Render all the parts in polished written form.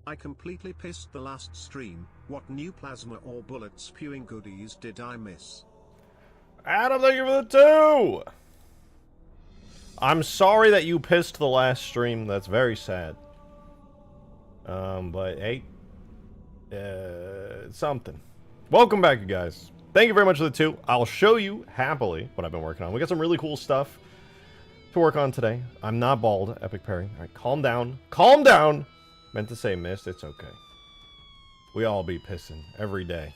I completely pissed the last stream. What new plasma or bullet spewing goodies did I miss? Adam, thank you for the 2! I'm sorry that you pissed the last stream. That's very sad. But hey, something. Welcome back, you guys. Thank you very much for the 2. I'll show you happily what I've been working on. We got some really cool stuff to work on today. I'm not bald, Epic Parry. All right, calm down. Calm down! Meant to say missed. It's okay. We all be pissing every day.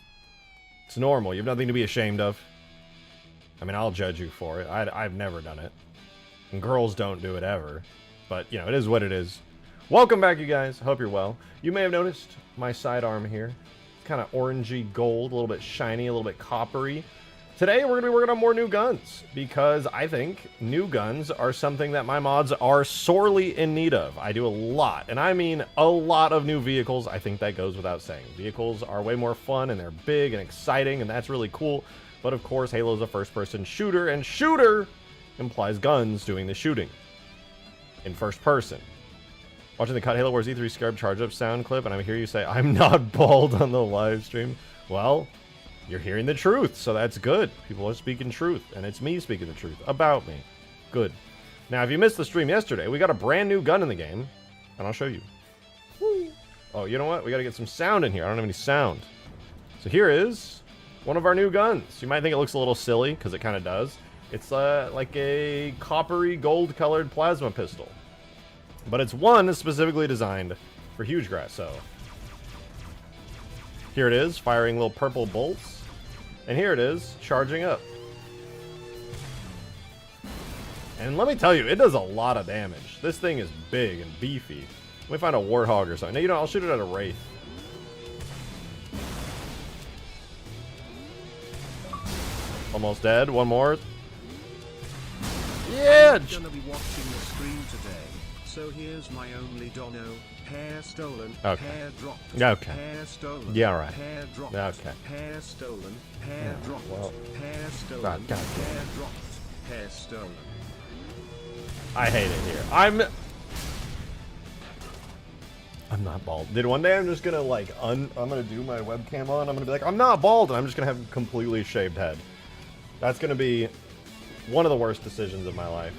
It's normal. You have nothing to be ashamed of. I mean, I'll judge you for it. I've never done it. And girls don't do it ever. But, you know, it is what it is. Welcome back, you guys. Hope you're well. You may have noticed my sidearm here. It's kind of orangey gold, a little bit shiny, a little bit coppery. Today, we're going to be working on more new guns, because I think new guns are something that my mods are sorely in need of. I do a lot, and I mean a lot of new vehicles. I think that goes without saying. Vehicles are way more fun, and they're big and exciting, and that's really cool. But of course, Halo is a first-person shooter, and shooter implies guns doing the shooting in first person. Watching the Cut Halo Wars E3 Scarab charge up sound clip, and I hear you say, I'm not bald on the live stream. Well, you're hearing the truth, so that's good. People are speaking truth, and it's me speaking the truth about me. Good. Now, if you missed the stream yesterday, we got a brand new gun in the game, and I'll show you. Woo. Oh, you know what? We got to get some sound in here. I don't have any sound. So here is one of our new guns. You might think it looks a little silly, because it kind of does. It's like a coppery gold-colored plasma pistol. But it's one specifically designed for Hugegrass, so here it is, firing little purple bolts. And here it is, charging up. And let me tell you, it does a lot of damage. This thing is big and beefy. Let me find a Warthog or something. No, you know, I'll shoot it at a Wraith. Almost dead. One more. Yeah! I'm gonna be watching the stream today, so here's my only dono. Hair stolen, okay. Hair dropped, okay. Hair stolen, yeah, right. Hair dropped, okay. Hair stolen, hair yeah, dropped, well. Hair stolen, God. Hair dropped, hair stolen. I hate it here. I'm not bald. Dude, one day I'm just gonna like I'm gonna do my webcam on. I'm gonna be like, I'm not bald, and I'm just gonna have a completely shaved head. That's gonna be one of the worst decisions of my life,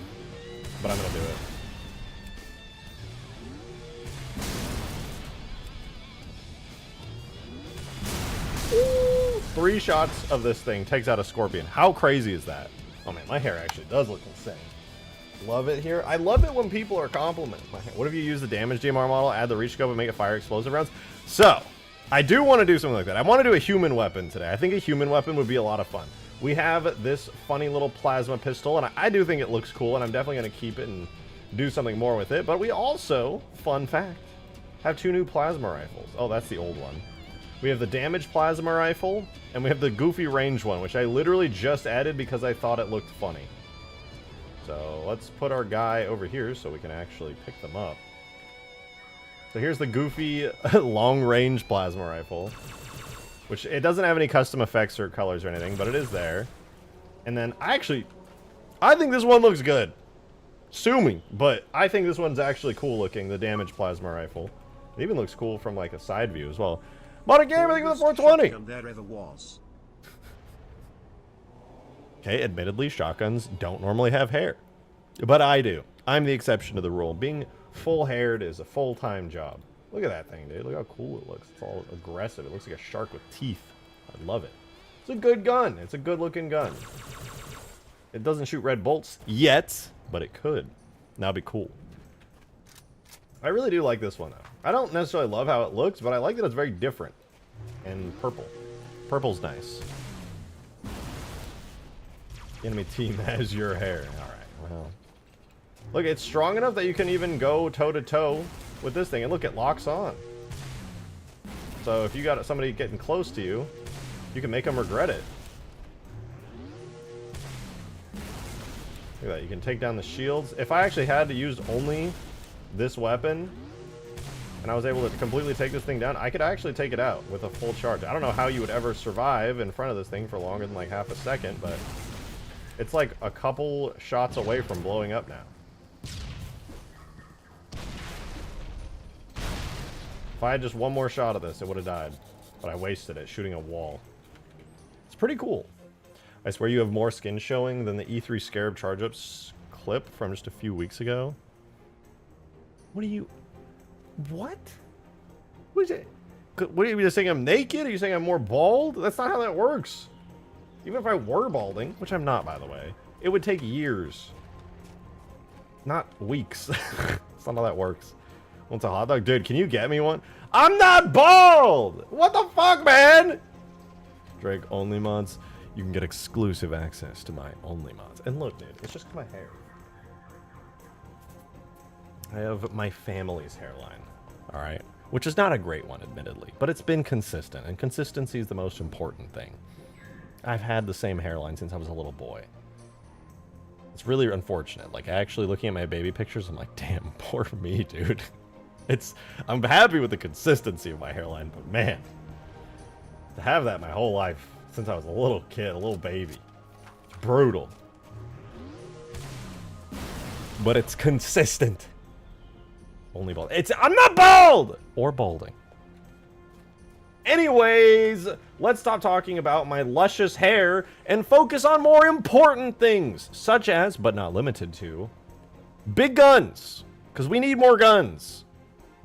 but I'm gonna do it. Ooh, 3 shots of this thing takes out a scorpion. How crazy is that? Oh man, my hair actually does look insane. Love it here. I love it when people are complimenting my hair. What if you use the damage DMR model, add the reach scope, and make it fire explosive rounds? So, I do want to do something like that. I want to do a human weapon today. I think a human weapon would be a lot of fun. We have this funny little plasma pistol, and I do think it looks cool, and I'm definitely going to keep it and do something more with it. But we also, fun fact, have 2 new plasma rifles. Oh, that's the old one. We have the damage plasma rifle, and we have the goofy range one, which I literally just added because I thought it looked funny. So let's put our guy over here so we can actually pick them up. So here's the goofy long-range plasma rifle, which it doesn't have any custom effects or colors or anything, but it is there. And then I think this one looks good. Sue me, but I think this one's actually cool looking, the damage plasma rifle. It even looks cool from like a side view as well. Modern Gamer, thank you for the 420! There ever was. Okay, admittedly, shotguns don't normally have hair. But I do. I'm the exception to the rule. Being full-haired is a full-time job. Look at that thing, dude. Look how cool it looks. It's all aggressive. It looks like a shark with teeth. I love it. It's a good gun. It's a good-looking gun. It doesn't shoot red bolts yet, but it could. That'd be cool. I really do like this one, though. I don't necessarily love how it looks, but I like that it's very different. And purple. Purple's nice. Enemy team has your hair. Alright, well. Look, it's strong enough that you can even go toe-to-toe with this thing. And look, it locks on. So if you got somebody getting close to you, you can make them regret it. Look at that. You can take down the shields. If I actually had to use only this weapon, and I was able to completely take this thing down, I could actually take it out with a full charge. I don't know how you would ever survive in front of this thing for longer than like half a second, but it's like a couple shots away from blowing up now. If I had just one more shot of this, it would have died. But I wasted it shooting a wall. It's pretty cool. I swear you have more skin showing than the E3 Scarab charge-ups clip from just a few weeks ago. What are you... What? What is it? What are you just saying I'm naked? Are you saying I'm more bald? That's not how that works. Even if I were balding, which I'm not, by the way, it would take years. Not weeks. That's not how that works. Wants a hot dog? Dude, can you get me one? I'm not bald! What the fuck, man? Drake only mods. You can get exclusive access to my only mods. And look, dude, it's just my hair. I have my family's hairline, alright? Which is not a great one, admittedly. But it's been consistent, and consistency is the most important thing. I've had the same hairline since I was a little boy. It's really unfortunate. Like, actually looking at my baby pictures, I'm like, damn, poor me, dude. I'm happy with the consistency of my hairline, but man, to have that my whole life, since I was a little kid, a little baby, it's brutal. But it's consistent. Only bald. I'm not bald! Or balding. Anyways, let's stop talking about my luscious hair and focus on more important things, such as, but not limited to, big guns. Because we need more guns.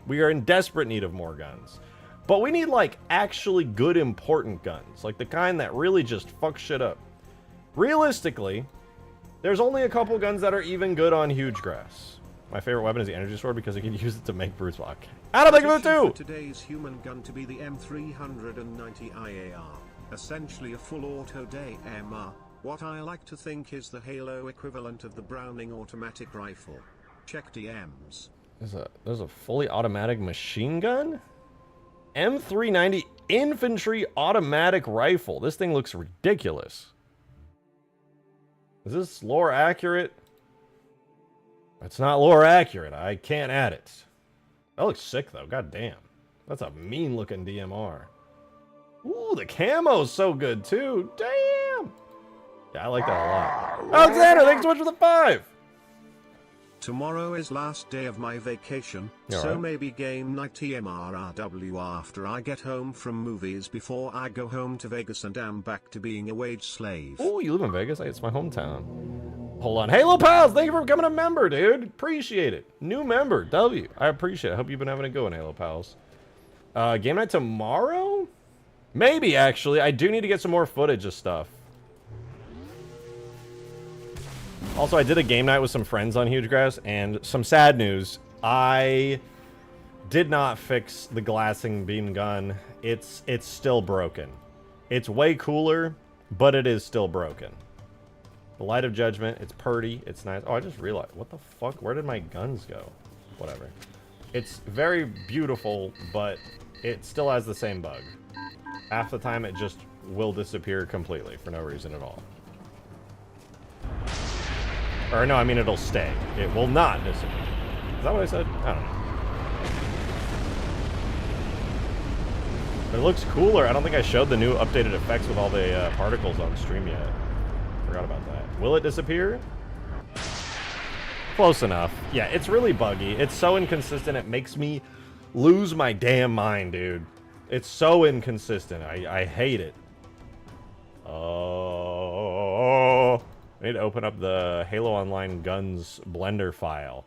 We are in desperate need of more guns. But we need, like, actually good, important guns. Like the kind that really just fuck shit up. Realistically, there's only a couple guns that are even good on Hugegrass. My favorite weapon is the energy sword because you can use it to make brutes walk. I don't think of it too! Today's human gun to be the M390 IAR. Essentially a full auto day MR. What I like to think is the Halo equivalent of the Browning automatic rifle. Check DMs. There's a fully automatic machine gun? M390 infantry automatic rifle. This thing looks ridiculous. Is this lore accurate? It's not lore accurate. I can't add it. That looks sick though. God damn. That's a mean looking DMR. Ooh, the camo's so good too. Damn. Yeah, I like that a lot. Alexander, thanks so much for the 5. Tomorrow is last day of my vacation, so right. Maybe game night TMRRW after I get home from movies before I go home to Vegas and am back to being a wage slave. Oh, you live in Vegas? It's my hometown. Hold on. Halo Pals, thank you for becoming a member, dude. Appreciate it. New member, W. I appreciate it. I hope you've been having a go in Halo Pals. Game night tomorrow? Maybe, actually. I do need to get some more footage of stuff. Also, I did a game night with some friends on Hugegrass, and some sad news. I did not fix the glassing beam gun. It's still broken. It's way cooler, but it is still broken. The Light of Judgment, it's purty, it's nice. Oh, I just realized, what the fuck? Where did my guns go? Whatever. It's very beautiful, but it still has the same bug. Half the time, it just will disappear completely for no reason at all. Or no, I mean it'll stay. It will not disappear. Is that what I said? I don't know. But it looks cooler. I don't think I showed the new updated effects with all the particles on stream yet. Forgot about that. Will it disappear? Close enough. Yeah, it's really buggy. It's so inconsistent, it makes me lose my damn mind, dude. It's so inconsistent. I hate it. Oh... I need to open up the Halo Online Guns Blender file.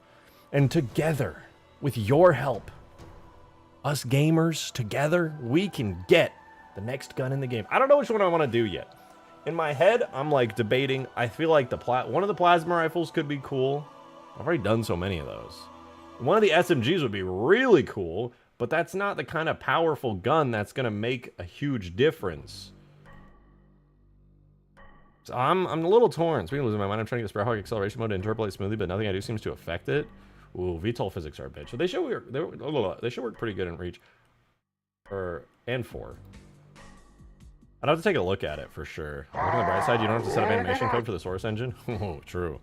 And together, with your help, us gamers together, we can get the next gun in the game. I don't know which one I want to do yet. In my head, I'm like debating. I feel like one of the plasma rifles could be cool. I've already done so many of those. One of the SMGs would be really cool, but that's not the kind of powerful gun that's going to make a huge difference. So I'm a little torn. Speaking of losing my mind, I'm trying to get Sparrowhawk acceleration mode to interpolate smoothly, but nothing I do seems to affect it. Ooh, VTOL physics are a bitch. So they should work pretty good in Reach. And 4. I'd have to take a look at it for sure. Look on the bright side, you don't have to set up animation code for the source engine. Oh, true.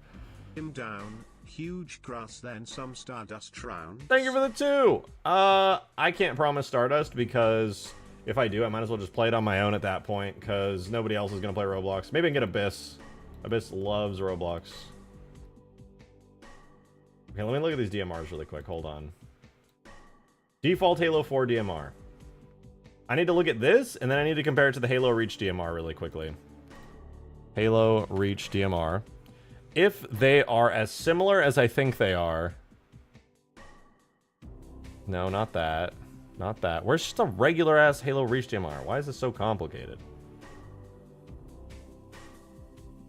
Him down, huge grass, then some Stardust round. Thank you for the 2. I can't promise Stardust because if I do, I might as well just play it on my own at that point, because nobody else is going to play Roblox. Maybe I can get Abyss. Abyss loves Roblox. Okay, let me look at these DMRs really quick. Hold on. Default Halo 4 DMR. I need to look at this, and then I need to compare it to the Halo Reach DMR really quickly. Halo Reach DMR. If they are as similar as I think they are... No, not that. Not that. Where's just a regular-ass Halo Reach DMR? Why is this so complicated?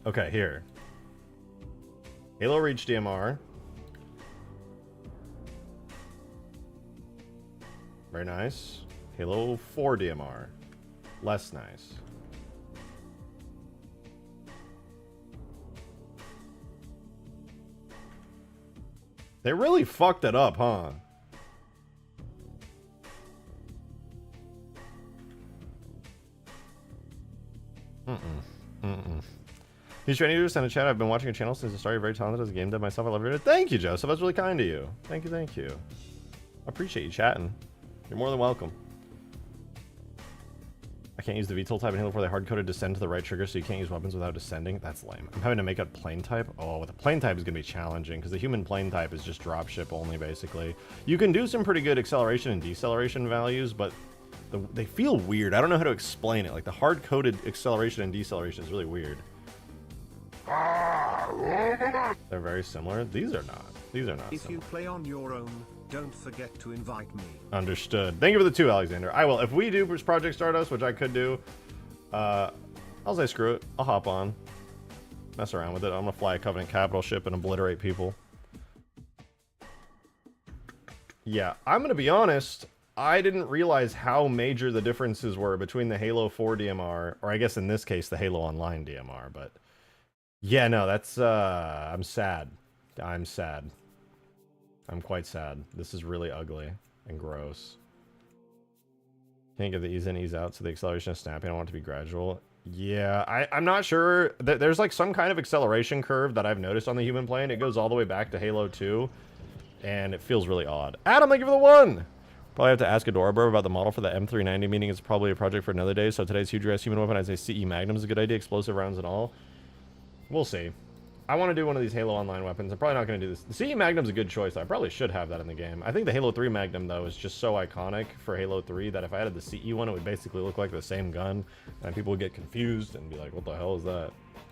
Okay, here. Halo Reach DMR. Very nice. Halo 4 DMR. Less nice. They really fucked it up, huh? He's trying to send a chat. I've been watching a channel since the start. You're very talented as a game dev myself. I love your... Thank you, Joseph. That's really kind of you. Thank you, thank you. I appreciate you chatting. You're more than welcome. I can't use the VTOL type in Halo 4. They hard-coded descend to the right trigger, so you can't use weapons without descending. That's lame. I'm having to make a plane type. Oh, with a plane type is going to be challenging, because the human plane type is just dropship only, basically. You can do some pretty good acceleration and deceleration values, but they feel weird. I don't know how to explain it. Like, the hard-coded acceleration and deceleration is really weird. They're very similar. These are not. These are not If similar. you play on your own, don't forget to invite me. Understood. Thank you for the 2, Alexander. I will. If we do Project Stardust, which I could do, I'll say screw it. I'll hop on. Mess around with it. I'm going to fly a Covenant capital ship and obliterate people. Yeah, I'm going to be honest. I didn't realize how major the differences were between the Halo 4 DMR, or I guess in this case, the Halo Online DMR, but... Yeah, no, that's, I'm sad. I'm sad. I'm quite sad. This is really ugly and gross. Can't get the ease in, ease out, so the acceleration is snapping. I want it to be gradual. Yeah, I'm not sure. There's like some kind of acceleration curve that I've noticed on the human plane. It goes all the way back to Halo 2, and it feels really odd. Adam, thank you for the 1! Probably have to ask Adorable about the model for the M390, meaning it's probably a project for another day, so today's Hugegrass human weapon, I'd say CE Magnum is a good idea, explosive rounds and all. We'll see. I want to do one of these Halo Online weapons. I'm probably not going to do this. The CE Magnum's a good choice. I probably should have that in the game. I think the Halo 3 Magnum, though, is just so iconic for Halo 3 that if I added the CE one, it would basically look like the same gun. And people would get confused and be like, what the hell is that?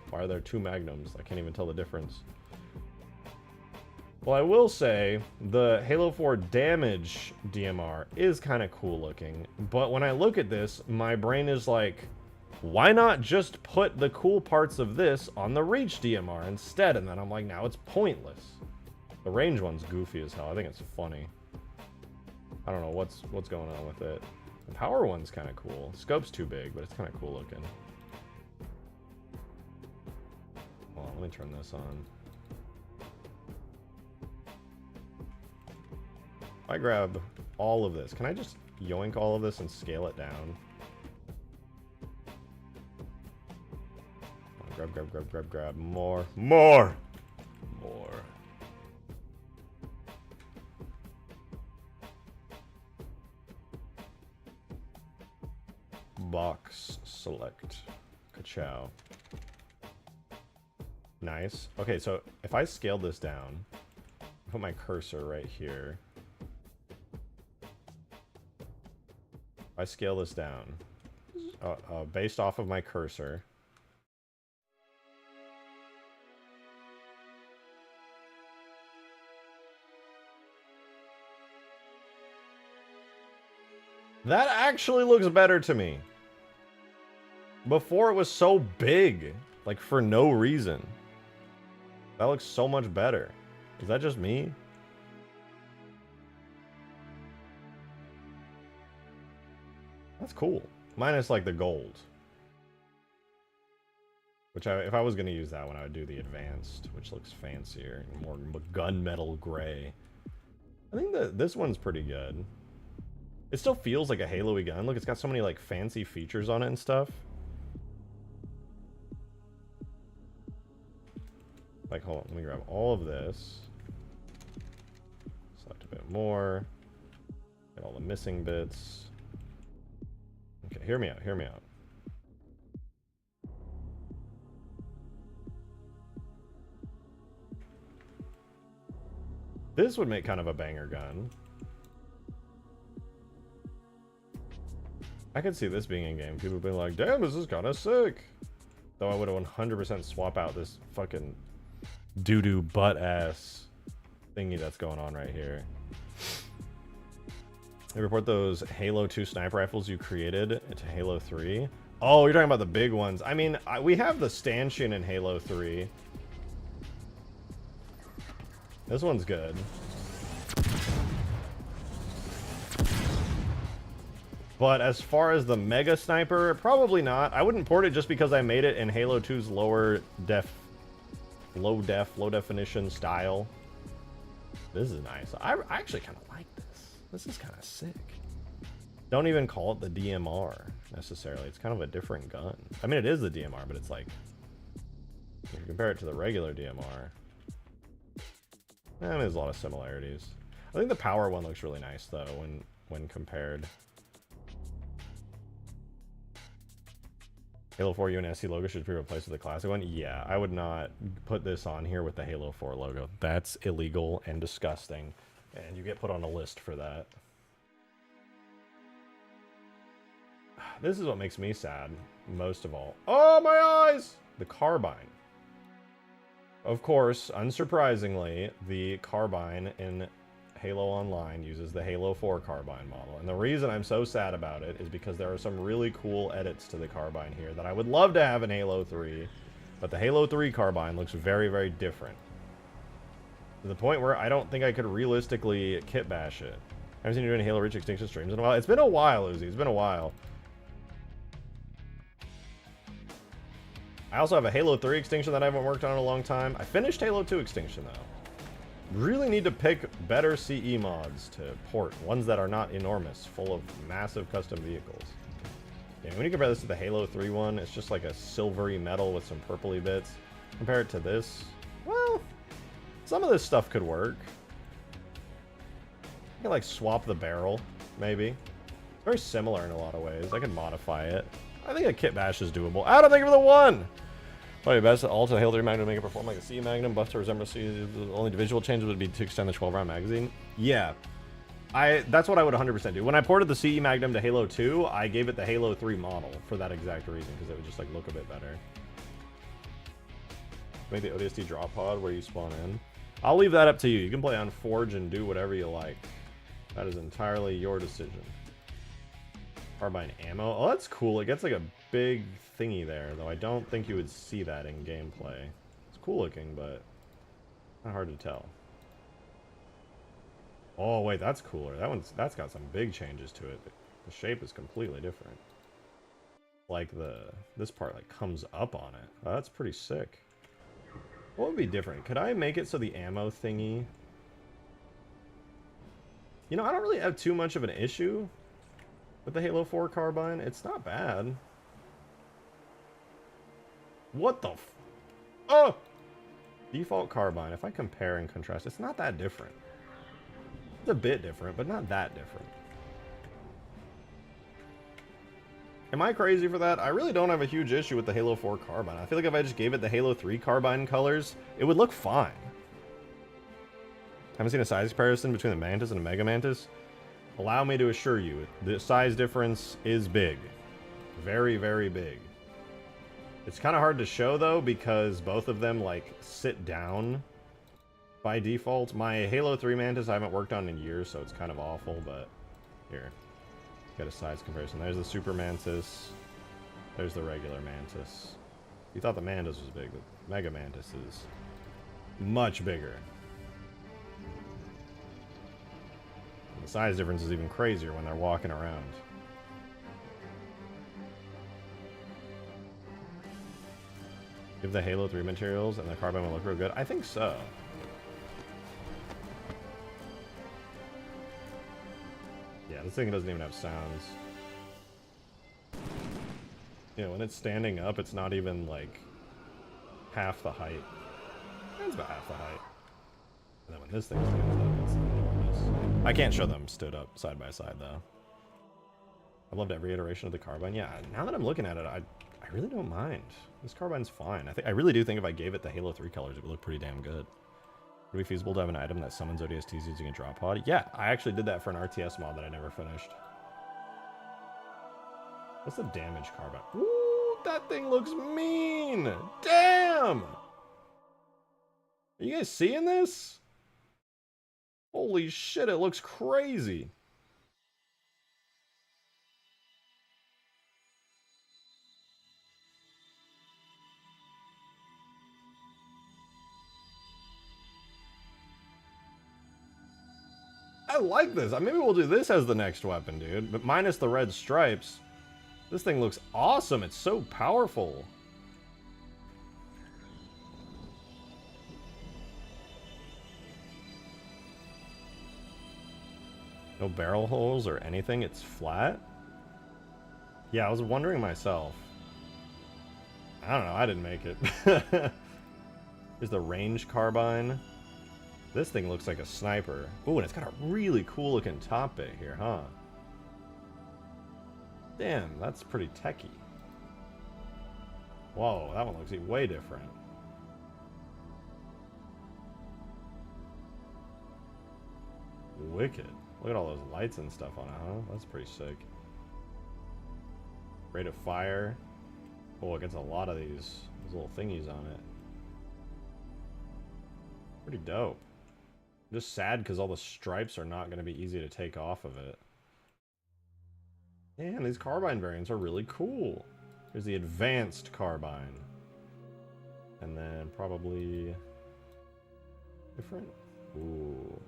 Why are there 2 Magnums? I can't even tell the difference. Well, I will say the Halo 4 Damage DMR is kind of cool looking. But when I look at this, my brain is like... Why not just put the cool parts of this on the Reach DMR instead? And then I'm like, now it's pointless. The range one's goofy as hell. I think it's funny. I don't know what's going on with it. The power one's kind of cool. Scope's too big, but it's kind of cool looking. Hold on, let me turn this on. If I grab all of this, can I just yoink all of this and scale it down? Grab. More. Box select. Ka-chow. Nice. Okay, so if I scale this down, put my cursor right here. If I scale this down, based off of my cursor, that actually looks better to me. Before it was so big, like for no reason. That looks so much better. Is that just me? That's cool. Minus like the gold. Which if I was going to use that one, I would do the advanced, which looks fancier and more gunmetal gray. I think that this one's pretty good. It still feels like a Halo-y gun. Look, it's got so many like fancy features on it and stuff. Like, hold on, let me grab all of this. Select a bit more. Get all the missing bits. Okay, hear me out, hear me out. This would make kind of a banger gun. I could see this being in game. People being like, damn, this is kind of sick. Though I would 100% swap out this fucking doo-doo butt-ass thingy that's going on right here. They report those Halo 2 sniper rifles you created into Halo 3. Oh, you're talking about the big ones. I mean, we have the stanchion in Halo 3. This one's good. But as far as the Mega Sniper, probably not. I wouldn't port it just because I made it in Halo 2's low definition style. This is nice. I actually kind of like this. This is kind of sick. Don't even call it the DMR necessarily. It's kind of a different gun. I mean, it is the DMR, but it's like, if you compare it to the regular DMR, there's a lot of similarities. I think the power one looks really nice though when compared. Halo 4 UNSC logo should be replaced with the classic one. Yeah, I would not put this on here with the Halo 4 logo. That's illegal and disgusting, and you get put on a list for that. This is what makes me sad most of all. Oh, my eyes! The Carbine. Of course, unsurprisingly, the Carbine in Halo Online uses the Halo 4 Carbine model. And the reason I'm so sad about it is because there are some really cool edits to the Carbine here that I would love to have in Halo 3. But the Halo 3 Carbine looks very, very different. To the point where I don't think I could realistically kit bash it. I haven't seen you doing Halo Reach Extinction streams in a while. It's been a while, Uzi. It's been a while. I also have a Halo 3 Extinction that I haven't worked on in a long time. I finished Halo 2 Extinction, though. Really need to pick better CE mods to port. Ones that are not enormous, full of massive custom vehicles. Yeah, when you compare this to the Halo 3 one, it's just like a silvery metal with some purpley bits. Compare it to this, well, some of this stuff could work. I can like swap the barrel, maybe. It's very similar in a lot of ways. I can modify it. I think a kit bash is doable. Adam, thank you for the one! Probably best all to the Halo 3 Magnum to make it perform like a C Magnum. Buff to resemble C. The only visual change would be to extend the 12-round magazine. Yeah. That's what I would 100% do. When I ported the CE Magnum to Halo 2, I gave it the Halo 3 model for that exact reason, because it would just like look a bit better. Make the ODST drop pod where you spawn in. I'll leave that up to you. You can play on Forge and do whatever you like. That is entirely your decision. Carbine ammo. Oh, that's cool. It gets like a big thingy there, though I don't think you would see that in gameplay. It's cool looking, but not hard to tell. Oh wait, that's cooler. That's got some big changes to it. The shape is completely different. Like this part like comes up on it. Oh, that's pretty sick. What would be different? Could I make it so the ammo thingy? You know, I don't really have too much of an issue with the Halo 4 Carbine. It's not bad. What the f... Oh! Default Carbine. If I compare and contrast, it's not that different. It's a bit different, but not that different. Am I crazy for that? I really don't have a huge issue with the Halo 4 Carbine. I feel like if I just gave it the Halo 3 Carbine colors, it would look fine. Haven't seen a size comparison between the Mantis and a Mega Mantis? Allow me to assure you, the size difference is big. Very, very big. It's kind of hard to show, though, because both of them, like, sit down by default. My Halo 3 Mantis I haven't worked on in years, so it's kind of awful, but here. Get a size comparison. There's the Super Mantis. There's the regular Mantis. You thought the Mantis was big, but Mega Mantis is much bigger. The size difference is even crazier when they're walking around. Give the Halo 3 materials and the Carbine will look real good. I think so. Yeah, this thing doesn't even have sounds. You know, when it's standing up, it's not even like half the height. It's about half the height. And then when this thing stands up, it's enormous. I can't show them stood up side by side though. I've loved every iteration of the Carbine. Yeah, now that I'm looking at it, I really don't mind. This Carbine's fine. I really do think if I gave it the Halo 3 colors, it would look pretty damn good. Would it be feasible to have an item that summons ODSTs using a drop pod? Yeah, I actually did that for an RTS mod that I never finished. What's the damage carbine? Ooh, that thing looks mean! Damn! Are you guys seeing this? Holy shit, it looks crazy. I like this. Maybe we'll do this as the next weapon, dude. But minus the red stripes. This thing looks awesome. It's so powerful. No barrel holes or anything. It's flat. Yeah, I was wondering myself. I don't know. I didn't make it. Here's the range carbine. This thing looks like a sniper. Ooh, and it's got a really cool looking top bit here, huh? Damn, that's pretty techy. Whoa, that one looks way different. Wicked. Look at all those lights and stuff on it, huh? That's pretty sick. Rate of fire. Oh, it gets a lot of these little thingies on it. Pretty dope. I'm just sad because all the stripes are not going to be easy to take off of it. Man, these carbine variants are really cool. Here's the advanced carbine. And then probably different. Ooh.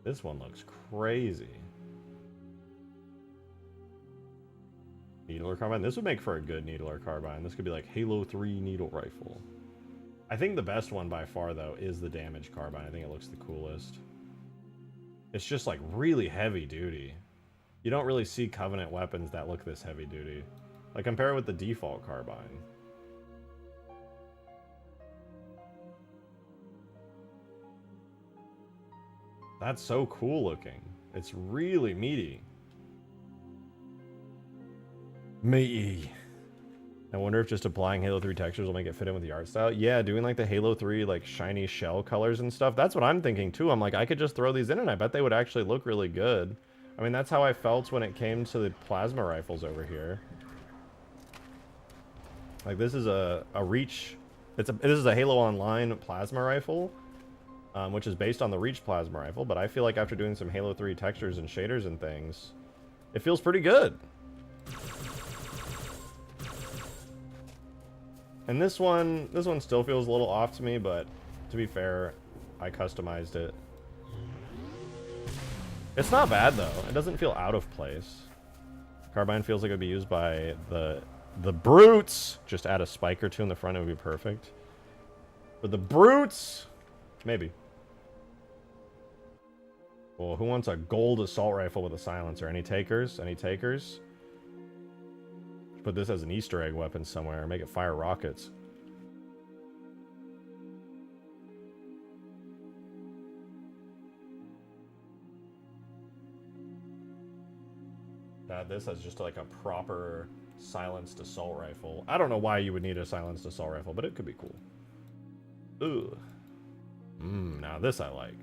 This one looks crazy. Needler carbine. This would make for a good needler carbine. This could be like Halo 3 needle rifle. I think the best one by far, though, is the damage carbine. I think it looks the coolest. It's just like really heavy duty. You don't really see Covenant weapons that look this heavy duty. Like, compare it with the default carbine. That's so cool looking. It's really meaty. Meaty. I wonder if just applying Halo 3 textures will make it fit in with the art style. Yeah, doing like the Halo 3 like shiny shell colors and stuff. That's what I'm thinking too. I'm like, I could just throw these in and I bet they would actually look really good. I mean, that's how I felt when it came to the plasma rifles over here. Like, this is a Reach. This is a Halo Online plasma rifle, which is based on the Reach plasma rifle. But I feel like after doing some Halo 3 textures and shaders and things, it feels pretty good. And this one still feels a little off to me, but to be fair, I customized it. It's not bad though. It doesn't feel out of place. Carbine feels like it would be used by the brutes. Just add a spike or two in the front, it would be perfect. But the brutes, maybe. Well, who wants a gold assault rifle with a silencer? Any takers? Any takers? Put this as an Easter egg weapon somewhere. Make it fire rockets. This as just like a proper silenced assault rifle. I don't know why you would need a silenced assault rifle, but it could be cool. Ooh. Now this I like.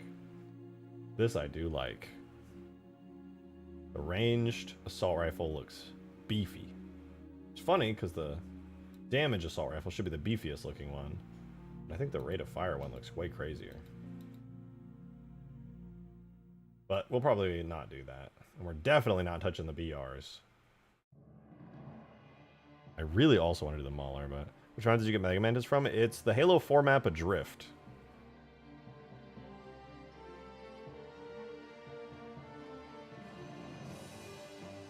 This I do like. The ranged assault rifle looks beefy. It's funny because the damage assault rifle should be the beefiest looking one. I think the rate of fire one looks way crazier. But we'll probably not do that. And we're definitely not touching the BRs. I really also want to do the Mauler, but which round did you get Mega Mantis from? It's the Halo 4 map Adrift.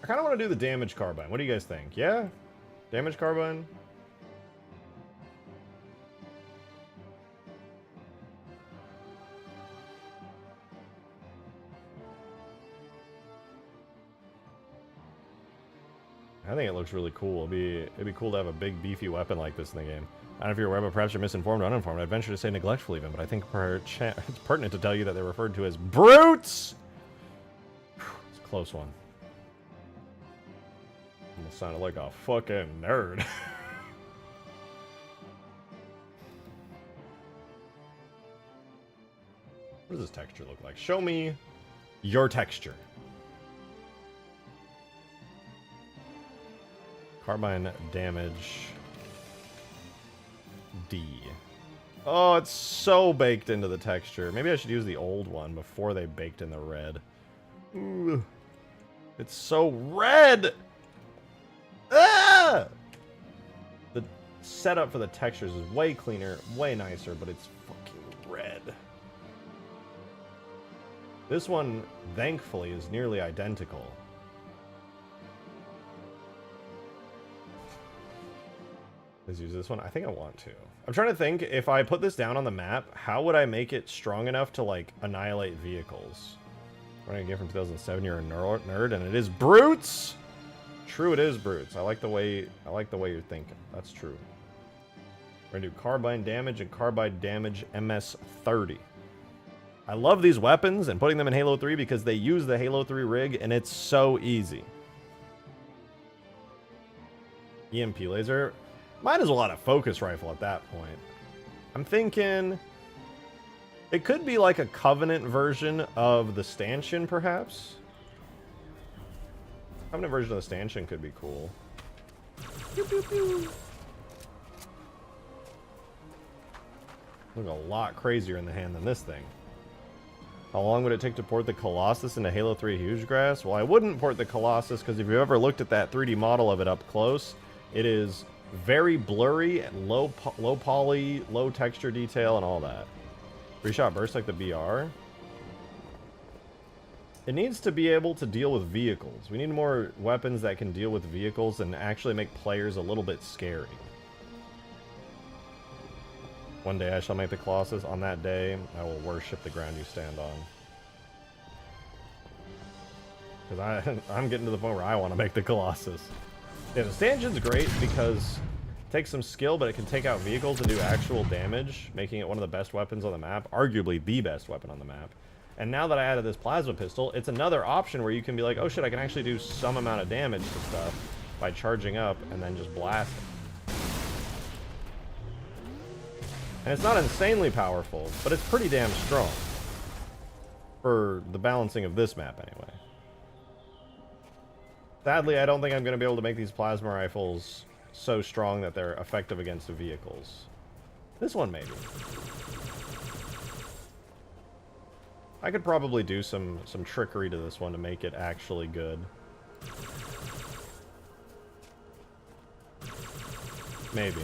I kind of want to do the damage carbine. What do you guys think? Yeah? Damage carbine? I think it looks really cool. It'd be cool to have a big beefy weapon like this in the game. I don't know if you're aware, but perhaps you're misinformed or uninformed. I'd venture to say neglectful even, but I think it's pertinent to tell you that they're referred to as brutes! It's a close one. Almost sounded like a fucking nerd. What does this texture look like? Show me your texture. Carbine damage D. Oh, it's so baked into the texture. Maybe I should use the old one before they baked in the red. Ooh, it's so red! Ah! The setup for the textures is way cleaner, way nicer, but it's fucking red. This one, thankfully, is nearly identical. Let's use this one. I think I want to. I'm trying to think, if I put this down on the map, how would I make it strong enough to, like, annihilate vehicles? Running a game from 2007, you're a nerd, and it is brutes! True, it is brutes. I like the way you're thinking. That's true. We're gonna do Carbine damage and Carbine damage MS-30. I love these weapons and putting them in Halo 3 because they use the Halo 3 rig, and it's so easy. EMP laser. Might as well add a focus rifle at that point. I'm thinking it could be like a Covenant version of the stanchion, perhaps. Covenant version of the stanchion could be cool. Pew, pew, pew. Look a lot crazier in the hand than this thing. How long would it take to port the Colossus into Halo 3 Hugegrass? Well, I wouldn't port the Colossus because if you've ever looked at that 3D model of it up close, it is very blurry, low poly, low texture detail, and all that. 3-shot burst like the BR. It needs to be able to deal with vehicles. We need more weapons that can deal with vehicles and actually make players a little bit scary. One day I shall make the Colossus. On that day, I will worship the ground you stand on. Because I'm getting to the point where I want to make the Colossus. Yeah, the stanchion's great because it takes some skill, but it can take out vehicles and do actual damage, making it one of the best weapons on the map, arguably the best weapon on the map. And now that I added this plasma pistol, it's another option where you can be like, oh shit, I can actually do some amount of damage to stuff by charging up and then just blasting. And it's not insanely powerful, but it's pretty damn strong. For the balancing of this map, anyway. Sadly, I don't think I'm going to be able to make these plasma rifles so strong that they're effective against the vehicles. This one, maybe. I could probably do some trickery to this one to make it actually good. Maybe.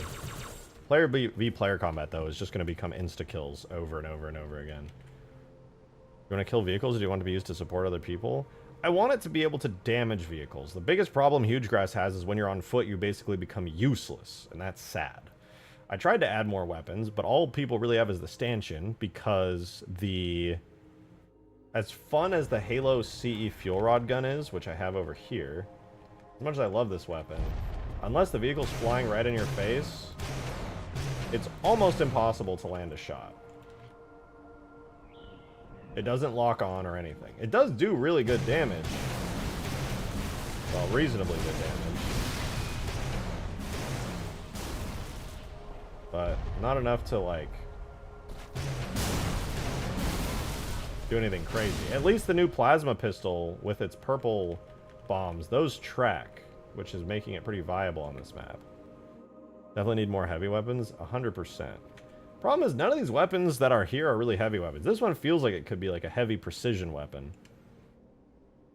Player v player combat, though, is just going to become insta-kills over and over and over again. You want to kill vehicles, or do you want to be used to support other people? I want it to be able to damage vehicles. The biggest problem Hugegrass has is when you're on foot, you basically become useless, and that's sad. I tried to add more weapons, but all people really have is the stanchion, because the... As fun as the Halo CE fuel rod gun is, which I have over here, as much as I love this weapon, unless the vehicle's flying right in your face, it's almost impossible to land a shot. It doesn't lock on or anything. It does do really good damage. Well, reasonably good damage. But not enough to, like, do anything crazy. At least the new plasma pistol with its purple bombs, those track, which is making it pretty viable on this map. Definitely need more heavy weapons, 100%. Problem is, none of these weapons that are here are really heavy weapons. This one feels like it could be like a heavy precision weapon,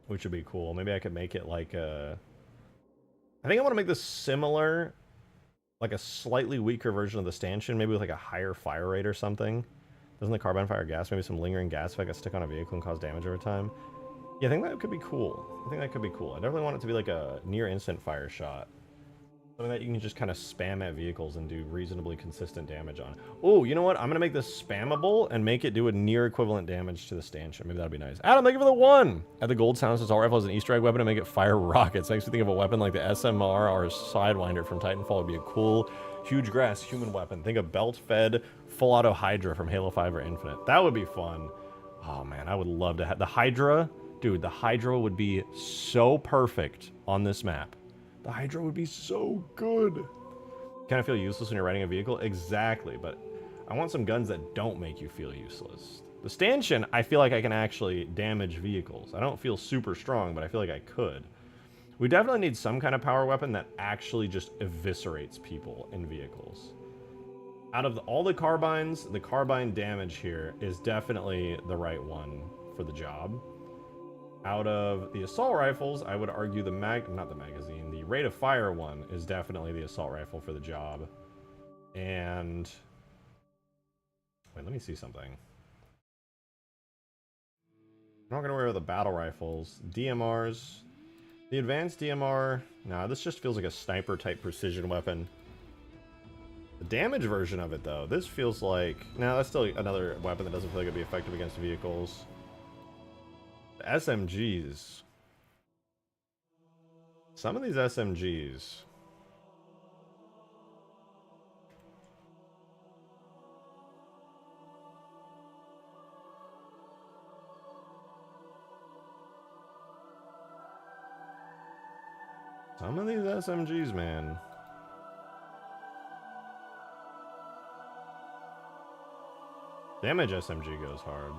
which would be cool. Maybe I could make it like a... I think I want to make this similar, like a slightly weaker version of the stanchion, maybe with like a higher fire rate or something. Doesn't the carbine fire gas? Maybe some lingering gas if I could stick on a vehicle and cause damage over time. Yeah, I think that could be cool. I think that could be cool. I definitely want it to be like a near instant fire shot. Something that you can just kind of spam at vehicles and do reasonably consistent damage on. Oh, you know what? I'm going to make this spammable and make it do a near equivalent damage to the stanchion. Maybe that'd be nice. Adam, thank you for the 1! Add the gold silenced assault rifle as an Easter egg weapon and make it fire rockets. Makes me think of a weapon like the SMR or a Sidewinder from Titanfall would be a cool Hugegrass human weapon. Think of belt-fed full auto Hydra from Halo 5 or Infinite. That would be fun. Oh man, I would love to have the Hydra. Dude, the Hydra would be so perfect on this map. The Hydra would be so good. Kind of feel useless when you're riding a vehicle? Exactly, but I want some guns that don't make you feel useless. The stanchion, I feel like I can actually damage vehicles. I don't feel super strong, but I feel like I could. We definitely need some kind of power weapon that actually just eviscerates people in vehicles. Out of all the carbines, the carbine damage here is definitely the right one for the job. Out of the assault rifles, I would argue the the rate of fire one is definitely the assault rifle for the job. And wait, let me see something. I'm not gonna worry about the battle rifles. DMRs. The advanced DMR, nah, this just feels like a sniper type precision weapon. The damage version of it though, this feels like, nah, that's still another weapon that doesn't feel like it'd be effective against vehicles. The SMGs. Some of these SMGs. Some of these SMGs, man. Damage SMG goes hard.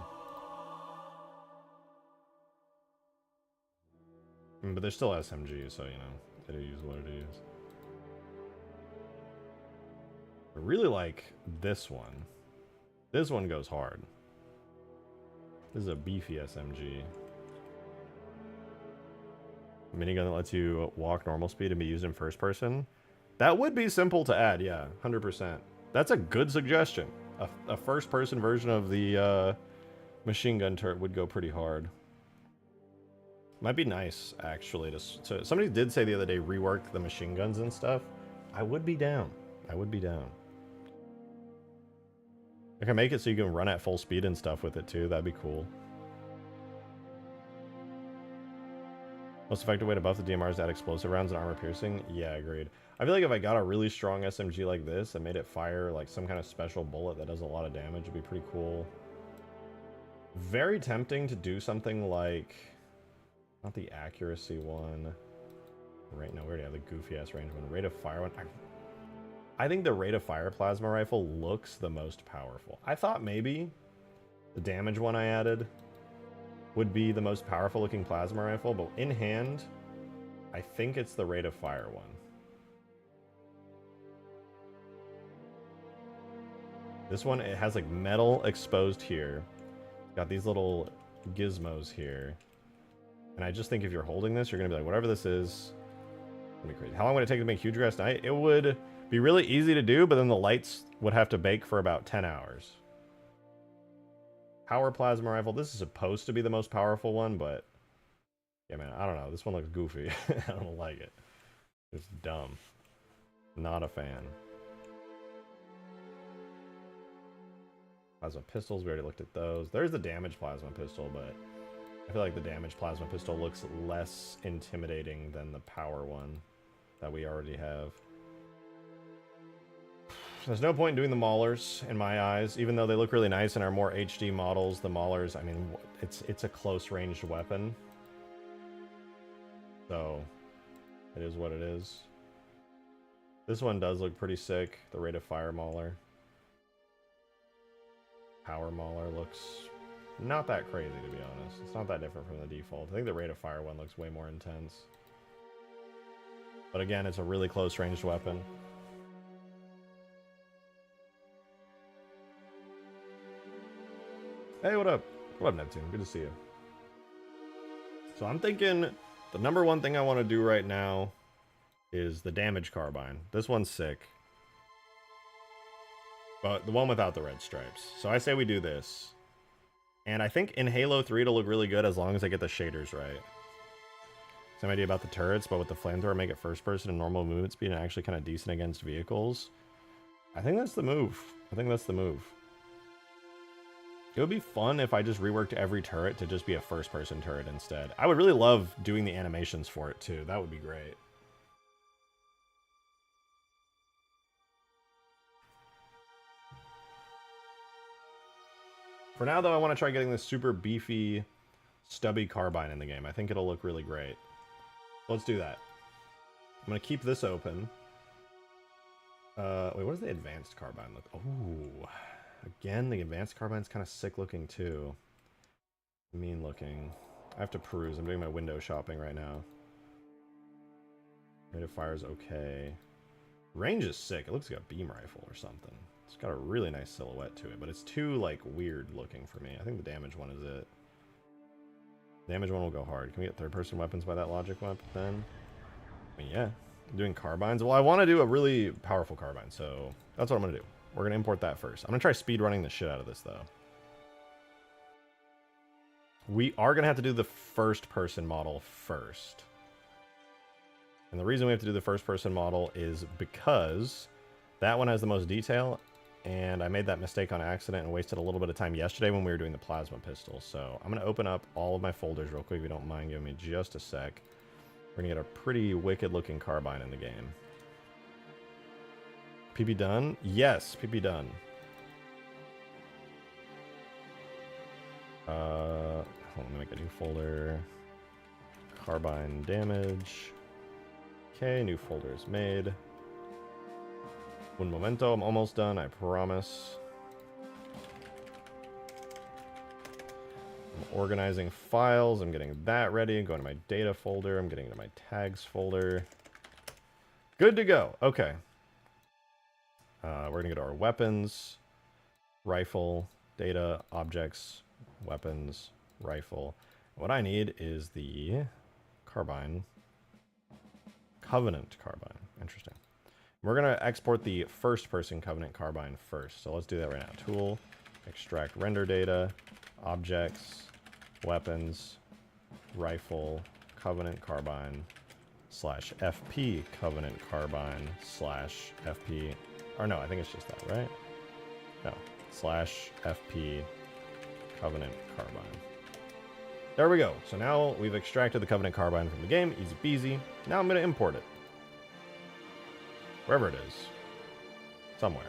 But they're still SMGs, so, you know, it is what it is. I really like this one. This one goes hard. This is a beefy SMG. Minigun that lets you walk normal speed and be used in first person. That would be simple to add, yeah, 100%. That's a good suggestion. A first person version of the machine gun turret would go pretty hard. Might be nice, actually. So somebody did say the other day rework the machine guns and stuff. I would be down. I would be down. I can make it so you can run at full speed and stuff with it too. That'd be cool. Most effective way to buff the DMR is to add explosive rounds and armor piercing. Yeah, agreed. I feel like if I got a really strong SMG like this and made it fire like some kind of special bullet that does a lot of damage, it'd be pretty cool. Very tempting to do something like, not the accuracy one. Right now, we already have the goofy ass range one. Rate of fire one. I think the rate of fire plasma rifle looks the most powerful. I thought maybe the damage one I added would be the most powerful looking plasma rifle, but in hand, I think it's the rate of fire one. This one, it has like metal exposed here. Got these little gizmos here. And I just think if you're holding this, you're gonna be like, whatever this is, it's gonna be crazy. How long would it take to make Hugegrass Night? It would be really easy to do, but then the lights would have to bake for about 10 hours. Power plasma rifle. This is supposed to be the most powerful one, but yeah, man, I don't know. This one looks goofy. I don't like it. It's dumb. Not a fan. Plasma pistols. We already looked at those. There's the damage plasma pistol, but I feel like the damage plasma pistol looks less intimidating than the power one that we already have. There's no point in doing the Maulers, in my eyes. Even though they look really nice and are more HD models, the Maulers, I mean, it's a close-ranged weapon. So, it is what it is. This one does look pretty sick, the rate of fire Mauler. Power Mauler looks not that crazy, to be honest. It's not that different from the default. I think the rate of fire one looks way more intense. But again, it's a really close-ranged weapon. Hey, what up? What up, Neptune? Good to see you. So I'm thinking the number one thing I want to do right now is the damage carbine. This one's sick. But the one without the red stripes. So I say we do this. And I think in Halo 3 it'll look really good as long as I get the shaders right. Same idea about the turrets, but with the flamethrower, make it first person and normal movement speed and actually kind of decent against vehicles. I think that's the move. I think that's the move. It would be fun if I just reworked every turret to just be a first-person turret instead. I would really love doing the animations for it, too. That would be great. For now, though, I want to try getting this super beefy, stubby carbine in the game. I think it'll look really great. Let's do that. I'm going to keep this open. Wait, what does the advanced carbine look? Oh, again, the advanced carbine's kind of sick looking too. Mean looking. I have to peruse. I'm doing my window shopping right now. Rate of fire is okay. Range is sick. It looks like a beam rifle or something. It's got a really nice silhouette to it, but it's too, like, weird looking for me. I think the damage one is it. Damage one will go hard. Can we get third-person weapons by that logic weapon then? I mean, yeah. I'm doing carbines. Well, I want to do a really powerful carbine, so that's what I'm going to do. We're going to import that first. I'm going to try speed running the shit out of this, though. We are going to have to do the first-person model first. And the reason we have to do the first-person model is because that one has the most detail, and I made that mistake on accident and wasted a little bit of time yesterday when we were doing the plasma pistol. So I'm going to open up all of my folders real quick, if you don't mind giving me just a sec. We're going to get a pretty wicked-looking carbine in the game. PP done? Yes, PP done. Hold on, let me make a new folder. Carbine damage. Okay, new folder is made. Un momento, I'm almost done, I promise. I'm organizing files, I'm getting that ready. I'm going to my data folder, I'm getting into my tags folder. Good to go, okay. We're gonna go to our weapons, rifle, data, objects, weapons, rifle. What I need is the carbine. Covenant carbine. Interesting. We're going to export the first-person Covenant carbine first. So let's do that right now. Tool, extract render data, objects, weapons, rifle, Covenant carbine, slash FP Covenant carbine, slash FP. Or no, I think it's just that, right? No. Slash FP Covenant carbine. There we go. So now we've extracted the Covenant carbine from the game. Easy peasy. Now I'm going to import it. Wherever it is. Somewhere.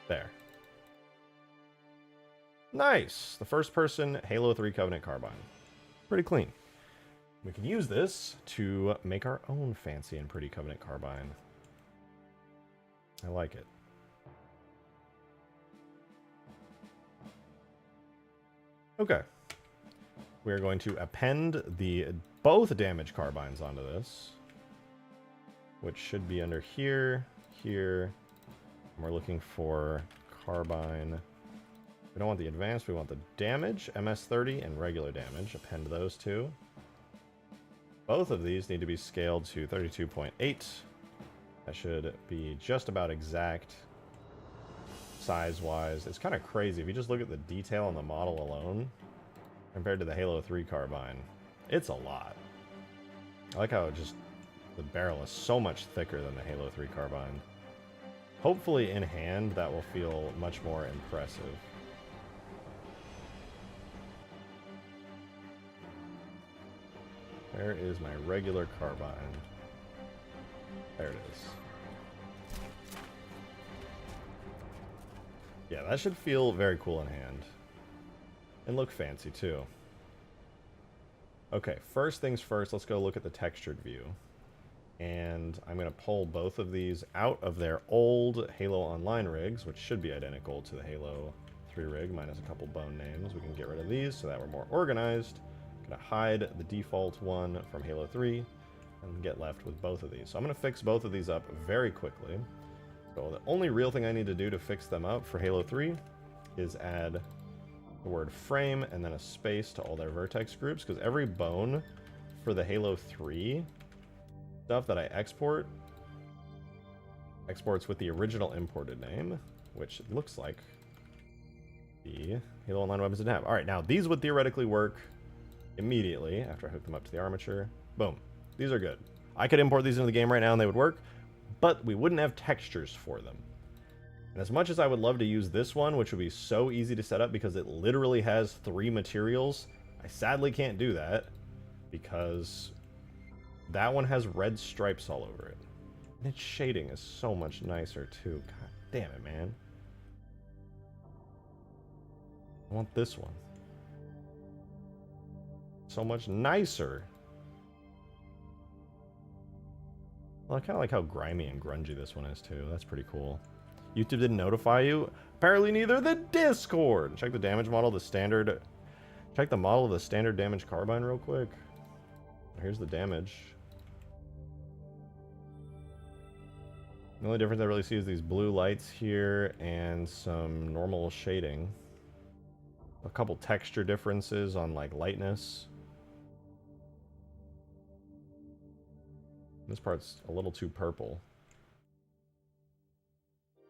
There. Nice! The first person Halo 3 Covenant carbine. Pretty clean. We can use this to make our own fancy and pretty Covenant carbine. I like it. Okay. We're going to append the both damage carbines onto this, which should be under here, here. And we're looking for carbine. We don't want the advanced, we want the damage, MS30 and regular damage. Append those two. Both of these need to be scaled to 32.8. That should be just about exact size-wise. It's kind of crazy. If you just look at the detail on the model alone, compared to the Halo 3 carbine, it's a lot. I like how the barrel is so much thicker than the Halo 3 carbine. Hopefully in hand that will feel much more impressive. Where is my regular carbine? There it is. Yeah, that should feel very cool in hand. And look fancy too. Okay, first things first, let's go look at the textured view. And I'm going to pull both of these out of their old Halo Online rigs, which should be identical to the Halo 3 rig, minus a couple bone names. We can get rid of these so that we're more organized. I'm going to hide the default one from Halo 3 and get left with both of these. So I'm going to fix both of these up very quickly. So the only real thing I need to do to fix them up for Halo 3 is add the word frame and then a space to all their vertex groups, because every bone for the Halo 3 stuff that I exports with the original imported name, which it looks like the Halo Online weapons didn't have. Alright, now these would theoretically work immediately after I hook them up to the armature. Boom. These are good. I could import these into the game right now and they would work, but we wouldn't have textures for them. And as much as I would love to use this one, which would be so easy to set up because it literally has 3 materials, I sadly can't do that because that one has red stripes all over it. And its shading is so much nicer too. God damn it, man. I want this one. So much nicer. Well, I kind of like how grimy and grungy this one is too. That's pretty cool. YouTube didn't notify you? Apparently neither the Discord. Check the damage model, the standard. Check the model of the standard damage carbine real quick. Here's the damage. The only difference I really see is these blue lights here and some normal shading. A couple texture differences on like lightness. This part's a little too purple.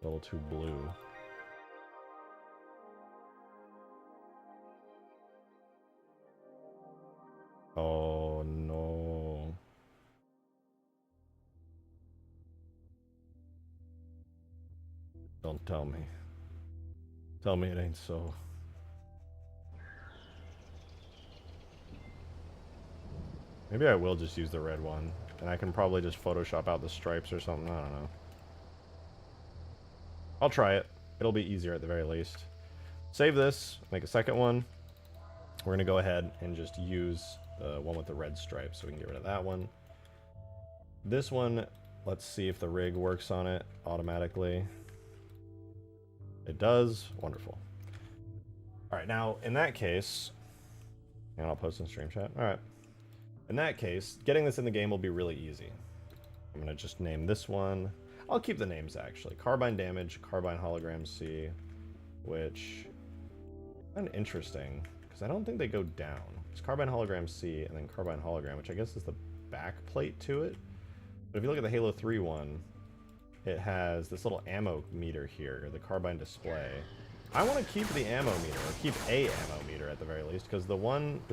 A little too blue. Oh no. Don't tell me. Tell me it ain't so. Maybe I will just use the red one. And I can probably just Photoshop out the stripes or something. I don't know. I'll try it. It'll be easier at the very least. Save this. Make a second one. We're going to go ahead and just use the one with the red stripes so we can get rid of that one. This one, let's see if the rig works on it automatically. It does. Wonderful. Alright, now, in that case... And I'll post in stream chat. Alright. In that case, getting this in the game will be really easy. I'm going to just name this one. I'll keep the names, actually. Carbine Damage, Carbine Hologram C, which... kind of interesting, because I don't think they go down. It's Carbine Hologram C, and then Carbine Hologram, which I guess is the back plate to it. But if you look at the Halo 3 one, it has this little ammo meter here, the Carbine display. I want to keep the ammo meter, or keep a ammo meter at the very least, because the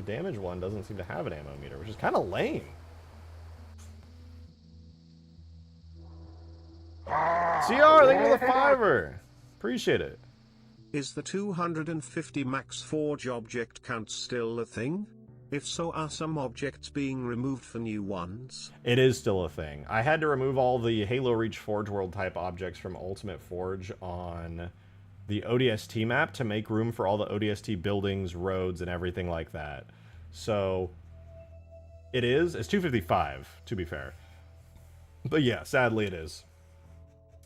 damage one doesn't seem to have an ammo meter, which is kind of lame. CR, thank you for the $5. Appreciate it. Is the 250 max Forge object count still a thing? If so, are some objects being removed for new ones? It is still a thing. I had to remove all the Halo Reach Forge World type objects from Ultimate Forge on the ODST map to make room for all the ODST buildings, roads, and everything like that. So, it's 255, to be fair. But yeah, sadly it is.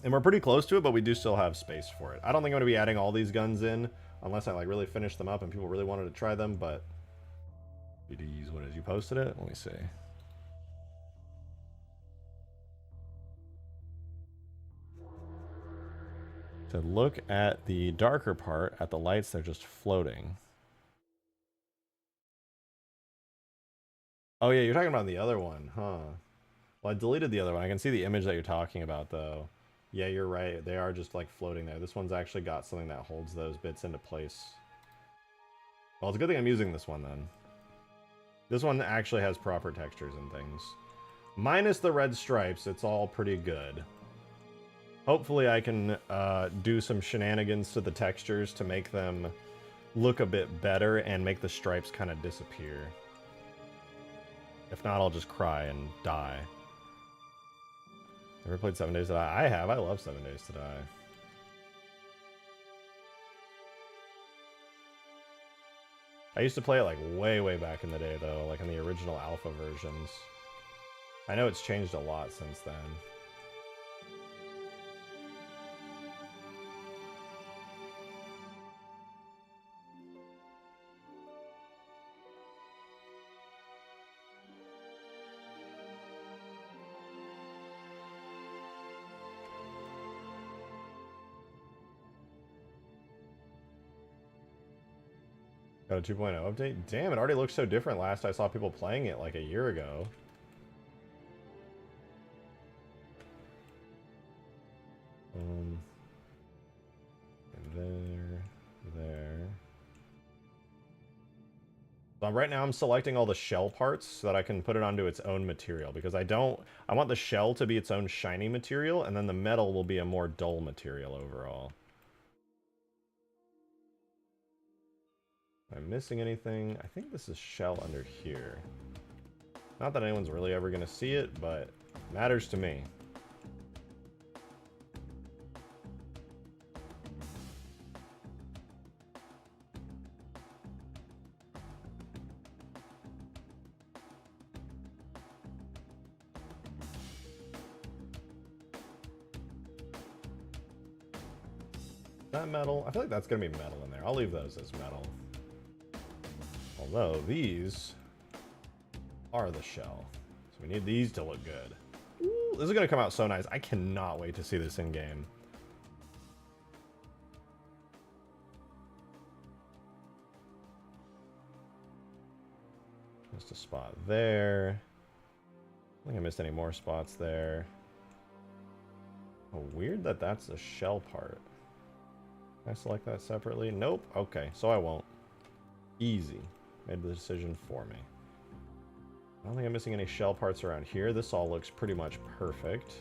And we're pretty close to it, but we do still have space for it. I don't think I'm going to be adding all these guns in, unless I like really finish them up and people really wanted to try them, but... What is, you posted it? Let me see. To look at the darker part, at the lights, they're just floating. Oh yeah, you're talking about the other one, huh? Well, I deleted the other one. I can see the image that you're talking about, though. Yeah, you're right. They are just, like, floating there. This one's actually got something that holds those bits into place. Well, it's a good thing I'm using this one, then. This one actually has proper textures and things. Minus the red stripes, it's all pretty good. Hopefully I can do some shenanigans to the textures to make them look a bit better and make the stripes kind of disappear. If not, I'll just cry and die. Ever played 7 Days to Die? I have. I love 7 Days to Die. I used to play it like way, way back in the day, though, like in the original alpha versions. I know it's changed a lot since then. Got a 2.0 update? Damn, it already looks so different last I saw people playing it like a year ago. There. So right now I'm selecting all the shell parts so that I can put it onto its own material, because I want the shell to be its own shiny material, and then the metal will be a more dull material overall. Am I missing anything? I think this is shell under here. Not that anyone's really ever going to see it, but it matters to me. That metal? I feel like that's going to be metal in there. I'll leave those as metal. Although these are the shell. So we need these to look good. Ooh, this is going to come out so nice. I cannot wait to see this in game. Just a spot there. I don't think I missed any more spots there. Oh, weird that that's a shell part. Can I select that separately? Nope. Okay, so I won't. Easy. Made the decision for me. I don't think I'm missing any shell parts around here. This all looks pretty much perfect.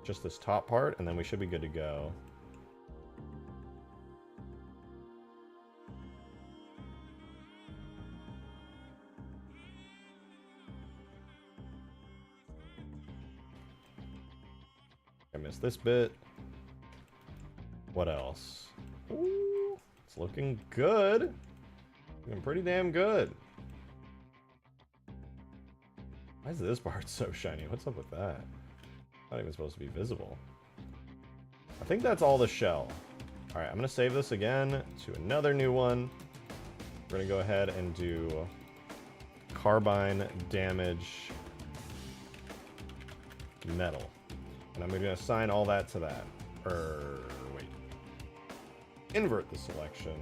Just this top part, and then we should be good to go. I missed this bit. What else? Ooh, it's looking good. Looking pretty damn good. Why is this part so shiny? What's up with that? Not even supposed to be visible. I think that's all the shell. Alright, I'm going to save this again to another new one. We're going to go ahead and do Carbine damage metal. And I'm going to assign all that to that. Wait. Invert the selection.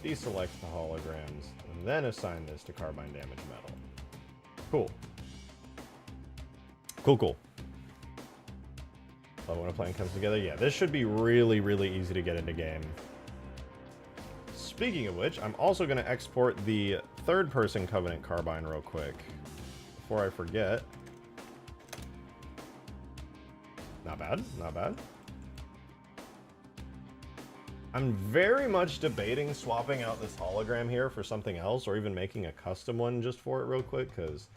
Deselect the holograms. And then assign this to Carbine damage metal. Cool. Cool. Love when a plan comes together. Yeah, this should be really, really easy to get into game. Speaking of which, I'm also going to export the third-person Covenant Carbine real quick. Before I forget. Not bad, not bad. I'm very much debating swapping out this hologram here for something else, or even making a custom one just for it real quick, because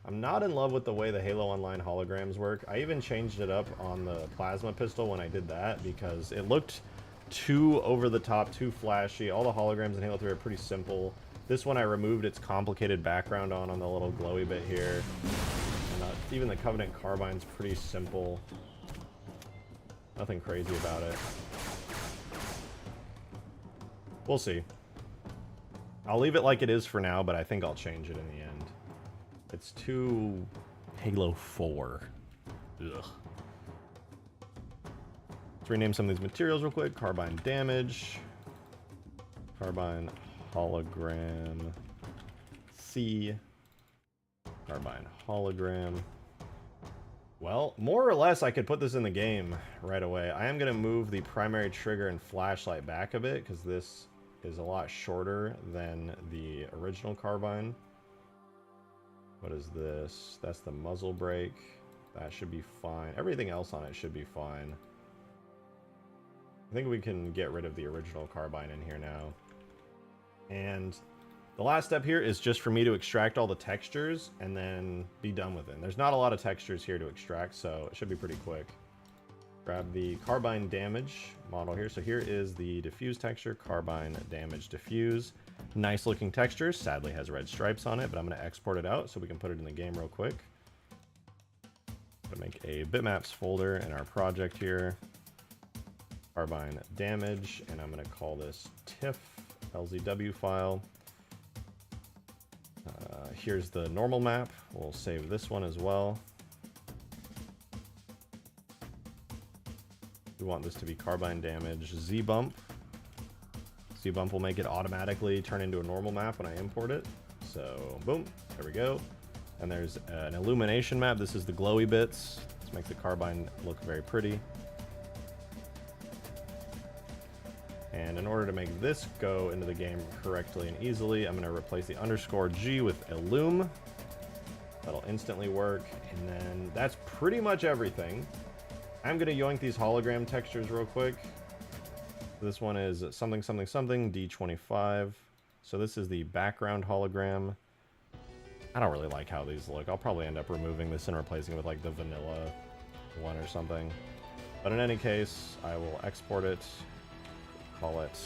I'm not in love with the way the Halo Online holograms work. I even changed it up on the plasma pistol when I did that, because it looked too over the top, too flashy. All the holograms in Halo 3 are pretty simple. This one I removed its complicated background on the little glowy bit here. And even the Covenant Carbine's pretty simple. Nothing crazy about it. We'll see. I'll leave it like it is for now, but I think I'll change it in the end. It's too Halo 4. Ugh. Let's rename some of these materials real quick. Carbine damage. Carbine hologram. C. Carbine hologram. Well, more or less I could put this in the game right away. I am going to move the primary trigger and flashlight back a bit, because this is a lot shorter than the original Carbine. What is this? That's the muzzle brake. That should be fine. Everything else on it should be fine. I think we can get rid of the original Carbine in here now. And the last step here is just for me to extract all the textures and then be done with it. And there's not a lot of textures here to extract, so it should be pretty quick. Grab the Carbine damage model here. So here is the diffuse texture, Carbine damage diffuse. Nice looking texture, sadly has red stripes on it, but I'm going to export it out so we can put it in the game real quick. I'm going to make a bitmaps folder in our project here. Carbine damage, and I'm going to call this TIFF LZW file. Here's the normal map. We'll save this one as well. We want this to be Carbine damage Z-bump. Z-bump will make it automatically turn into a normal map when I import it. So, boom, there we go. And there's an illumination map. This is the glowy bits. Let's make the Carbine look very pretty. And in order to make this go into the game correctly and easily, I'm going to replace the _G with Illum. That'll instantly work. And then that's pretty much everything. I'm going to yoink these hologram textures real quick. This one is something, something, something, D25. So this is the background hologram. I don't really like how these look. I'll probably end up removing this and replacing it with like the vanilla one or something. But in any case, I will export it. Call it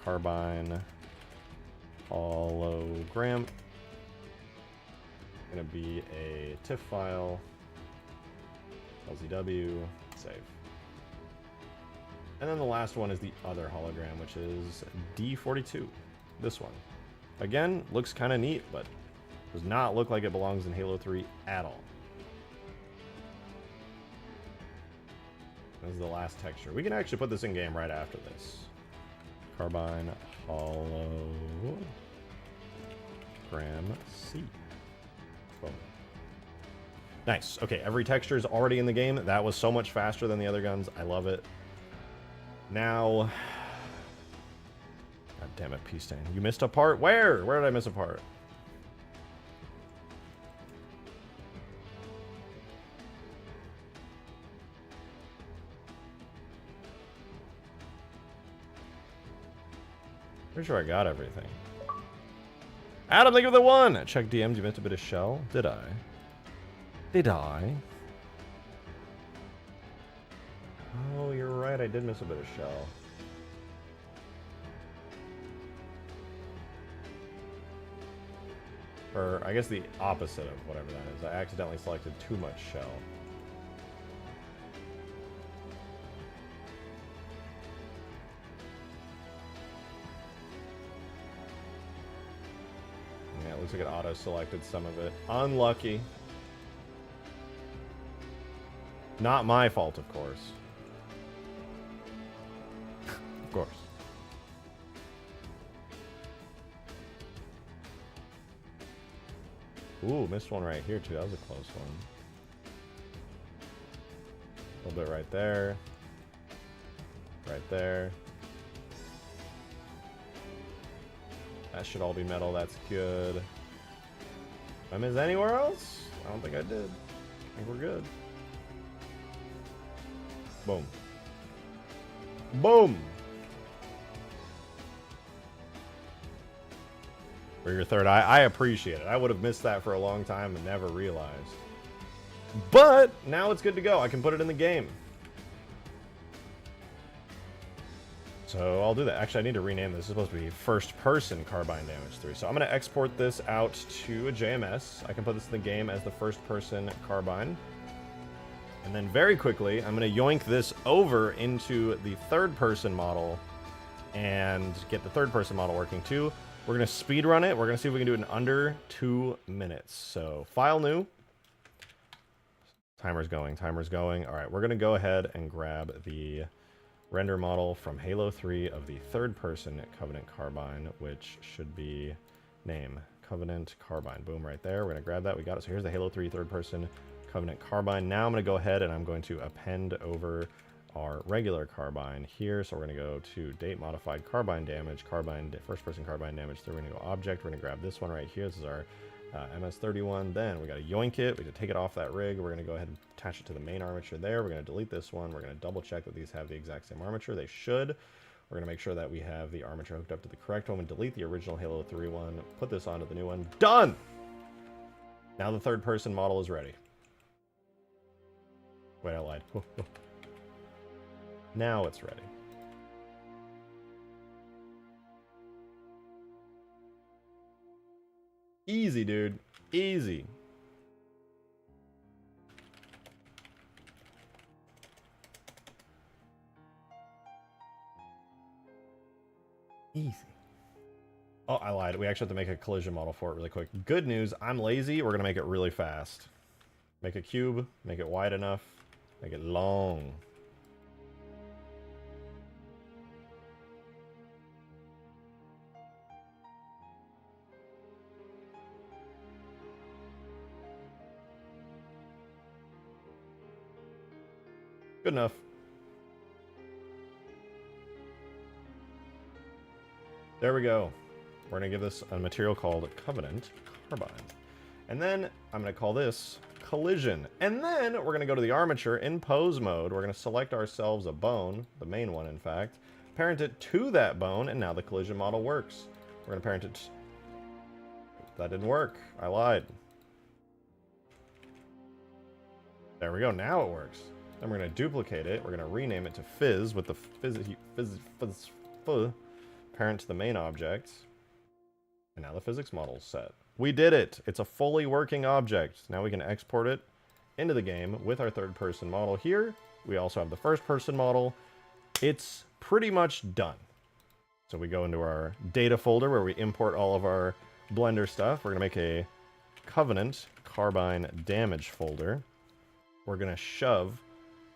Carbine hologram. Gonna be a TIFF file. LZW, save. And then the last one is the other hologram, which is D42. This one. Again, looks kind of neat, but Does not look like it belongs in Halo 3 at all. This is the last texture. We can actually put this in game right after this. Carbine hologram C. Boom. Nice. Okay, every texture is already in the game. That was so much faster than the other guns. I love it. Now... God damn it, P-Stain. You missed a part? Where? Where did I miss a part? Pretty sure I got everything. Adam, thank you for the one! Check DMs, you missed a bit of shell. Did I? Did I? Oh, you're right, I did miss a bit of shell. Or, I guess the opposite of whatever that is. I accidentally selected too much shell. Yeah, it looks like it auto-selected some of it. Unlucky. Not my fault, of course. Of course. Ooh, missed one right here, too. That was a close one. A little bit right there. Right there. That should all be metal. That's good. Did I miss anywhere else? I don't think I did. I think we're good. Boom. Boom! For your third eye, I appreciate it. I would have missed that for a long time and never realized. But now it's good to go. I can put it in the game. So I'll do that. Actually, I need to rename this. This is supposed to be first person Carbine damage 3. So I'm going to export this out to a JMS. I can put this in the game as the first person Carbine. And then very quickly, I'm going to yoink this over into the third person model and get the third person model working too. We're going to speed run it. We're going to see if we can do it in under 2 minutes. So file new. Timer's going. Timer's going. All right, we're going to go ahead and grab the render model from Halo 3 of the third person Covenant Carbine, which should be name Covenant Carbine. Boom, right there. We're going to grab that. We got it. So here's the Halo 3 third person Covenant Carbine. Now I'm going to go ahead and I'm going to append over our regular Carbine here. So we're going to go to date modified Carbine damage, Carbine first person Carbine damage. So we're going to go object. We're going to grab this one right here. This is our MS31. Then we got to yoink it. We got to take it off that rig. We're going to go ahead and attach it to the main armature there. We're going to delete this one. We're going to double check that these have the exact same armature. They should. We're going to make sure that we have the armature hooked up to the correct one and delete the original Halo 3 one. Put this onto the new one. Done! Now the third person model is ready. Wait, I lied. Now it's ready. Easy, dude. Easy. Easy. Oh, I lied. We actually have to make a collision model for it really quick. Good news, I'm lazy. We're going to make it really fast. Make a cube. Make it wide enough. Make it long. Good enough. There we go. We're going to give this a material called Covenant Carbine. And then I'm going to call this Collision. And then we're going to go to the armature in pose mode. We're going to select ourselves a bone, the main one in fact, parent it to that bone, and now the collision model works. We're going to parent it... That didn't work. I lied. There we go. Now it works. Then we're going to duplicate it. We're going to rename it to Fizz with the Fizz parent to the main object. And now the physics model's set. We did it! It's a fully working object. Now we can export it into the game with our third person model here. We also have the first person model. It's pretty much done. So we go into our data folder where we import all of our Blender stuff. We're going to make a Covenant Carbine damage folder. We're going to shove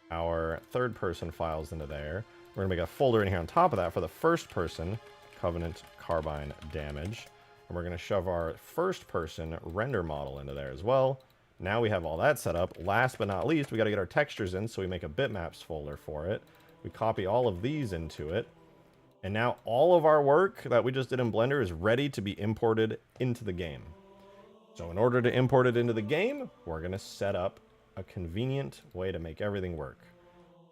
our third-person files into there. We're going to make a folder in here on top of that for the first-person Covenant Carbine damage. And we're going to shove our first-person render model into there as well. Now we have all that set up. Last but not least, we got to get our textures in, so we make a bitmaps folder for it. We copy all of these into it. And now all of our work that we just did in Blender is ready to be imported into the game. So in order to import it into the game, we're going to set up a convenient way to make everything work.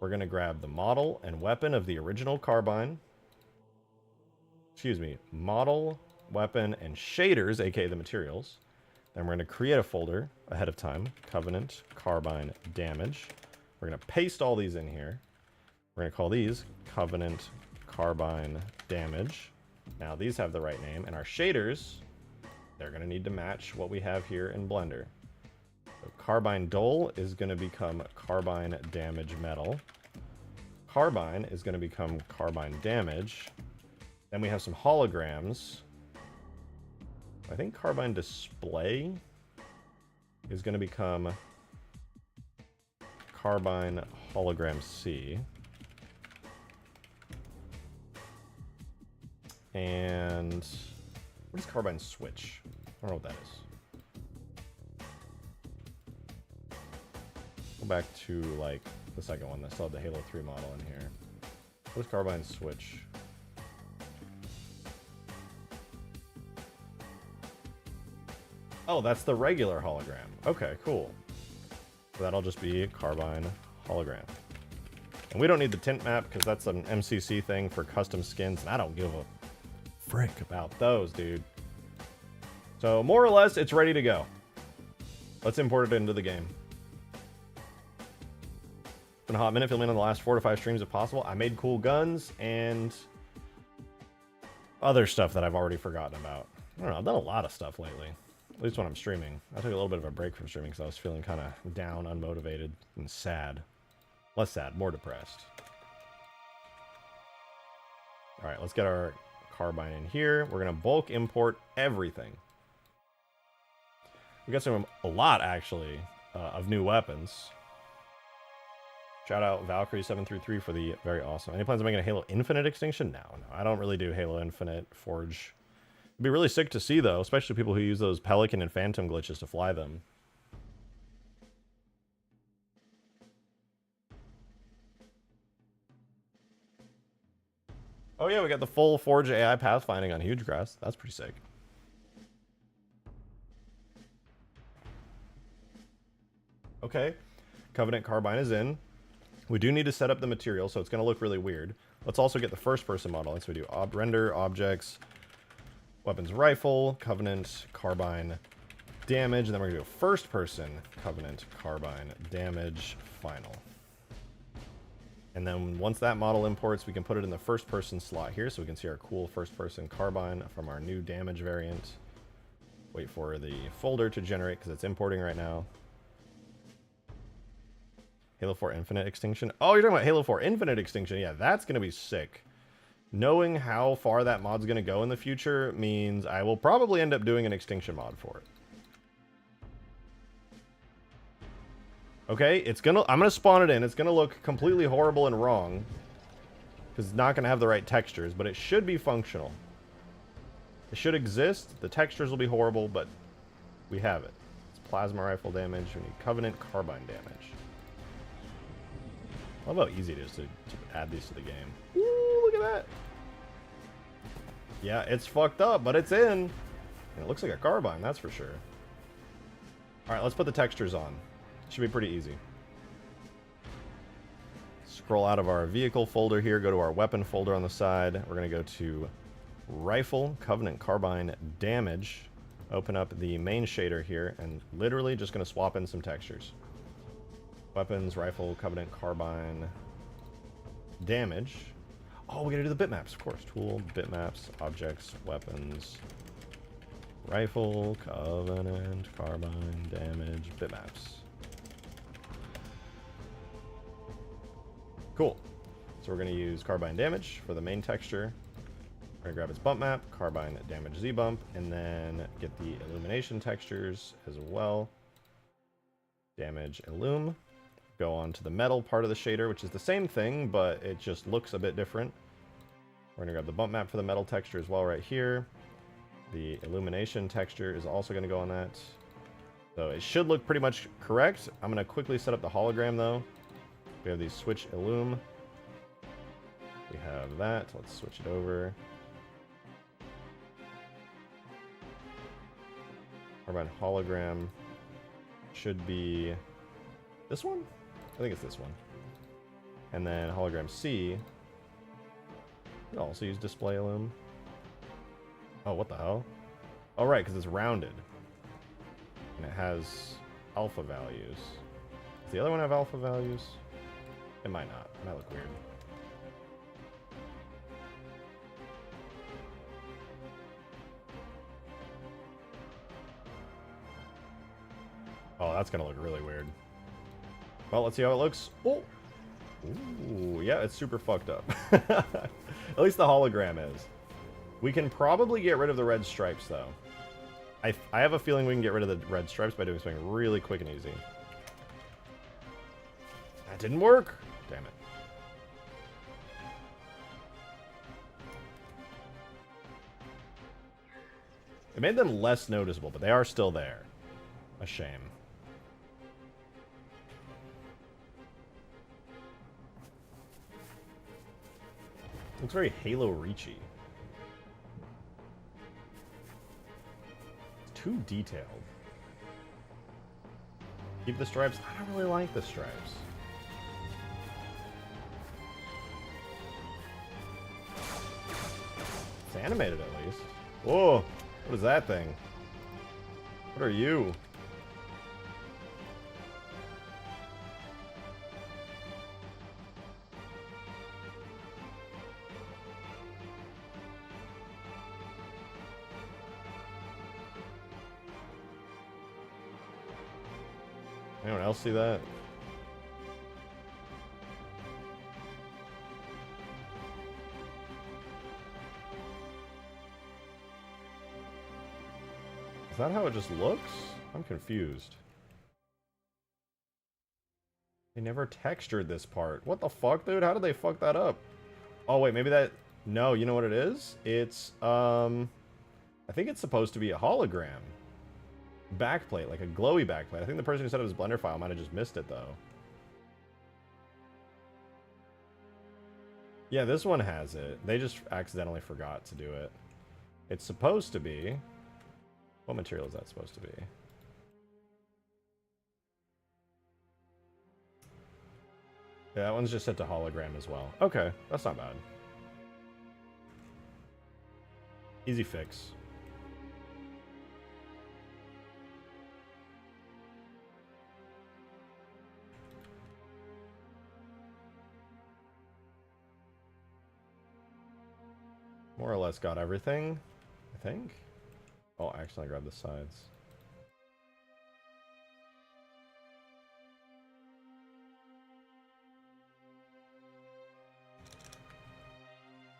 We're going to grab the model and weapon of the original Carbine. Excuse me, model, weapon, and shaders, aka the materials. Then we're going to create a folder ahead of time, Covenant Carbine damage. We're going to paste all these in here. We're going to call these Covenant Carbine damage. Now these have the right name, and our shaders, they're going to need to match what we have here in Blender. So Carbine dull is going to become Carbine damage metal. Carbine is going to become Carbine damage. Then we have some holograms. I think Carbine display is going to become Carbine hologram C. And what is Carbine switch? I don't know what that is. Go back to like the second one. I still have the Halo 3 model in here. What is Carbine switch? Oh, that's the regular hologram. Okay, cool. So that'll just be Carbine hologram. And we don't need the tint map because that's an MCC thing for custom skins, and I don't give a frick about those, dude. So more or less, it's ready to go. Let's import it into the game. It's been a hot minute, filming in the last 4 to 5 streams if possible. I made cool guns and other stuff that I've already forgotten about. I don't know, I've done a lot of stuff lately. At least when I'm streaming. I took a little bit of a break from streaming because I was feeling kind of down, unmotivated, and sad. Less sad, more depressed. Alright, let's get our Carbine in here. We're going to bulk import everything. We got a lot, actually, of new weapons. Shout out Valkyrie733 for the very awesome. Any plans on making a Halo Infinite extinction? No, I don't really do Halo Infinite Forge. It'd be really sick to see, though, especially people who use those Pelican and Phantom glitches to fly them. Oh yeah, we got the full Forge AI pathfinding on Hugegrass. That's pretty sick. Okay, Covenant Carbine is in. We do need to set up the material, so it's going to look really weird. Let's also get the first-person model. So we do render, objects, weapons rifle, Covenant Carbine damage, and then we're going to do a first-person Covenant Carbine damage final. And then once that model imports, we can put it in the first-person slot here, so we can see our cool first-person Carbine from our new damage variant. Wait for the folder to generate, because it's importing right now. Halo 4 Infinite Extinction. Oh, you're talking about Halo 4 Infinite Extinction. Yeah, that's going to be sick. Knowing how far that mod's going to go in the future means I will probably end up doing an extinction mod for it. Okay, I'm gonna spawn it in. It's gonna look completely horrible and wrong because it's not gonna have the right textures, but it should be functional. It should exist. The textures will be horrible, but we have it. It's plasma rifle damage. We need Covenant Carbine damage. I love how easy it is to add these to the game. Ooh, look at that. Yeah, it's fucked up, but it's in. And it looks like a Carbine, that's for sure. All right, let's put the textures on. Should be pretty easy. Scroll out of our vehicle folder here, go to our weapon folder on the side. We're going to go to Rifle, Covenant Carbine damage. Open up the main shader here, and literally just going to swap in some textures. Weapons, Rifle, Covenant Carbine damage. Oh, we got to do the bitmaps, of course. Tool, bitmaps, objects, weapons, Rifle, Covenant Carbine damage, bitmaps. Cool. So we're going to use Carbine damage for the main texture. We're gonna grab its bump map, Carbine damage Z bump, and then get the illumination textures as well. Damage illum. Go on to the metal part of the shader, which is the same thing, but it just looks a bit different. We're gonna grab the bump map for the metal texture as well right here. The illumination texture is also gonna go on that. So it should look pretty much correct. I'm gonna quickly set up the hologram though. We have the switch illum. We have that. Let's switch it over. Carbine hologram should be this one? I think it's this one. And then hologram C. We also use display illum. Oh, what the hell? Oh, right, because it's rounded. And it has alpha values. Does the other one have alpha values? It might not. It might look weird. Oh, that's gonna look really weird. Well, let's see how it looks. Oh! Ooh, yeah, it's super fucked up. At least the hologram is. We can probably get rid of the red stripes, though. I have a feeling we can get rid of the red stripes by doing something really quick and easy. That didn't work! Damn it. It made them less noticeable, but they are still there. A shame. Looks very Halo Reachy. It's too detailed. Keep the stripes. I don't really like the stripes. It's animated at least. Whoa! What is that thing? What are you? Anyone else see that? Is that how it just looks? I'm confused. They never textured this part. What the fuck, dude? How did they fuck that up? Oh, wait, maybe that... No, you know what it is? It's, I think it's supposed to be a hologram. Backplate, like a glowy backplate. I think the person who said it was Blender file might have just missed it, though. Yeah, this one has it. They just accidentally forgot to do it. It's supposed to be... What material is that supposed to be? Yeah, that one's just set to hologram as well. Okay, that's not bad. Easy fix. More or less got everything, I think. Oh, actually I grabbed the sides.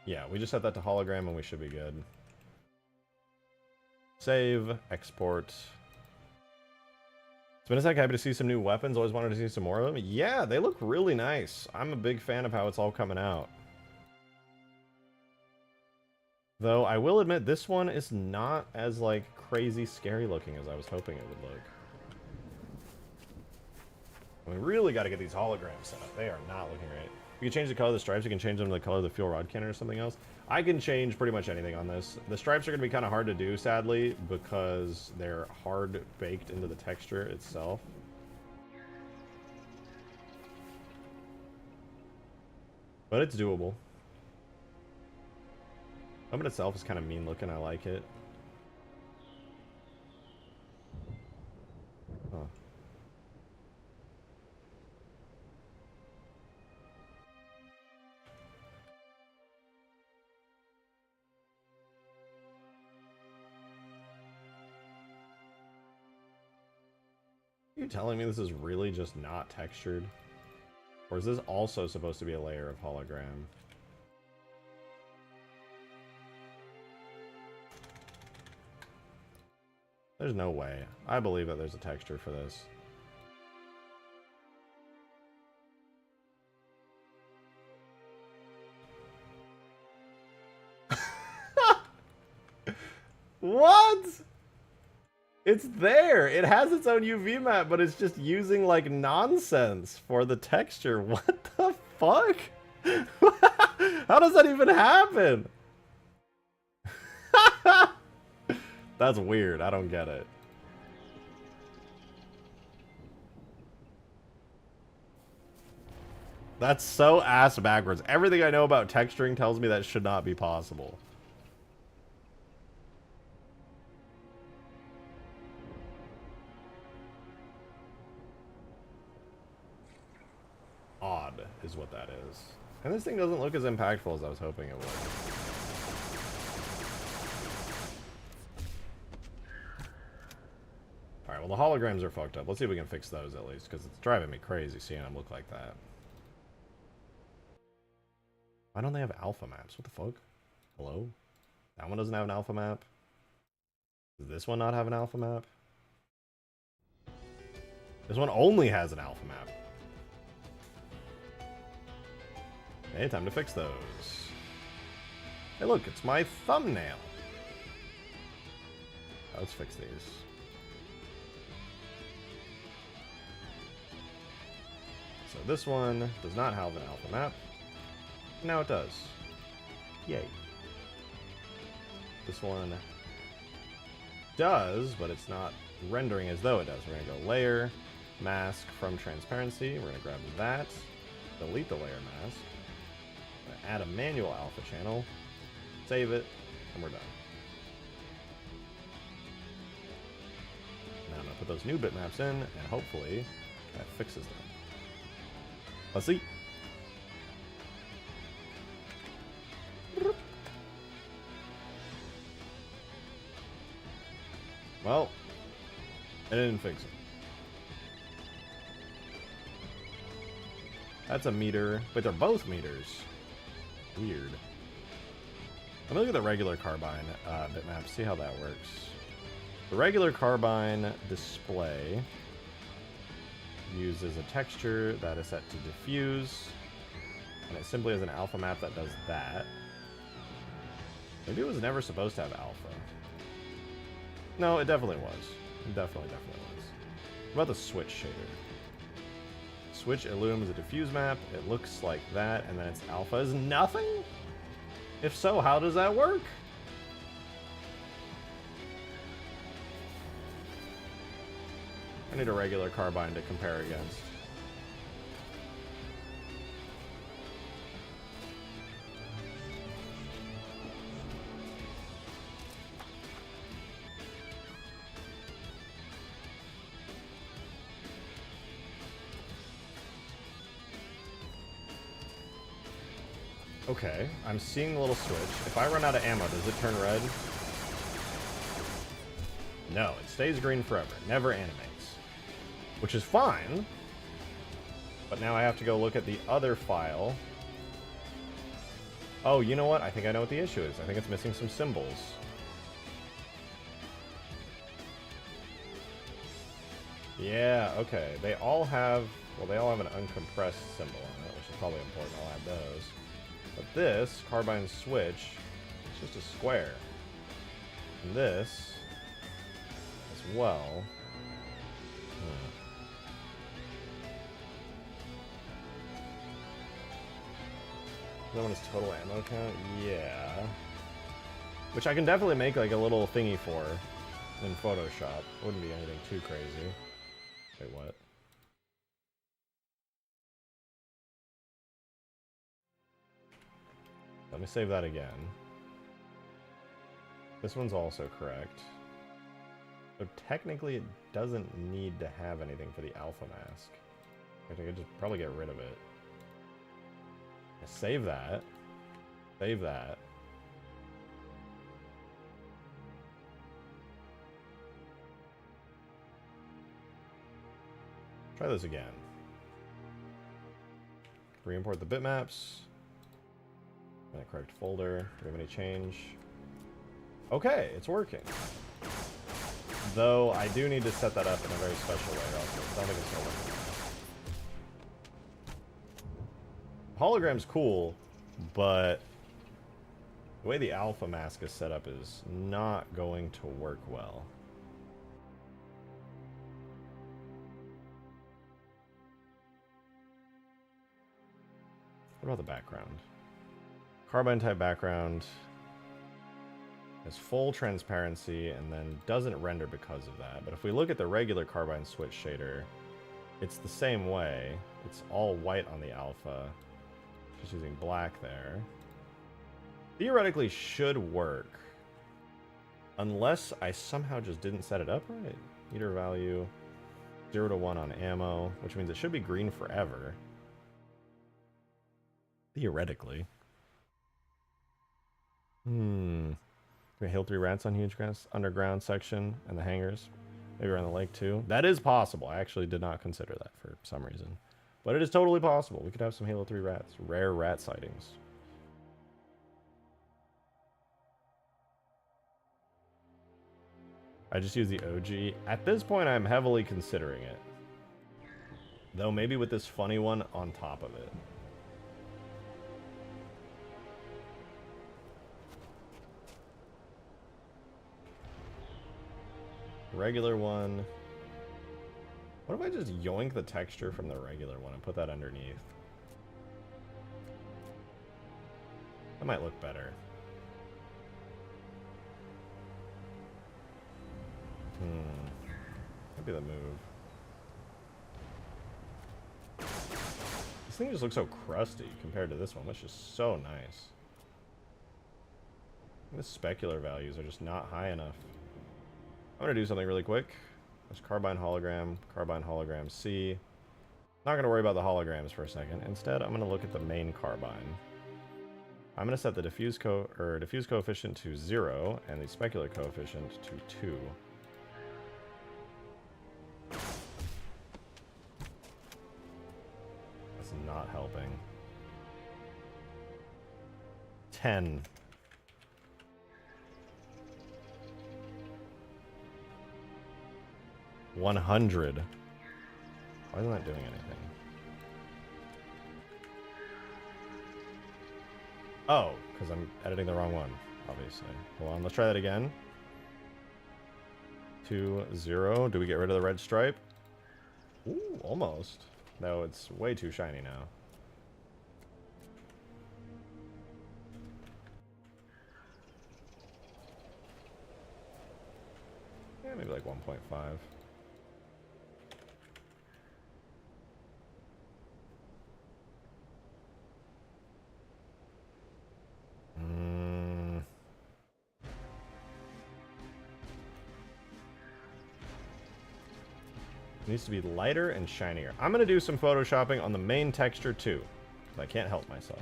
Yeah, we just set that to hologram and we should be good. Save, export. It's been a sec, happy to see some new weapons. Always wanted to see some more of them. Yeah, they look really nice. I'm a big fan of how it's all coming out. Though, I will admit, this one is not as, like, crazy scary looking as I was hoping it would look. We really got to get these holograms set up. They are not looking right. You can change the color of the stripes. You can change them to the color of the fuel rod cannon or something else. I can change pretty much anything on this. The stripes are going to be kind of hard to do, sadly, because they're hard baked into the texture itself. But it's doable. Helmet itself is kind of mean looking. I like it. Huh. Are you telling me this is really just not textured? Or is this also supposed to be a layer of hologram? There's no way. I believe that there's a texture for this. What? It's there. It has its own UV map, but it's just using like nonsense for the texture. What the fuck? How does that even happen? That's weird. I don't get it. That's so ass backwards. Everything I know about texturing tells me that should not be possible. Odd is what that is. And this thing doesn't look as impactful as I was hoping it would. Alright, well the holograms are fucked up. Let's see if we can fix those at least, because it's driving me crazy seeing them look like that. Why don't they have alpha maps? What the fuck? Hello? That one doesn't have an alpha map? Does this one not have an alpha map? This one only has an alpha map. Hey, time to fix those. Hey look, it's my thumbnail. Let's fix these. So this one does not have an alpha map. Now it does. Yay. This one does, but it's not rendering as though it does. We're going to go layer, mask from transparency. We're going to grab that, delete the layer mask, add a manual alpha channel, save it, and we're done. Now I'm going to put those new bitmaps in, and hopefully that fixes them. Let's see. Well, it didn't fix it. That's a meter, but they're both meters. Weird. Let me look at the regular Carbine bitmap, see how that works. The regular Carbine display uses a texture that is set to diffuse, and it simply has an alpha map that does that. Maybe it was never supposed to have alpha. No, it definitely was. It definitely was. What about the switch shader? Switch illumines a diffuse map. It looks like that, and then its alpha is nothing? If so, how does that work? I need a regular Carbine to compare against. Okay, I'm seeing the little switch. If I run out of ammo, does it turn red? No, it stays green forever. It never animates. Which is fine. But now I have to go look at the other file. Oh, you know what? I think I know what the issue is. I think it's missing some symbols. Yeah, okay. They all have... Well, they all have an uncompressed symbol on it, which is probably important. I'll add those. But this Carbine switch is just a square. And this as well. That one is total ammo count? Yeah. Which I can definitely make like a little thingy for in Photoshop. Wouldn't be anything too crazy. Wait, what? Let me save that again. This one's also correct. So technically it doesn't need to have anything for the alpha mask. I think I could just probably get rid of it. Save that. Save that. Try this again. Re-import the bitmaps. In the correct folder. Do we have any change? Okay, it's working. Though I do need to set that up in a very special way, or else I don't think it's going to work. Hologram's cool, but the way the alpha mask is set up is not going to work well. What about the background? Carbine type background has full transparency and then doesn't render because of that. But if we look at the regular Carbine switch shader, it's the same way. It's all white on the alpha. Just using black there. Theoretically should work. Unless I somehow just didn't set it up right. Meter value 0 to 1 on ammo, which means it should be green forever. Theoretically. We heal 3 rats on Hugegrass underground section and the hangars. Maybe around the lake too. That is possible. I actually did not consider that for some reason. But it is totally possible. We could have some Halo 3 rats. Rare rat sightings. I just use the OG. At this point, I'm heavily considering it. Though maybe with this funny one on top of it. Regular one. What if I just yoink the texture from the regular one and put that underneath? That might look better. Might be the move. This thing just looks so crusty compared to this one, which is so nice. The specular values are just not high enough. I'm going to do something really quick. There's Carbine hologram C. Not going to worry about the holograms for a second. Instead, I'm going to look at the main Carbine. I'm going to set the diffuse coefficient to 0 and the specular coefficient to 2. That's not helping. 10. 100. Why isn't that doing anything? Oh, because I'm editing the wrong one, obviously. Hold on, let's try that again. 2, 0. Do we get rid of the red stripe? Ooh, almost. No, it's way too shiny now. Yeah, maybe like 1.5. It needs to be lighter and shinier. I'm going to do some photoshopping on the main texture too. I can't help myself.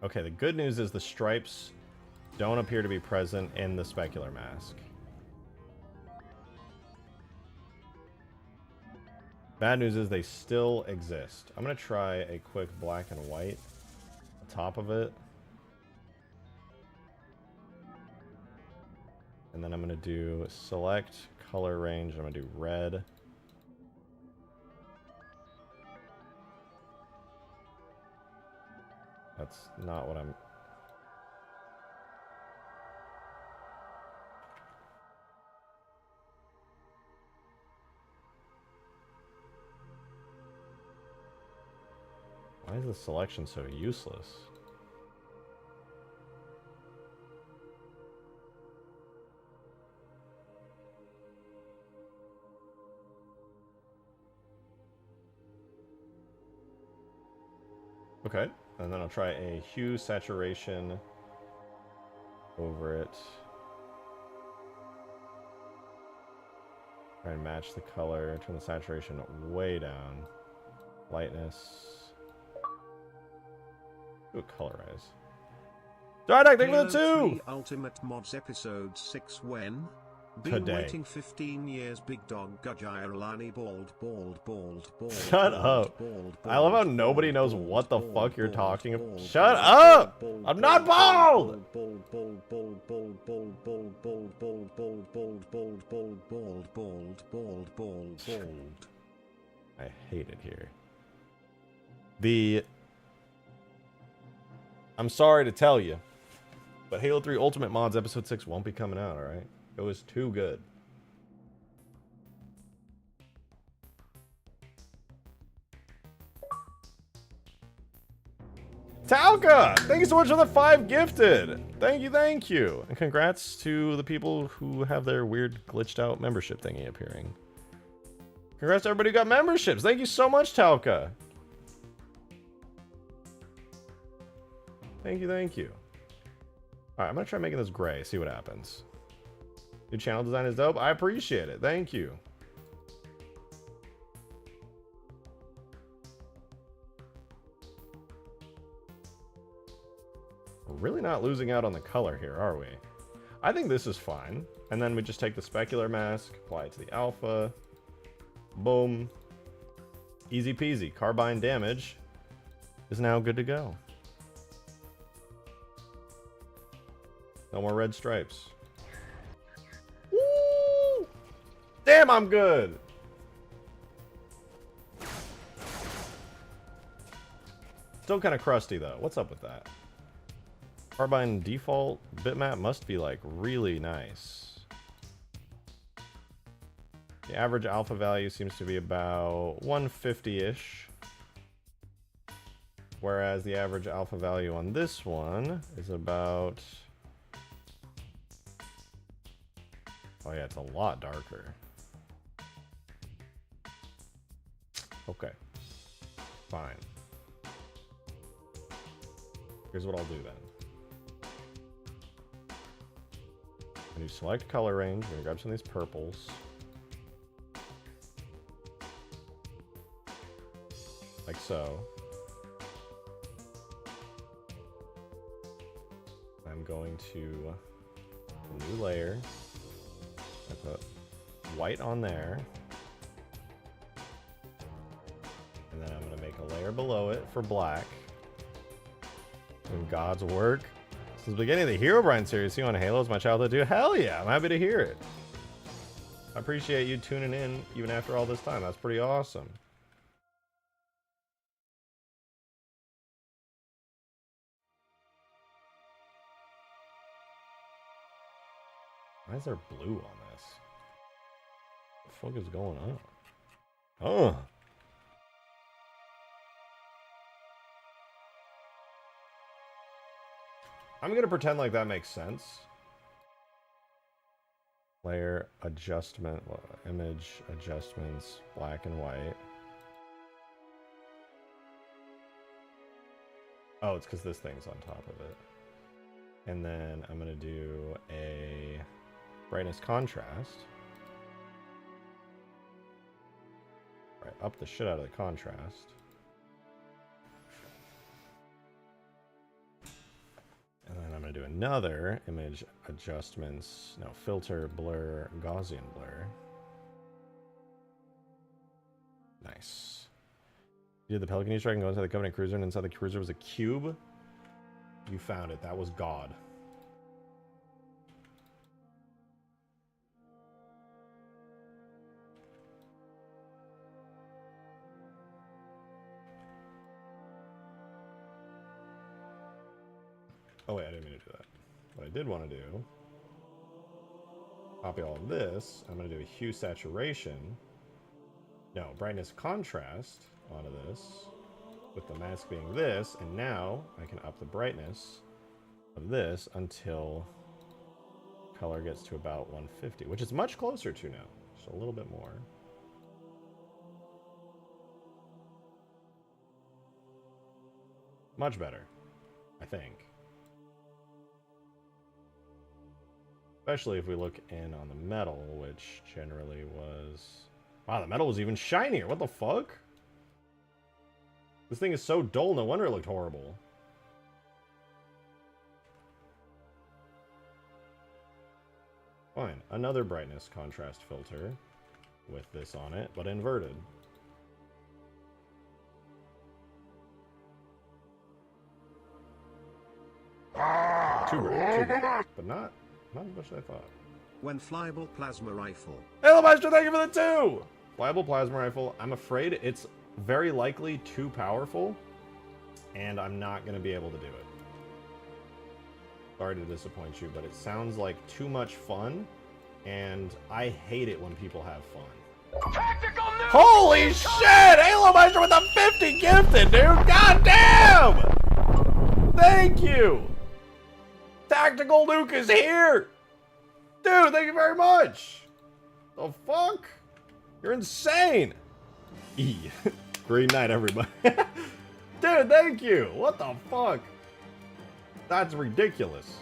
Okay, the good news is the stripes don't appear to be present in the specular mask. Bad news is they still exist. I'm going to try a quick black and white on top of it. And then I'm going to do select color range. I'm going to do red. That's not what I'm... Why is the selection so useless? Okay, and then I'll try a hue saturation over it. Try and match the color, turn the saturation way down. Lightness. Do a colorize. Dardak, thank you for the 2! Ultimate Mods Episode 6 when? Been today. waiting 15 years. Big dog Gajiralani bald. Shut up. Bald, I love how nobody knows bald, what the bald, fuck you're bald, talking bald, about. Shut bald, up! bald, I'm not bald, bald! bald, bald, bald, bald, bald, bald, bald, bald, bald, bald, bald, bald. I hate it here. I'm sorry to tell you, but Halo 3 Ultimate Mods Episode 6 won't be coming out, alright? It was too good. Talca! Thank you so much for the 5 gifted! Thank you. And congrats to the people who have their weird glitched out membership thingy appearing. Congrats to everybody who got memberships! Thank you so much, Talca! Thank you. Alright, I'm gonna try making this gray, see what happens. Your channel design is dope. I appreciate it. Thank you. We're really not losing out on the color here, are we? I think this is fine. And then we just take the specular mask, apply it to the alpha. Boom. Easy peasy. Carbine damage is now good to go. No more red stripes. Woo! Damn, I'm good! Still kind of crusty, though. What's up with that? Carbine default bitmap must be, like, really nice. The average alpha value seems to be about 150-ish. Whereas the average alpha value on this one is about... Oh yeah, it's a lot darker. Okay. Fine. Here's what I'll do then. When you select color range, we're gonna grab some of these purples. Like so. I'm going to a new layer. I put white on there. And then I'm going to make a layer below it for black. Doing God's work. Since the beginning of the Herobrine series, see on Halo is my childhood too. Hell yeah, I'm happy to hear it. I appreciate you tuning in even after all this time. That's pretty awesome. Why is there blue on this? What the fuck is going on? Oh. I'm gonna pretend like that makes sense. Layer adjustment, image adjustments, black and white. Oh, it's because this thing's on top of it. And then I'm gonna do a brightness contrast. Right, up the shit out of the contrast. And then I'm going to do another image adjustments. No, filter, blur, Gaussian blur. Nice. You did the Pelican Easter egg and go inside the Covenant Cruiser, and inside the cruiser was a cube. You found it. That was God. Oh wait, I didn't mean to do that. What I did want to do, copy all of this. I'm going to do a hue saturation. No, brightness contrast onto this, with the mask being this, and now I can up the brightness of this until color gets to about 150, which is much closer to now. So a little bit more. Much better, I think. Especially if we look in on the metal, which generally was... Wow, the metal was even shinier. What the fuck? This thing is so dull, no wonder it looked horrible. Fine. Another brightness contrast filter with this on it, but inverted. Too bright, but not as much as I thought. When flyable plasma rifle. Hello, Maestro, thank you for the 2! Flyable plasma rifle. I'm afraid it's very likely too powerful, and I'm not going to be able to do it. Sorry to disappoint you, but it sounds like too much fun, and I hate it when people have fun. Holy shit! Halo Maestro with a 50 gifted, dude! God damn! Thank you! Tactical Nuke is here! Dude, thank you very much! The fuck? You're insane! E. Green night, everybody. Dude, thank you! What the fuck? That's ridiculous.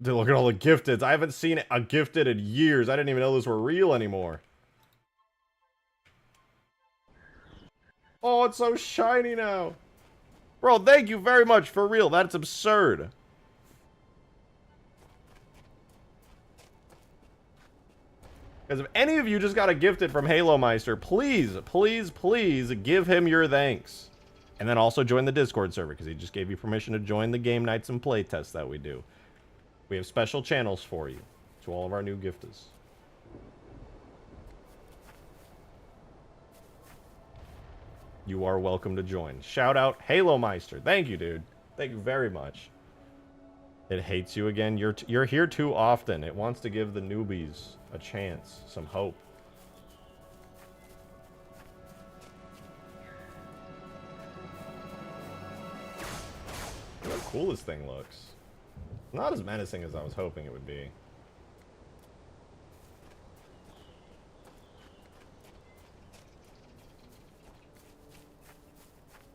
Dude, look at all the gifteds. I haven't seen a gifted in years. I didn't even know those were real anymore. Oh, it's so shiny now. Bro, thank you very much, for real. That's absurd. Because if any of you just got a gifted from Halo Meister, please, please, please give him your thanks. And then also join the Discord server, because he just gave you permission to join the game nights and playtests that we do. We have special channels for you, to all of our new gifters. You are welcome to join. Shout out Halo Meister. Thank you, dude. Thank you very much. It hates you again. You're here too often. It wants to give the newbies a chance, some hope. Look how cool this thing looks. Not as menacing as I was hoping it would be.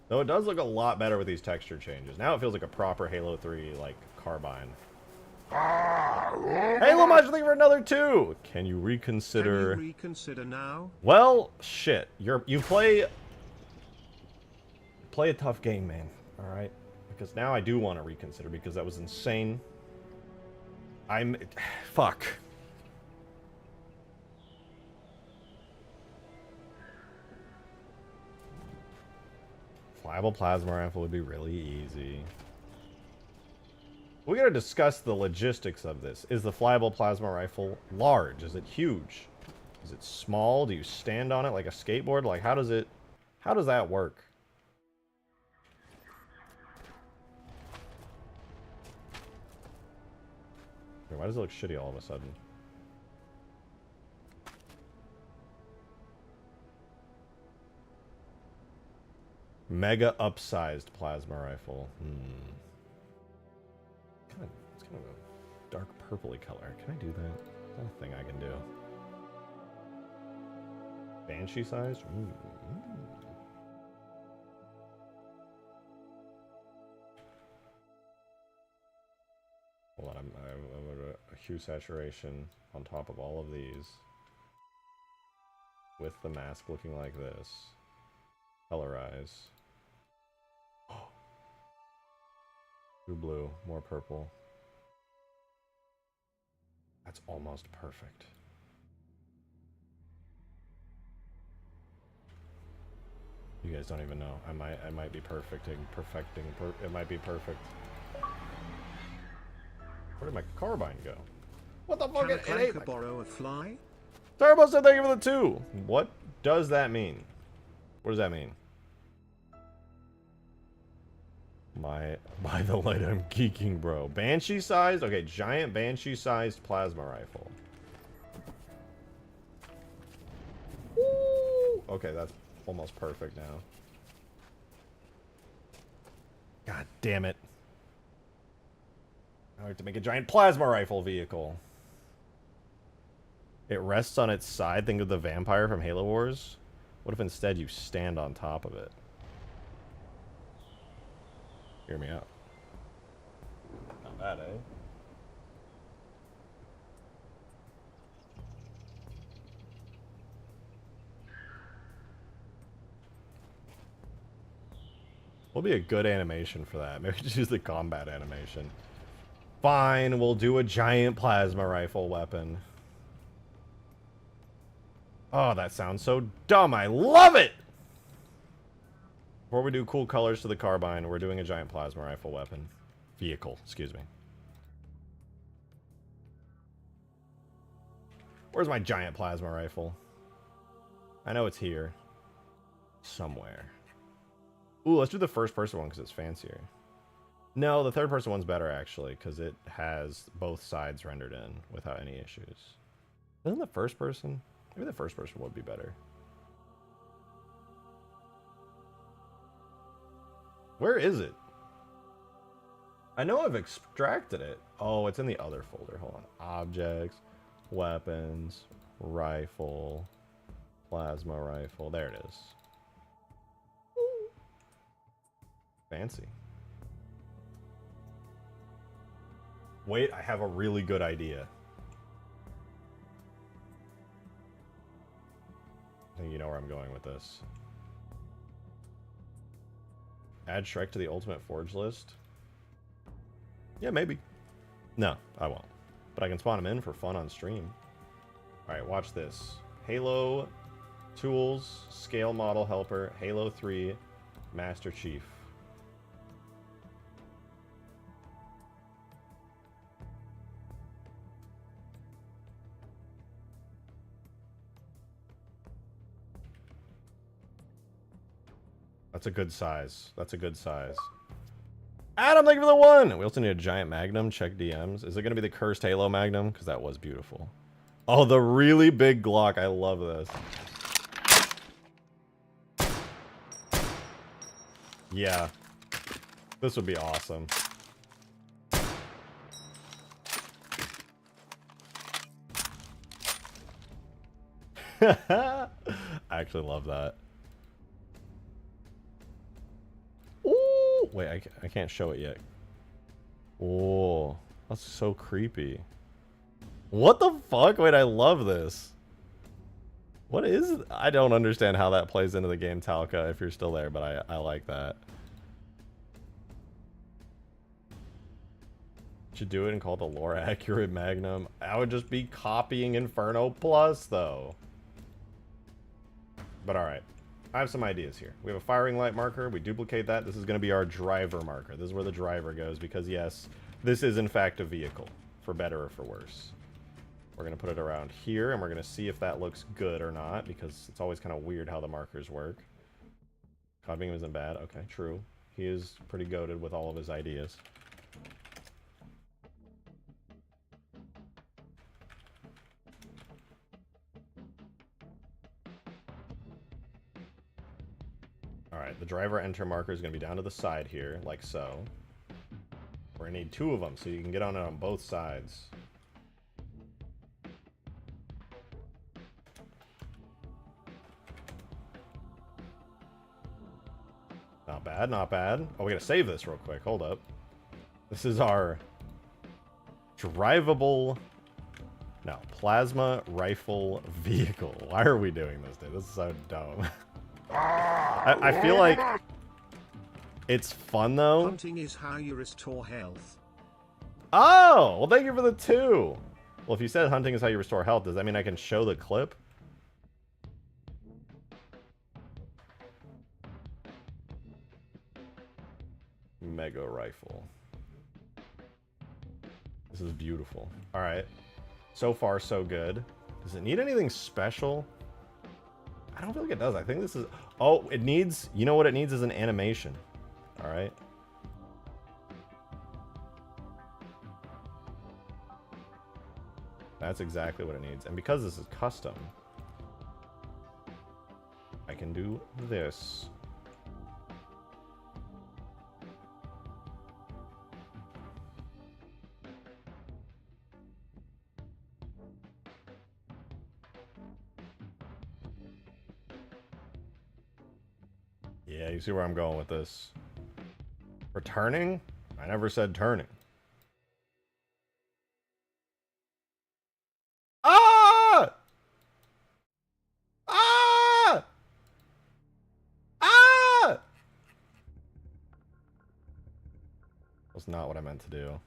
Though it does look a lot better with these texture changes. Now it feels like a proper Halo 3, like, Carbine. Halo Much, thank you for another 2! Can you reconsider... Can you reconsider now? Well, shit. You play a tough game, man. Alright? Because now I do want to reconsider, because that was insane. Fuck. Flyable plasma rifle would be really easy. We gotta discuss the logistics of this. Is the flyable plasma rifle large? Is it huge? Is it small? Do you stand on it like a skateboard? Like, how does that work? Why does it look shitty all of a sudden? Mega upsized plasma rifle. It's kind of a dark purpley color. Can I do that? Is that a thing I can do? Banshee sized? Hold on, I'm a hue saturation on top of all of these. With the mask looking like this. Colorize. Too blue, more purple. That's almost perfect. You guys don't even know. I might be perfecting. It might be perfect. Where did my carbine go? What the fuck? Can a clanker borrow a fly? Turbo said thank you for the 2. What does that mean? What does that mean? By the light, I'm geeking, bro. Banshee sized? Okay, giant banshee sized plasma rifle. Woo! Okay, that's almost perfect now. God damn it. Now we have to make a giant plasma rifle vehicle. It rests on its side. Think of the vampire from Halo Wars. What if instead you stand on top of it? Hear me out. Not bad, eh? What That'll be a good animation for that. Maybe just use the combat animation. Fine, we'll do a giant plasma rifle weapon. Oh, that sounds so dumb. I love it! Before we do cool colors to the Carbine, we're doing a giant plasma rifle weapon. Vehicle, excuse me. Where's my giant plasma rifle? I know it's here. Somewhere. Ooh, let's do the first person one because it's fancier. No, the third person one's better actually because it has both sides rendered in without any issues. Isn't the first person? Maybe the first person would be better. Where is it? I know I've extracted it. Oh, it's in the other folder. Hold on. Objects, weapons, rifle, plasma rifle. There it is. Fancy. Wait, I have a really good idea. I think you know where I'm going with this. Add Shrek to the Ultimate Forge list? Yeah, maybe. No, I won't. But I can spawn him in for fun on stream. Alright, watch this. Halo Tools, Scale Model Helper, Halo 3, Master Chief. That's a good size. That's a good size. Adam, thank you for the one! We also need a giant Magnum. Check DMs. Is it going to be the Cursed Halo Magnum? Because that was beautiful. Oh, the really big Glock. I love this. Yeah. This would be awesome. I actually love that. Ooh! Wait, I can't show it yet. Oh, that's so creepy. What the fuck? Wait, I love this. What is... I don't understand how that plays into the game, Talca, if you're still there, but I like that. Should do it and call it the lore accurate Magnum. I would just be copying Inferno Plus, though. But alright. I have some ideas here. We have a firing light marker. We duplicate that. This is going to be our driver marker. This is where the driver goes because, yes, this is, in fact, a vehicle. For better or for worse. We're going to put it around here, and we're going to see if that looks good or not because it's always kind of weird how the markers work. Cloud Beam isn't bad. Okay, true. He is pretty goated with all of his ideas. Alright, the driver enter marker is going to be down to the side here, like so. We're going to need two of them so you can get on it on both sides. Not bad, not bad. Oh, we gotta save this real quick. Hold up. This is our drivable... No, plasma rifle vehicle. Why are we doing this, dude? This is so dumb. I feel like it's fun, though. Hunting is how you restore health. Oh! Well, thank you for the 2. Well, if you said hunting is how you restore health, does that mean I can show the clip? Mega rifle. This is beautiful. Alright. So far, so good. Does it need anything special? I don't feel like it does. I think this is... Oh, it needs... You know what it needs is an animation. Alright. That's exactly what it needs. And because this is custom, I can do this. Yeah, you see where I'm going with this. For turning? I never said turning. Ah! Ah! Ah! That's not what I meant to do.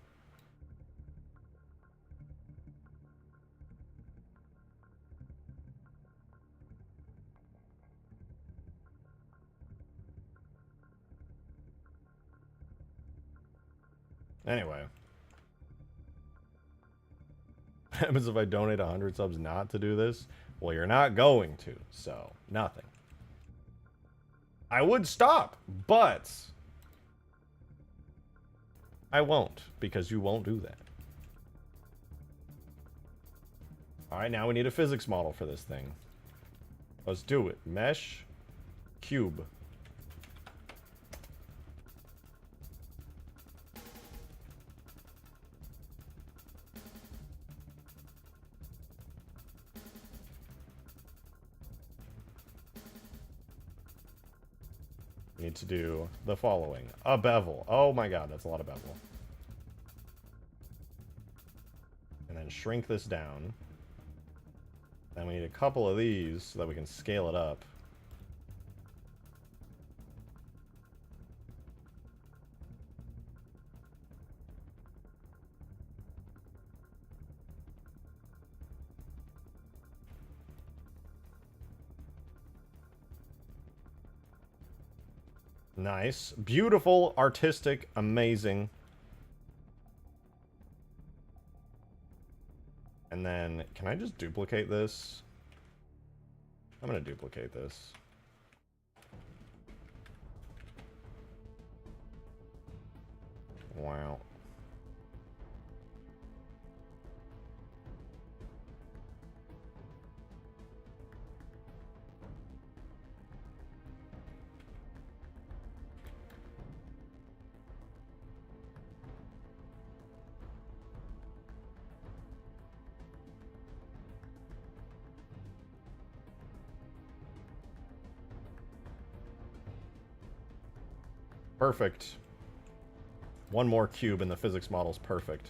Anyway. What happens if I donate 100 subs not to do this? Well, you're not going to, so nothing. I would stop, but I won't, because you won't do that. Alright, now we need a physics model for this thing. Let's do it. Mesh, cube. We need to do the following. A bevel. Oh my god, that's a lot of bevel. And then shrink this down. Then we need a couple of these so that we can scale it up. Nice. Beautiful, artistic, amazing. And then, can I just duplicate this? I'm gonna duplicate this. Wow. Perfect. One more cube and the physics model's perfect.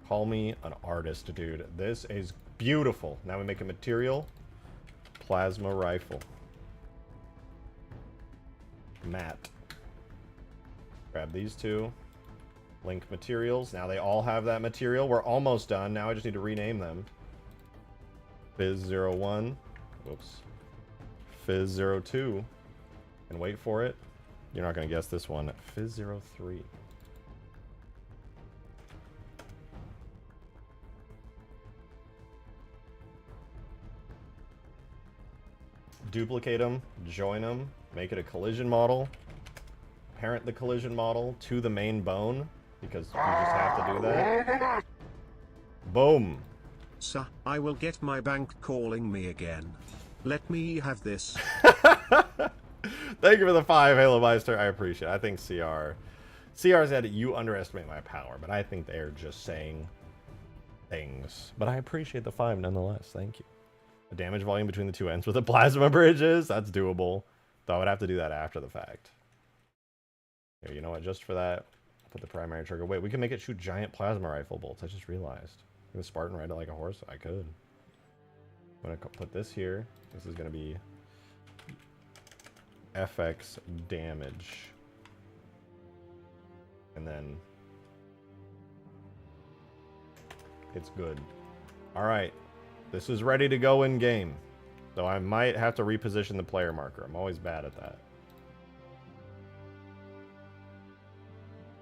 Call me an artist, dude. This is beautiful. Now we make a material. Plasma rifle. Matte. Grab these two. Link materials. Now they all have that material. We're almost done. Now I just need to rename them. Fizz01. Whoops. Fizz02. And wait for it. You're not going to guess this one. Fizz03. Duplicate them. Join them. Make it a collision model. Parent the collision model to the main bone. Because you just have to do that. Boom. Sir, I will get my bank calling me again. Let me have this. Thank you for the 5, Halo Meister. I appreciate it. I think CR said you underestimate my power, but I think they're just saying things. But I appreciate the 5 nonetheless. Thank you. The damage volume between the two ends with the plasma bridges. That's doable. Though I would have to do that after the fact. Here, you know what? Just for that, put the primary trigger. Wait, we can make it shoot giant plasma rifle bolts. I just realized. Can the Spartan ride it like a horse? I could. I'm going to put this here. This is going to be FX damage. And then it's good. Alright. This is ready to go in game. Though I might have to reposition the player marker. I'm always bad at that.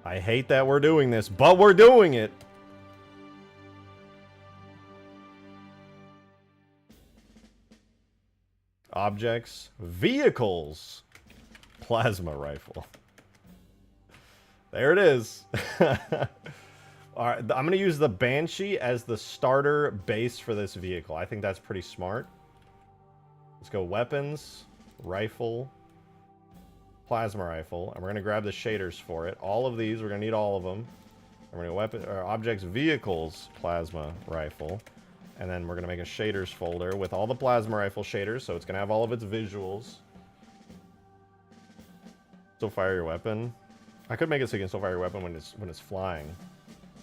I hate that we're doing this, but we're doing it. Objects, vehicles, plasma rifle. There it is. All right, I'm going to use the Banshee as the starter base for this vehicle. I think that's pretty smart. Let's go weapons, rifle, plasma rifle, and we're going to grab the shaders for it. All of these, we're going to need all of them. And we're going to objects, vehicles, plasma rifle. And then we're going to make a shaders folder with all the plasma rifle shaders, so it's going to have all of its visuals. Still fire your weapon. I could make it so you can still fire your weapon when it's flying.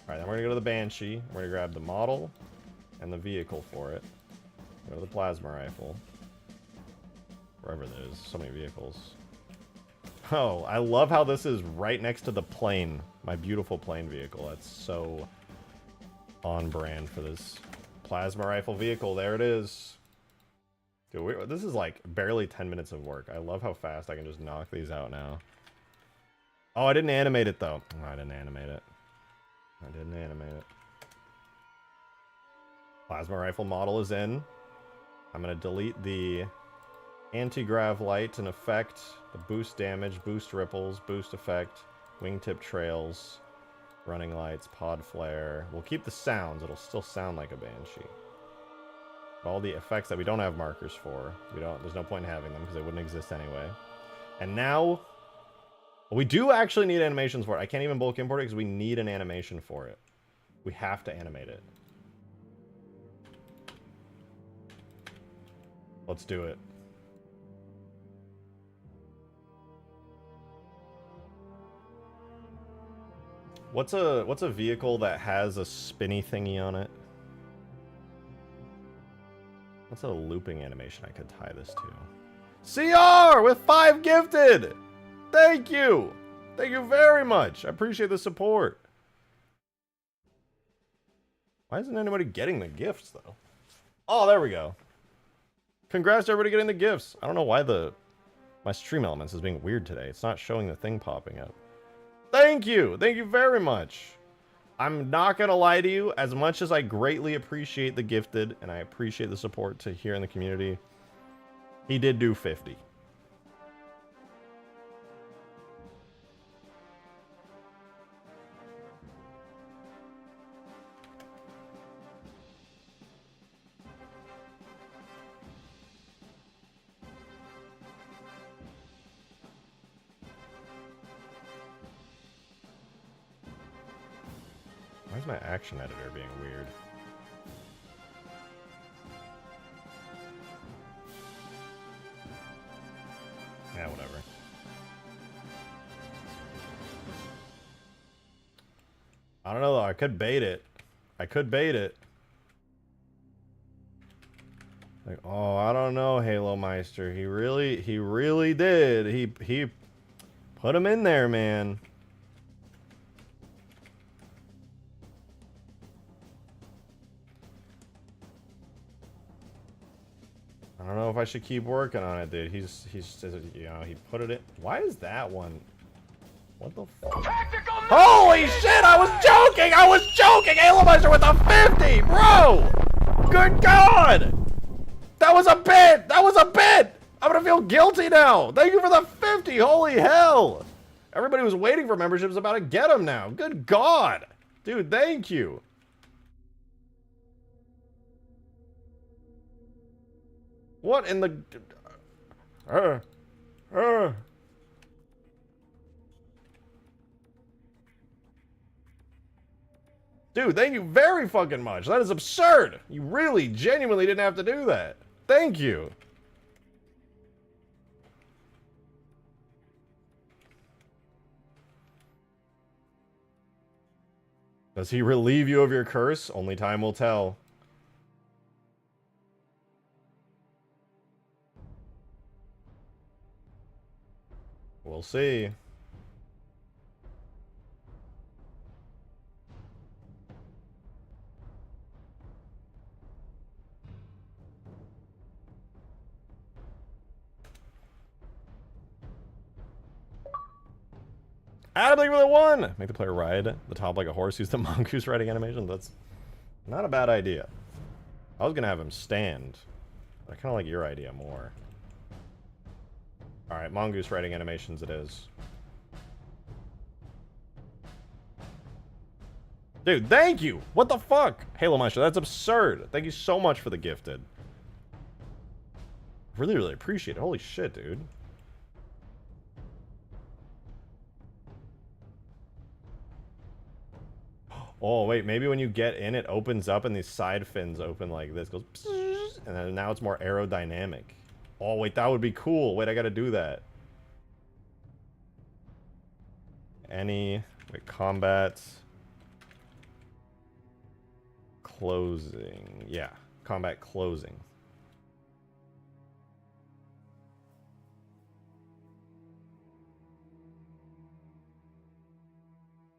Alright, then we're gonna go to the Banshee. We're gonna grab the model and the vehicle for it. Go to the plasma rifle. Wherever there's so many vehicles. Oh, I love how this is right next to the plane. My beautiful plane vehicle. That's so on brand for this plasma rifle vehicle. There it is. Dude, this is like barely 10 minutes of work. I love how fast I can just knock these out now. Oh, I didn't animate it though. Oh, I didn't animate it. I didn't animate it. Plasma rifle model is in. I'm going to delete the anti-grav light and effect, the boost damage, boost ripples, boost effect, wingtip trails, running lights, pod flare. We'll keep the sounds. It'll still sound like a Banshee. All the effects that we don't have markers for, there's no point in having them because they wouldn't exist anyway. And now, we do actually need animations for it. I can't even bulk import it because we need an animation for it. We have to animate it. Let's do it. What's a vehicle that has a spinny thingy on it? What's a looping animation I could tie this to? CR with 5 gifted! Thank you! Thank you very much! I appreciate the support. Why isn't anybody getting the gifts, though? Oh, there we go. Congrats to everybody getting the gifts. I don't know why my stream elements is being weird today. It's not showing the thing popping up. Thank you! Thank you very much! I'm not gonna lie to you, as much as I greatly appreciate the gifted, and I appreciate the support to here in the community, he did do 50. Why is my action editor being weird? Yeah, whatever. I don't know though, I could bait it. I could bait it. Like, oh, I don't know, Halo Meister. He really did. He put him in there, man. I don't know if I should keep working on it, dude. He's you know, he put it in. Why is that one? What the fuck? Holy shit! I was joking! I was joking! Halo Meister with a 50, bro! Good God! That was a bit! That was a bit! I'm gonna feel guilty now. Thank you for the 50. Holy hell! Everybody was waiting for memberships about to get them now. Good God, dude! Thank you. What in the... Dude, thank you very fucking much. That is absurd. You really, genuinely didn't have to do that. Thank you. Does he relieve you of your curse? Only time will tell. We'll see. Adam, thank you for the 1! Make the player ride the top like a horse. Use the mongoose riding animation. That's not a bad idea. I was gonna have him stand. But I kind of like your idea more. Alright, mongoose riding animations it is. Dude, thank you! What the fuck? Halo Meister, that's absurd. Thank you so much for the gifted. Really, really appreciate it. Holy shit, dude. Oh, wait, maybe when you get in, it opens up and these side fins open like this. Goes, and then now it's more aerodynamic. Oh, wait, that would be cool. Wait, I gotta do that. Wait, combat. closing. Yeah, combat closing.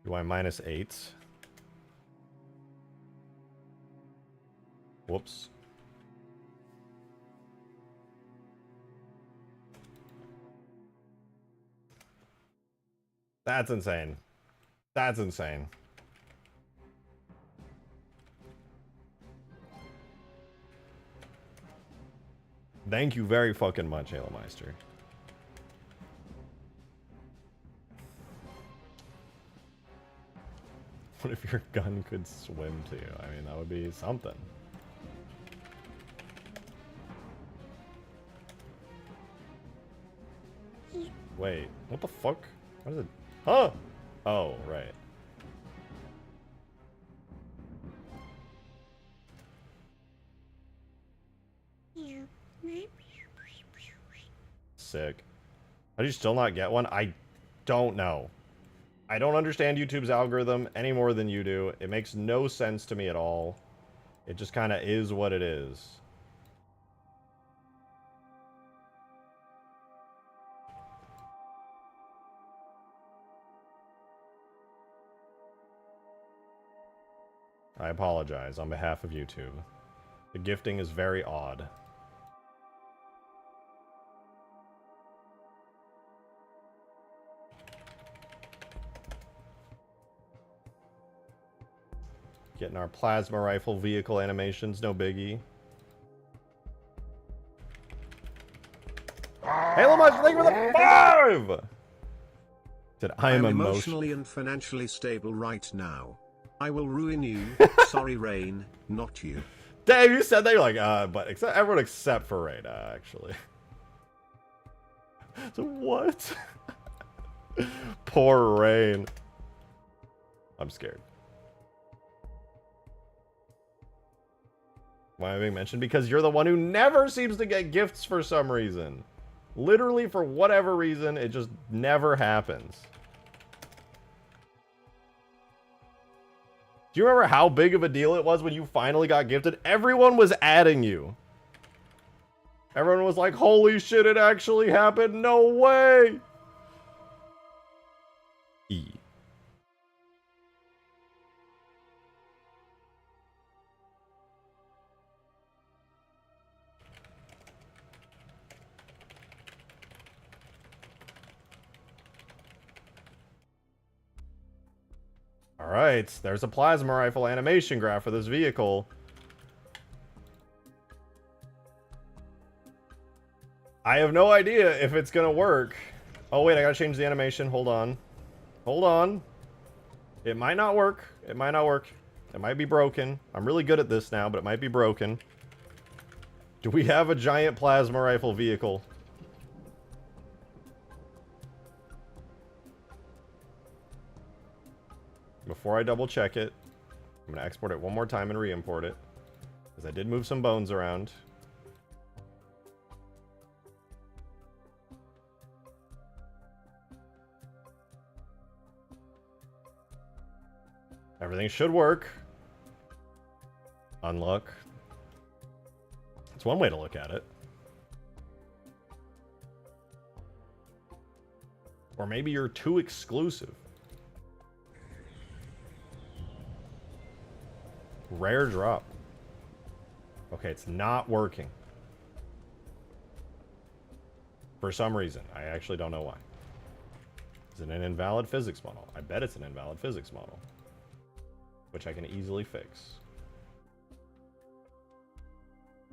Do I -8? Whoops. That's insane. That's insane. Thank you very fucking much, Halemeister. What if your gun could swim to you? I mean, that would be something. Wait, what the fuck? What is it? Huh? Oh, right. Sick. How do you still not get one? I don't know. I don't understand YouTube's algorithm any more than you do. It makes no sense to me at all. It just kind of is what it is. I apologize on behalf of YouTube. The gifting is very odd. Getting our plasma rifle vehicle animations, no biggie. Halo Much, thank you for the 5! Said, I am emotionally and financially stable right now. I will ruin you. Sorry, Rain, not you. Dave, you said that, you're like, but except everyone except for Rain, actually. So what? Poor Rain. I'm scared. Why am I being mentioned? Because you're the one who never seems to get gifts for some reason. Literally, for whatever reason, it just never happens. Do you remember how big of a deal it was when you finally got gifted? Everyone was adding you. Everyone was like, holy shit, it actually happened. No way. E. Alright, there's a plasma rifle animation graph for this vehicle. I have no idea if it's gonna work. Oh wait, I gotta change the animation. Hold on. Hold on. It might not work. It might not work. It might be broken. I'm really good at this now, but it might be broken. Do we have a giant plasma rifle vehicle? Before I double check it, I'm going to export it one more time and re-import it. Because I did move some bones around. Everything should work. Unlock. That's one way to look at it. Or maybe you're too exclusive. Rare drop. Okay, it's not working. For some reason. I actually don't know why. Is it an invalid physics model? I bet it's an invalid physics model. Which I can easily fix.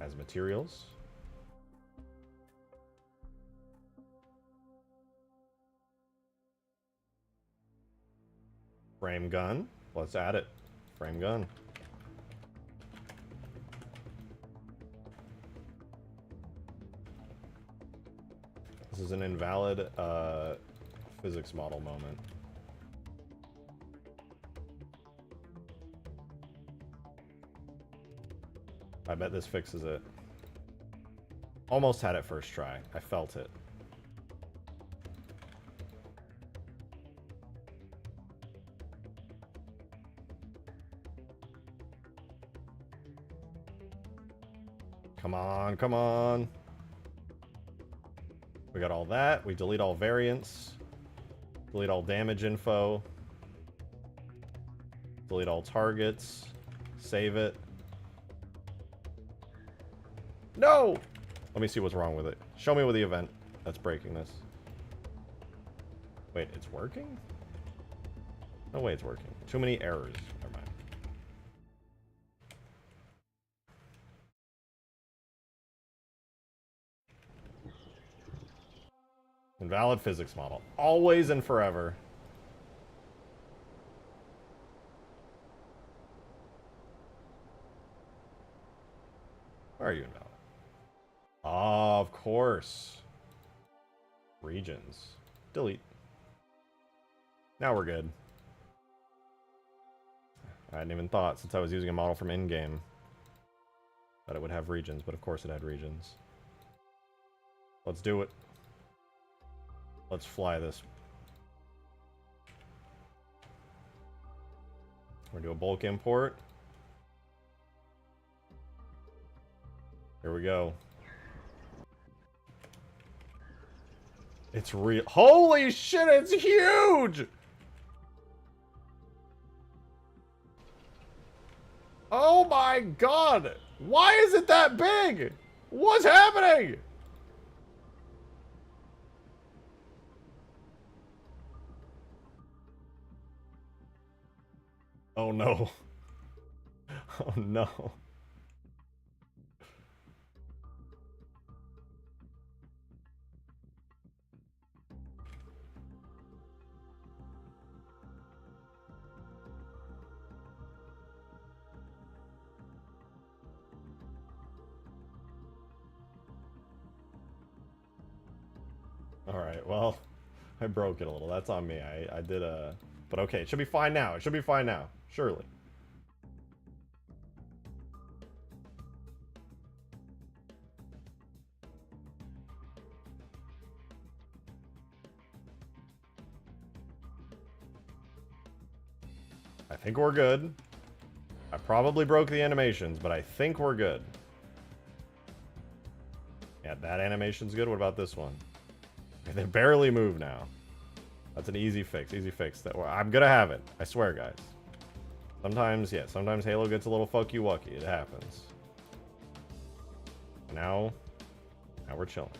As materials. Frame gun. Let's add it. Frame gun. This is an invalid physics model moment. I bet this fixes it. Almost had it first try. I felt it. Come on, come on. We got all that. We delete all variants. Delete all damage info. Delete all targets. Save it. No! Let me see what's wrong with it. Show me with the event that's breaking this. Wait, it's working? No way it's working. Too many errors. Never mind. Invalid physics model. Always and forever. Where are you, invalid? Oh, of course. Regions. Delete. Now we're good. I hadn't even thought, since I was using a model from in-game, that it would have regions, but of course it had regions. Let's do it. Let's fly this. We're gonna do a bulk import. Here we go. It's real. Holy shit, it's huge! Oh my god! Why is it that big? What's happening? Oh no. Oh no. Alright, well, I broke it a little. That's on me. I did a... But okay, it should be fine now. It should be fine now. Surely. I think we're good. I probably broke the animations, but I think we're good. Yeah, that animation's good. What about this one? They barely move now. That's an easy fix. Easy fix. I'm gonna have it. I swear, guys. Sometimes, yeah, sometimes Halo gets a little fucky-wucky. It happens. Now we're chilling.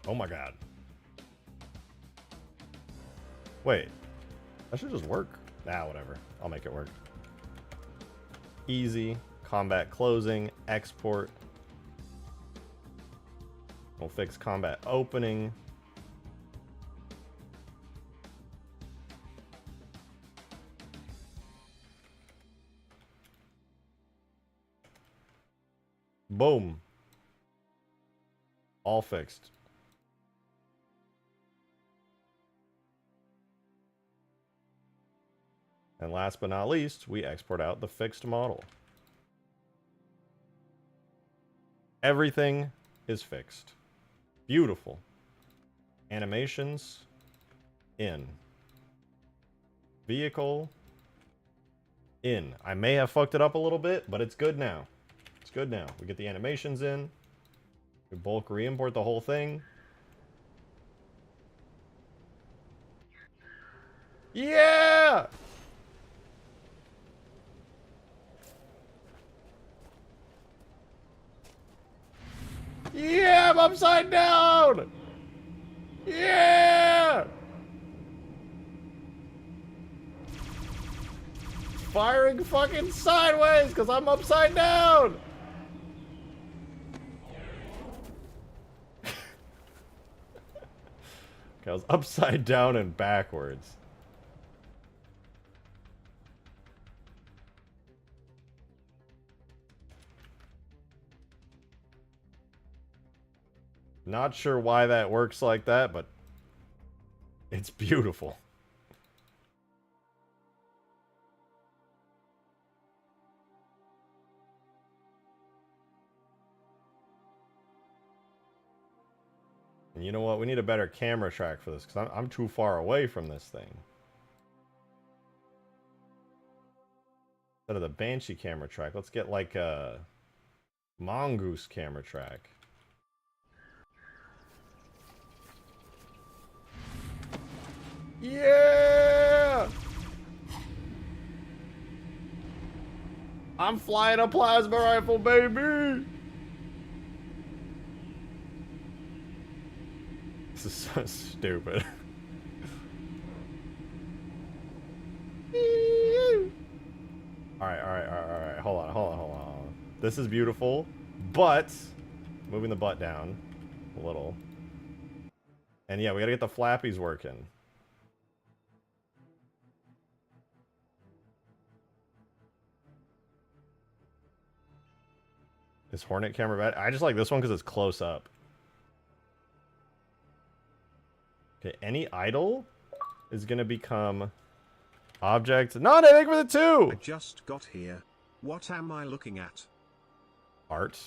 Oh my god. Wait. That should just work. Nah, whatever. I'll make it work. Easy. Combat closing. Export. We'll fix combat opening. Boom. All fixed. And last but not least, we export out the fixed model. Everything is fixed. Beautiful. Animations in. Vehicle in. I may have fucked it up a little bit, but it's good now. It's good now. We get the animations in. We bulk re-import the whole thing. Yeah! Yeah, I'm upside down! Yeah! Firing fucking sideways because I'm upside down! Okay, I was upside down and backwards. Not sure why that works like that, but it's beautiful. And you know what? We need a better camera track for this, because I'm too far away from this thing. Instead of the Banshee camera track, let's get like a Mongoose camera track. Yeah! I'm flying a plasma rifle, baby! This is so stupid. Alright. Hold on. This is beautiful, but moving the butt down a little. And yeah, we gotta get the flappies working. Is Hornet camera bad? I just like this one because it's close up. Okay, any idle is gonna become object. No, I think for the 2! I just got here. What am I looking at? Art,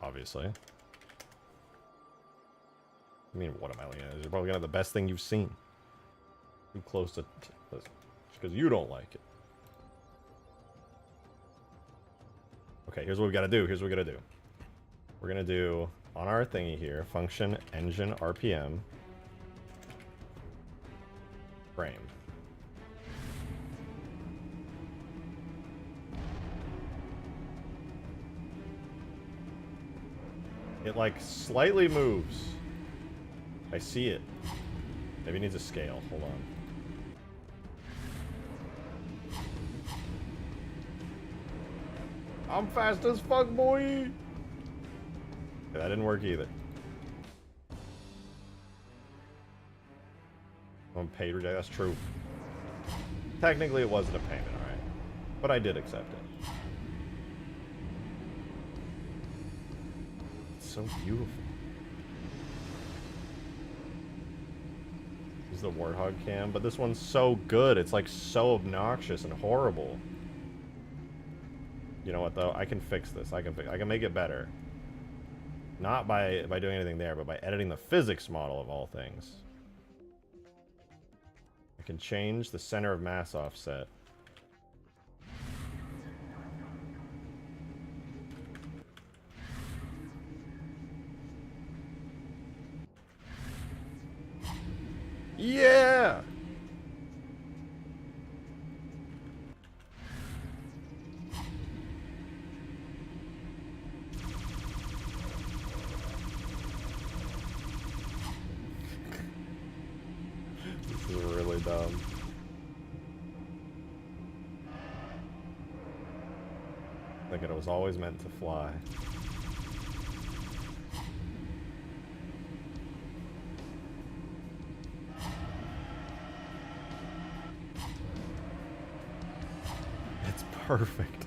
obviously. I mean, what am I looking at? You're probably gonna have the best thing you've seen. Too close to this. Because you don't like it. Okay, here's what we gotta do. We're gonna do, on our thingy here, function engine RPM frame. It like slightly moves. I see it. Maybe it needs a scale. Hold on. I'm fast as fuck, boy! Okay, that didn't work either. I'm paid reject, that's true. Technically it wasn't a payment, alright. But I did accept it. It's so beautiful. This is the Warthog cam, but this one's so good. It's like so obnoxious and horrible. You know what though? I can fix this. I can make it better. Not by doing anything there, but by editing the physics model of all things. I can change the center of mass offset. Yeah! This is really dumb. I think it was always meant to fly. It's perfect.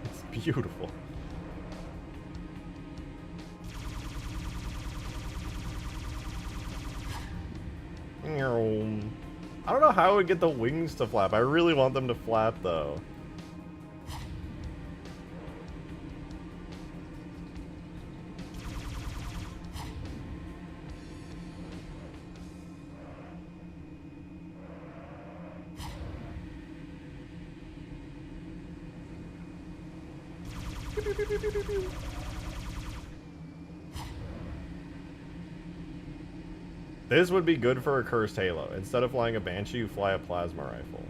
It's beautiful. I don't know how I would get the wings to flap. I really want them to flap, though. This would be good for a cursed halo. Instead of flying a Banshee, you fly a plasma rifle.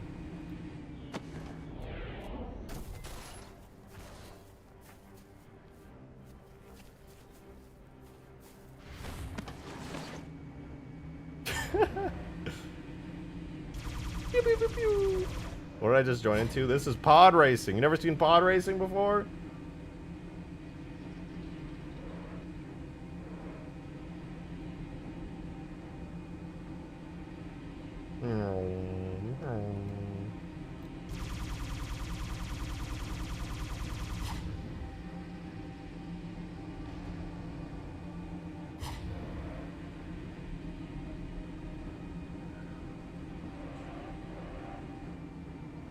What did I just join into? This is pod racing. You never seen pod racing before?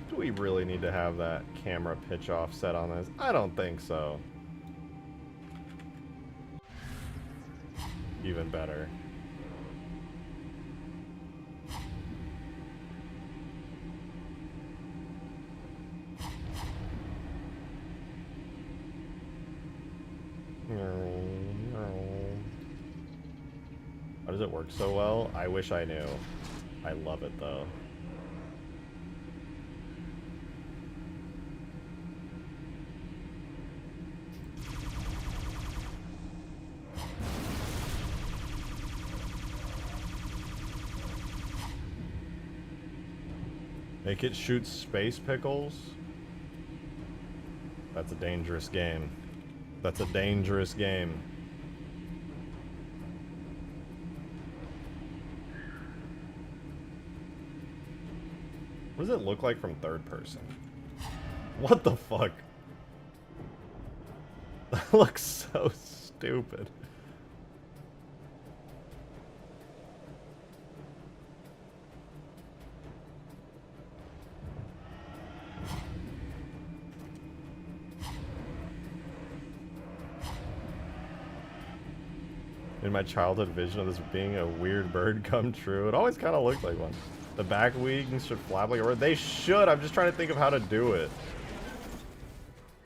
Do we really need to have that camera pitch offset on this? I don't think so. Even better. How does it work so well? I wish I knew. I love it though. Make it shoot space pickles? That's a dangerous game. That's a dangerous game. What does it look like from third person? What the fuck? That looks so stupid. In my childhood vision of this being a weird bird come true, it always kind of looked like one. The back wings should flap like a bird. They should. I'm just trying to think of how to do it.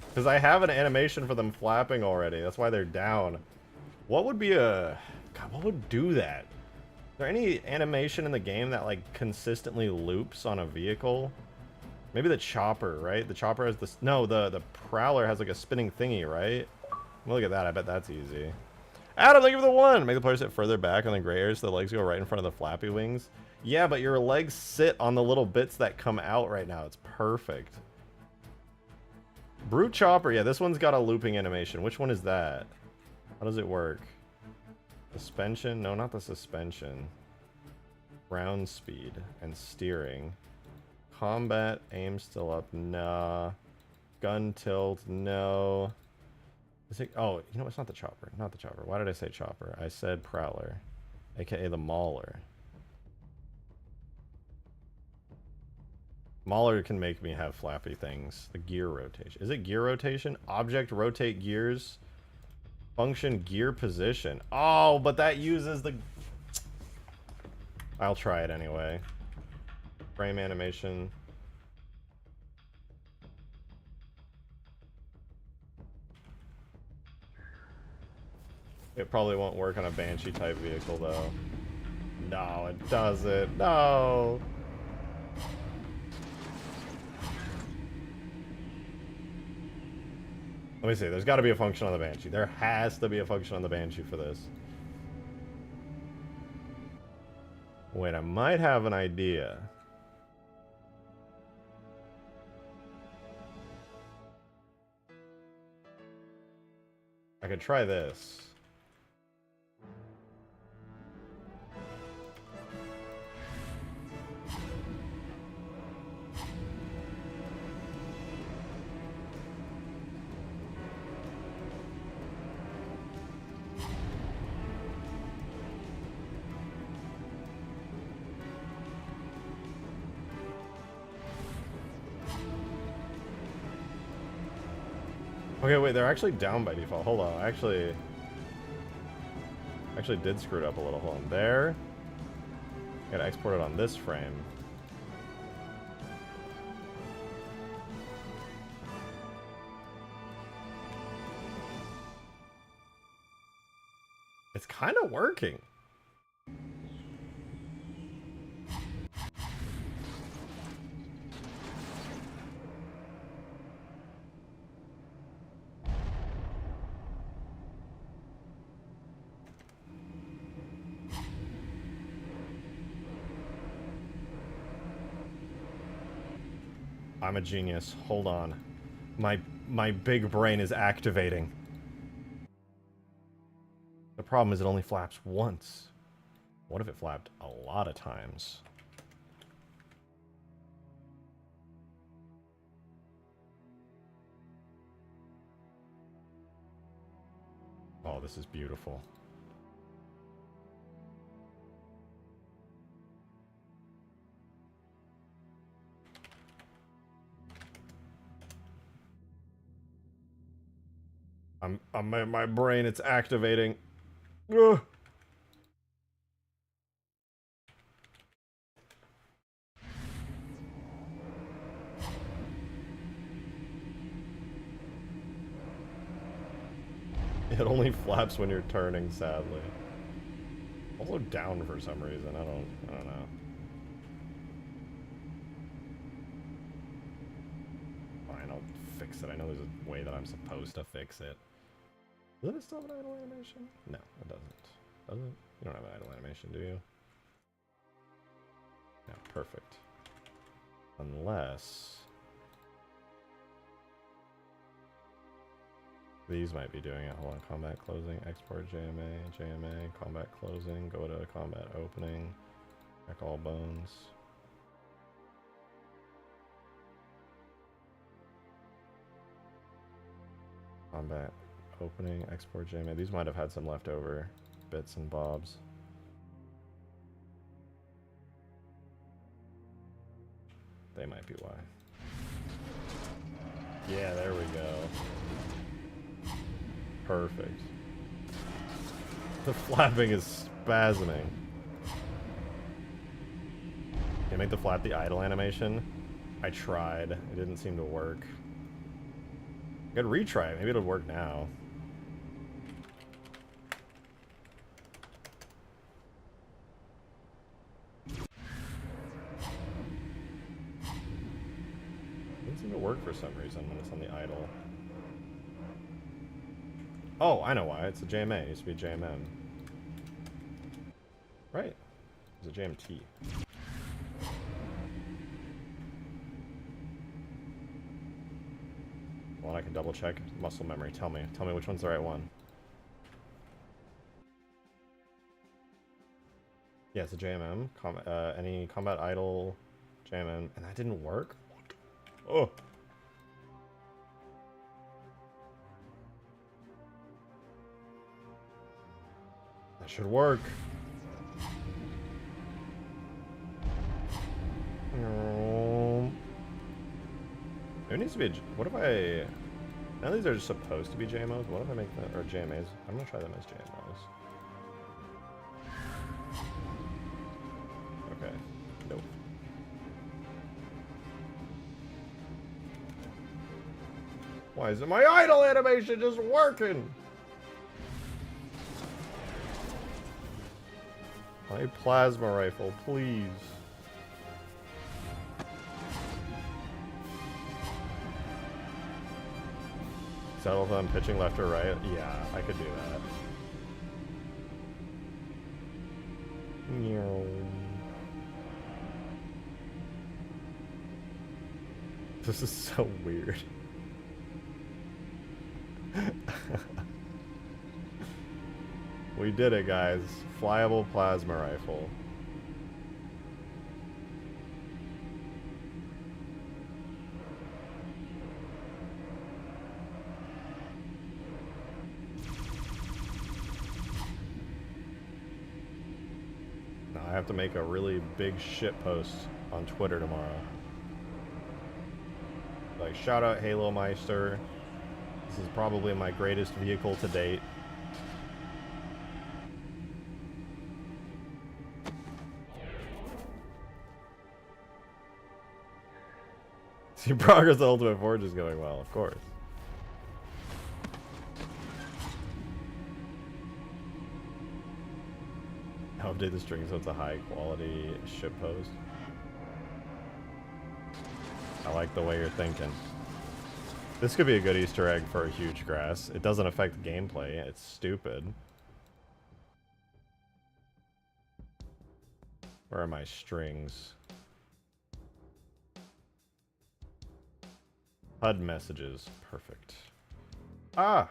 Because I have an animation for them flapping already. That's why they're down. What would be a... God, what would do that? Is there any animation in the game that, like, consistently loops on a vehicle? Maybe the chopper, right? The chopper has this... No, the prowler has, like, a spinning thingy, right? Look at that. I bet that's easy. Adam, thank you for the one! Make the player sit further back on the gray area so the legs go right in front of the flappy wings. Yeah, but your legs sit on the little bits that come out right now. It's perfect. Brute Chopper. Yeah, this one's got a looping animation. Which one is that? How does it work? Suspension? No, not the suspension. Ground speed and steering. Combat. Aim still up. Nah. Gun tilt. No. Is it, oh, you know, it's not the chopper. Not the chopper. Why did I say chopper? I said prowler. AKA the mauler. Mauler can make me have flappy things. The gear rotation. Is it gear rotation? Object rotate gears. Function gear position. Oh, but that uses the... I'll try it anyway. Frame animation. It probably won't work on a Banshee type vehicle though. No, it doesn't. No. Let me see. There's got to be a function on the Banshee. There has to be a function on the Banshee for this. Wait, I might have an idea. I could try this. Okay, wait, they're actually down by default. Hold on, I actually did screw it up a little. Hold on, there. Gotta export it on this frame. It's kind of working. I'm a genius. Hold on. My big brain is activating. The problem is it only flaps once. What if it flapped a lot of times? Oh, this is beautiful. My brain, it's activating. Ugh. It only flaps when you're turning, sadly. Also down for some reason. I don't know. Fine, I'll fix it. I know there's a way that I'm supposed to fix it. Does it still have an idle animation? No, it doesn't. Does it? You don't have an idle animation, do you? No, perfect. Unless... these might be doing it. Hold on, combat closing, export JMA, combat closing, go to combat opening, check all bones. Combat opening, export JMA. These might have had some leftover bits and bobs. They might be why. Yeah, there we go. Perfect. The flapping is spasming. Can you make the flap the idle animation? I tried. It didn't seem to work. I could retry it. Maybe it'll work now. Doesn't seem to work for some reason when it's on the idle. Oh, I know why. It's a JMA. It used to be JMM. Right. It's a JMT. Well, I can double check. Muscle memory. Tell me. Tell me which one's the right one. Yeah, it's a JMM. Any combat idle JMM. And that didn't work? What? Oh. That should work. There needs to be a... what if I... now these are just supposed to be JMOs. What if I make that... or JMAs? I'm gonna try them as JMOs. Okay. Nope. Why isn't my idle animation just working? My plasma rifle, please. Settle if I'm pitching left or right? Yeah, I could do that. This is so weird. We did it, guys. Flyable plasma rifle. Now I have to make a really big shit post on Twitter tomorrow. Like, shout out Halo Meister. This is probably my greatest vehicle to date. See, progress on Ultimate Forge is going well, of course. I'll update the string so it's a high quality ship post. I like the way you're thinking. This could be a good Easter egg for a Hugegrass. It doesn't affect gameplay, it's stupid. Where are my strings? HUD messages. Perfect. Ah!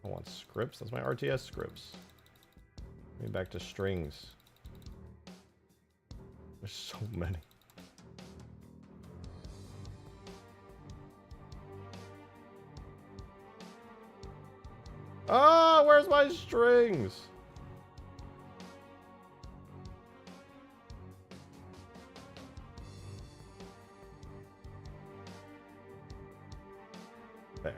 I want scripts. That's my RTS scripts. Maybe back to strings. There's so many. Ah! Where's my strings? There.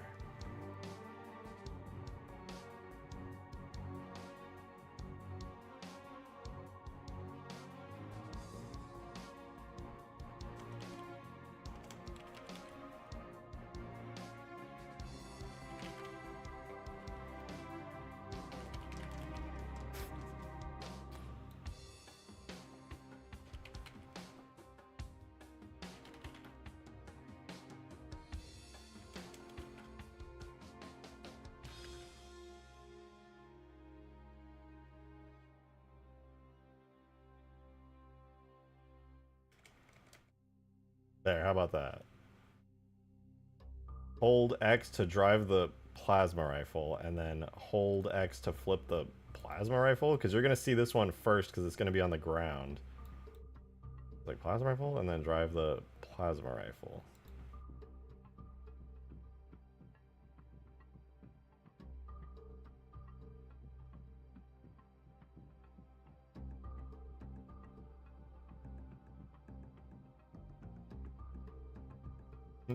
There, how about that? Hold X to drive the plasma rifle, and then hold X to flip the plasma rifle, because you're going to see this one first because it's going to be on the ground. Like plasma rifle, and then drive the plasma rifle.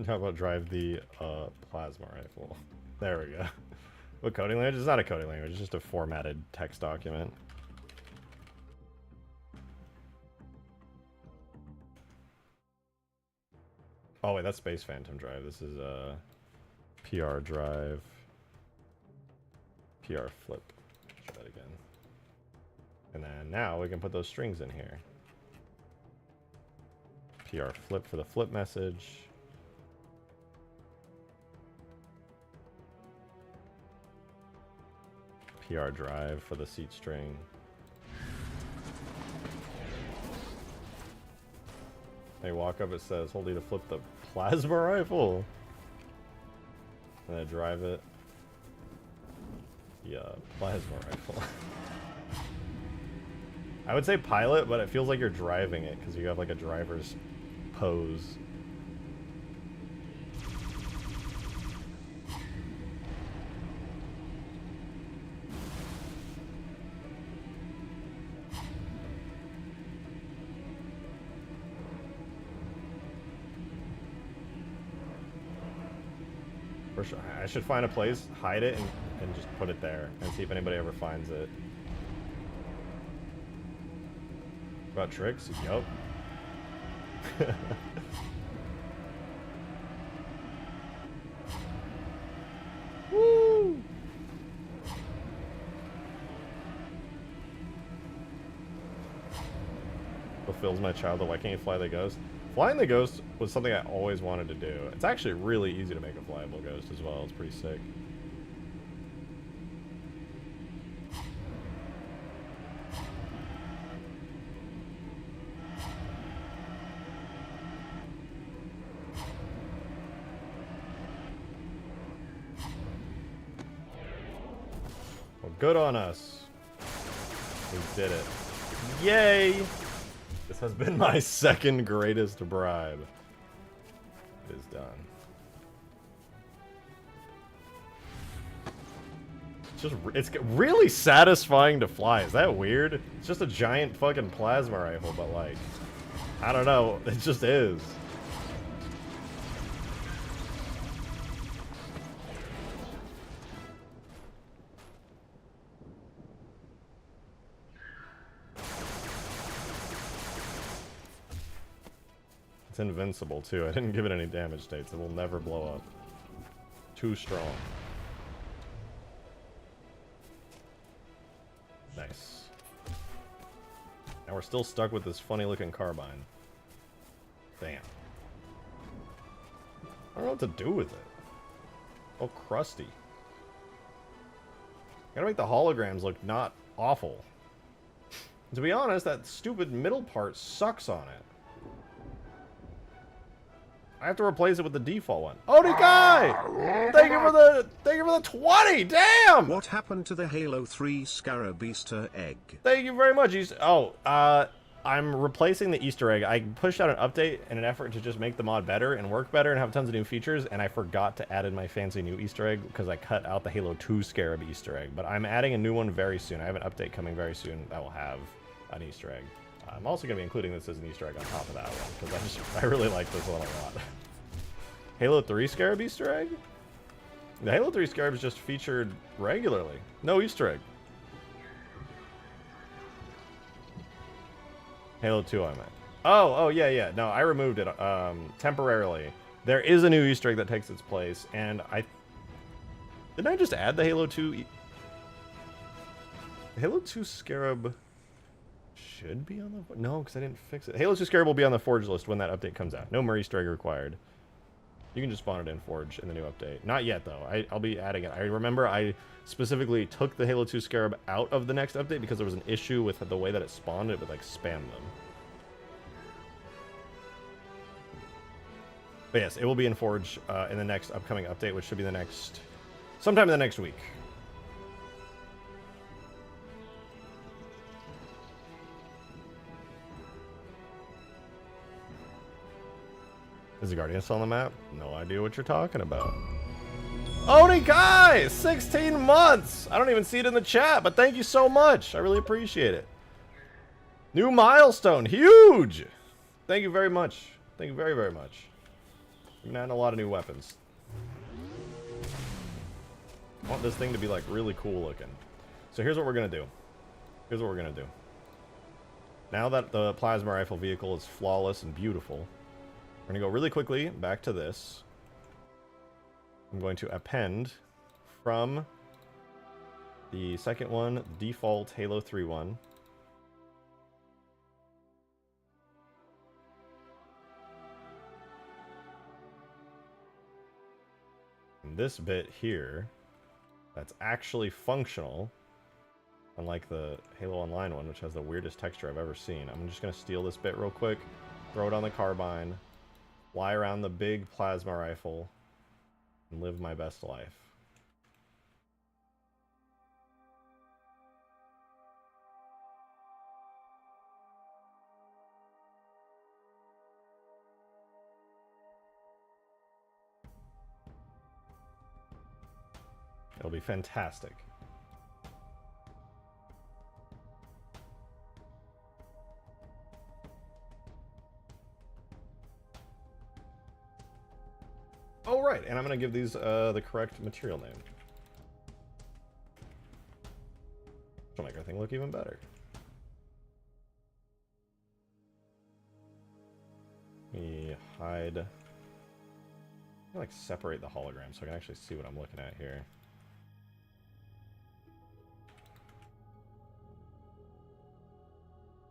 How about drive the plasma rifle? There we go. What coding language? It's not a coding language, it's just a formatted text document. Oh wait, that's Space Phantom drive. This is PR drive. PR flip. Try that again. And then now we can put those strings in here. PR flip for the flip message. PR drive for the seat string. They walk up, it says, hold E to flip the plasma rifle. And I drive it. Yeah, plasma rifle. I would say pilot, but it feels like you're driving it because you have like a driver's pose. I should find a place, hide it, and just put it there, and see if anybody ever finds it. About tricks? Yup. Woo! Fulfills my childhood. Why can't you fly the ghost? Flying the ghost was something I always wanted to do. It's actually really easy to make a flyable ghost as well. It's pretty sick. Well, good on us. We did it. Yay! This has been my second greatest bribe. It is done. It's really satisfying to fly. Is that weird? It's just a giant fucking plasma rifle, but like, I don't know. It just is. It's invincible, too. I didn't give it any damage states. It will never blow up. Too strong. Nice. Now we're still stuck with this funny-looking carbine. Damn. I don't know what to do with it. Oh, crusty. Gotta make the holograms look not awful. To be honest, that stupid middle part sucks on it. I have to replace it with the default one. Oh, Nikai! Thank you for the 20! Damn! What happened to the Halo 3 Scarab Easter egg? Thank you very much. I'm replacing the Easter egg. I pushed out an update in an effort to just make the mod better and work better and have tons of new features, and I forgot to add in my fancy new Easter egg because I cut out the Halo 2 Scarab Easter egg. But I'm adding a new one very soon. I have an update coming very soon that will have an Easter egg. I'm also going to be including this as an Easter egg on top of that one, because I really like this one a lot. Halo 3 Scarab Easter egg? The Halo 3 Scarab is just featured regularly. No Easter egg. Halo 2, I meant. Oh, yeah. No, I removed it temporarily. There is a new Easter egg that takes its place, and didn't I just add the Halo 2? The Halo 2 Scarab should be on the... No, because I didn't fix it. Halo 2 Scarab will be on the Forge list when that update comes out. No more Easter egg required. You can just spawn it in Forge in the new update. Not yet, though. I'll be adding it. I remember I specifically took the Halo 2 Scarab out of the next update because there was an issue with the way that it spawned. It would, like, spam them. But yes, it will be in Forge in the next upcoming update, which should be sometime in the next week. Is the Guardian still on the map? No idea what you're talking about. Oni Kai! 16 months! I don't even see it in the chat, but thank you so much. I really appreciate it. New milestone. Huge! Thank you very much. Thank you very, very much. We've been adding a lot of new weapons. I want this thing to be like really cool looking. So here's what we're going to do. Here's what we're going to do. Now that the plasma rifle vehicle is flawless and beautiful, we're going to go really quickly back to this. I'm going to append from the second one, default Halo 3 one. And this bit here, that's actually functional, unlike the Halo Online one, which has the weirdest texture I've ever seen. I'm just going to steal this bit real quick, throw it on the Carbine, fly around the big plasma rifle, and live my best life. It'll be fantastic. Oh, right, and I'm going to give these the correct material name. Which will make our thing look even better. Let me hide. I like separate the hologram so I can actually see what I'm looking at here.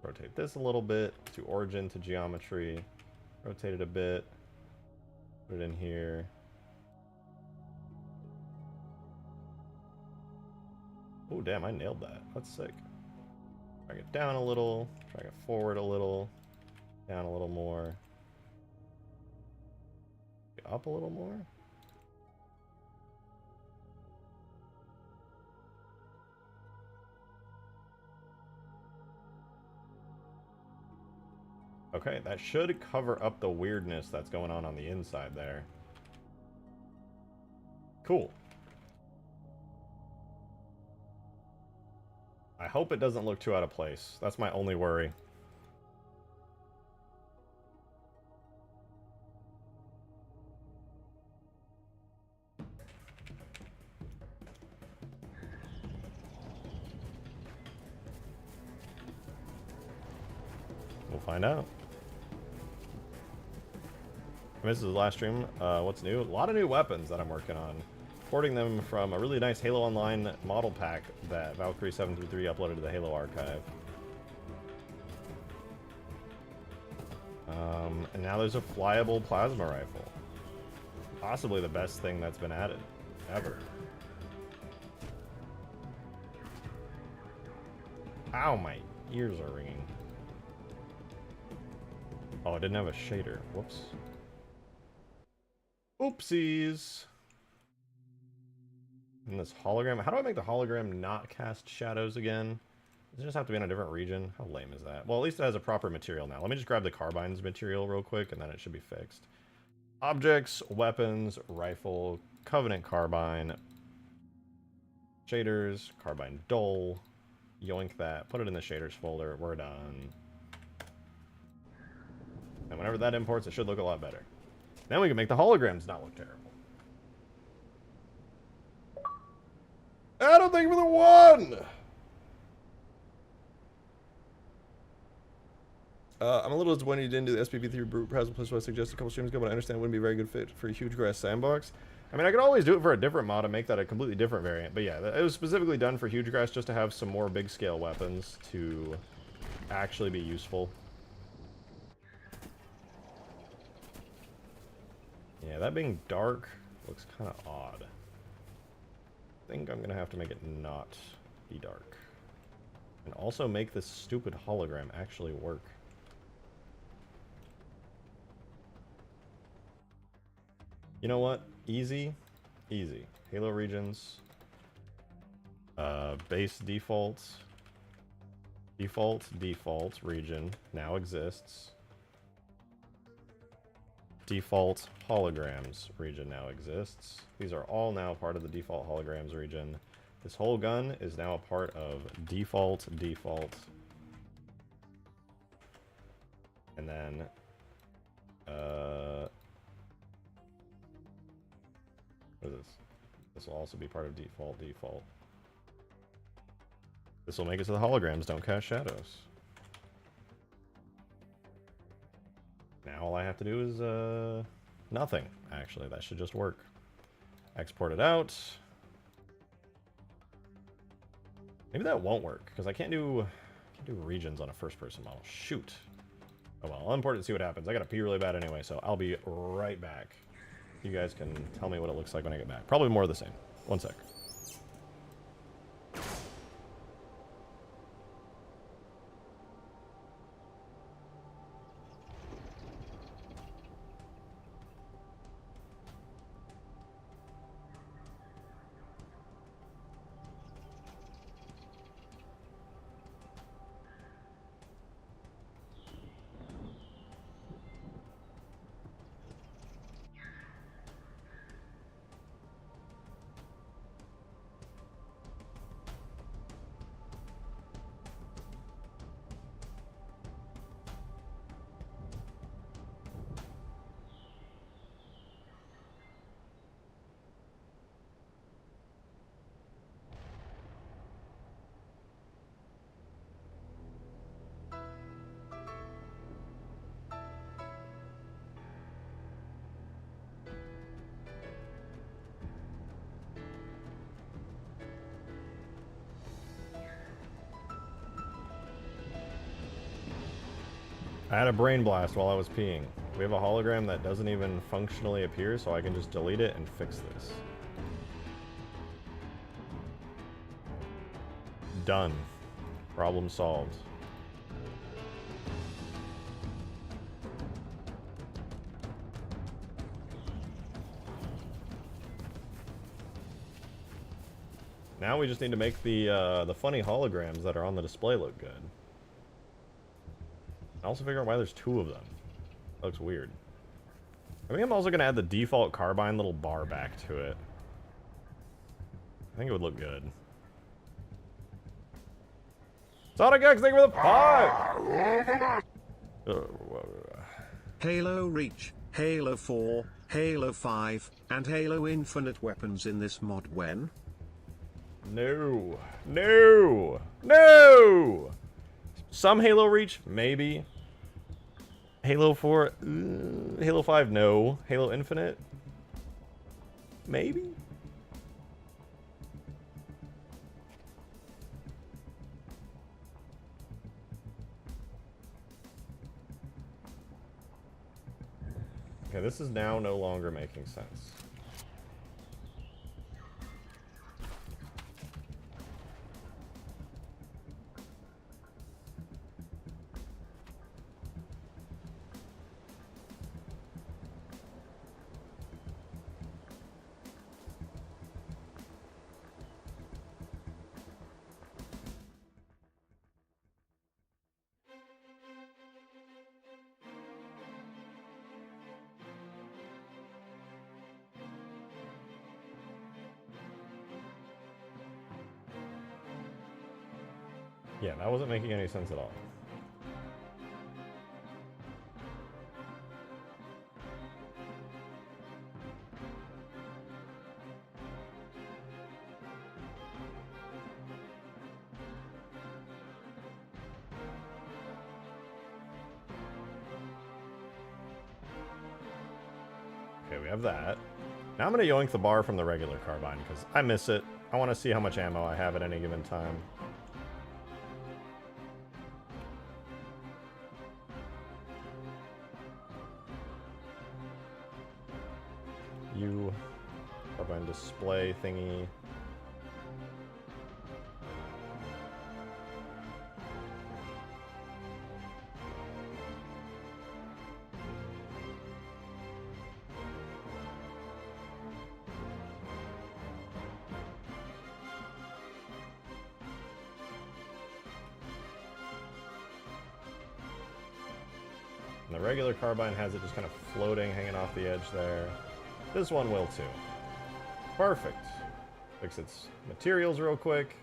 Rotate this a little bit to origin to geometry. Rotate it a bit. Put it in here. Oh, damn, I nailed that. That's sick. Drag it down a little. Drag it forward a little. Down a little more. Up a little more. Okay, that should cover up the weirdness that's going on the inside there. Cool. I hope it doesn't look too out of place. That's my only worry. We'll find out. This is the last stream. What's new? A lot of new weapons that I'm working on. Porting them from a really nice Halo Online model pack that Valkyrie733 uploaded to the Halo archive. And now there's a flyable plasma rifle. Possibly the best thing that's been added ever. Ow, my ears are ringing. Oh, I didn't have a shader. Whoops. Oopsies. And this hologram. How do I make the hologram not cast shadows again? Does it just have to be in a different region? How lame is that? Well, at least it has a proper material now. Let me just grab the Carbine's material real quick, and then it should be fixed. Objects, weapons, rifle, Covenant Carbine, shaders, Carbine dull. Yoink that. Put it in the shaders folder. We're done. And whenever that imports, it should look a lot better. Then we can make the holograms not look terrible. Adam, thank you for the one! I'm a little disappointed you didn't do the SPV3 Brute Plasma Plus what I suggested a couple streams ago, but I understand it wouldn't be a very good fit for a Hugegrass sandbox. I mean, I could always do it for a different mod and make that a completely different variant, but yeah, it was specifically done for Hugegrass just to have some more big-scale weapons to actually be useful. Yeah, that being dark looks kind of odd. I think I'm going to have to make it not be dark. And also make this stupid hologram actually work. You know what? Easy. Easy. Halo regions. Base default. Default region now exists. Default holograms region now exists. These are all now part of the default holograms region. This whole gun is now a part of default. And then, what is this? This will also be part of default. This will make it so the holograms don't cast shadows. Now all I have to do is, nothing, actually. That should just work. Export it out. Maybe that won't work, because I can't do regions on a first-person model. Shoot. Oh well, I'll import it and see what happens. I gotta pee really bad anyway, so I'll be right back. You guys can tell me what it looks like when I get back. Probably more of the same. One sec. I had a brain blast while I was peeing. We have a hologram that doesn't even functionally appear, so I can just delete it and fix this. Done. Problem solved. Now we just need to make the funny holograms that are on the display look good. I also figure out why there's two of them. That looks weird. I think I'm also going to add the default Carbine little bar back to it. I think it would look good. Sonic X, thank you for the 5! Halo Reach, Halo 4, Halo 5, and Halo Infinite weapons in this mod when? No. No! No! Some Halo Reach, maybe. Halo 4, Halo 5, no. Halo Infinite, maybe? Okay, this is now no longer making sense. Yeah, that wasn't making any sense at all. Okay, we have that. Now I'm going to yoink the bar from the regular Carbine because I miss it. I want to see how much ammo I have at any given time. Carbine display thingy. And the regular Carbine has it just kind of floating, hanging off the edge there. This one will too. Perfect. Fix its materials real quick.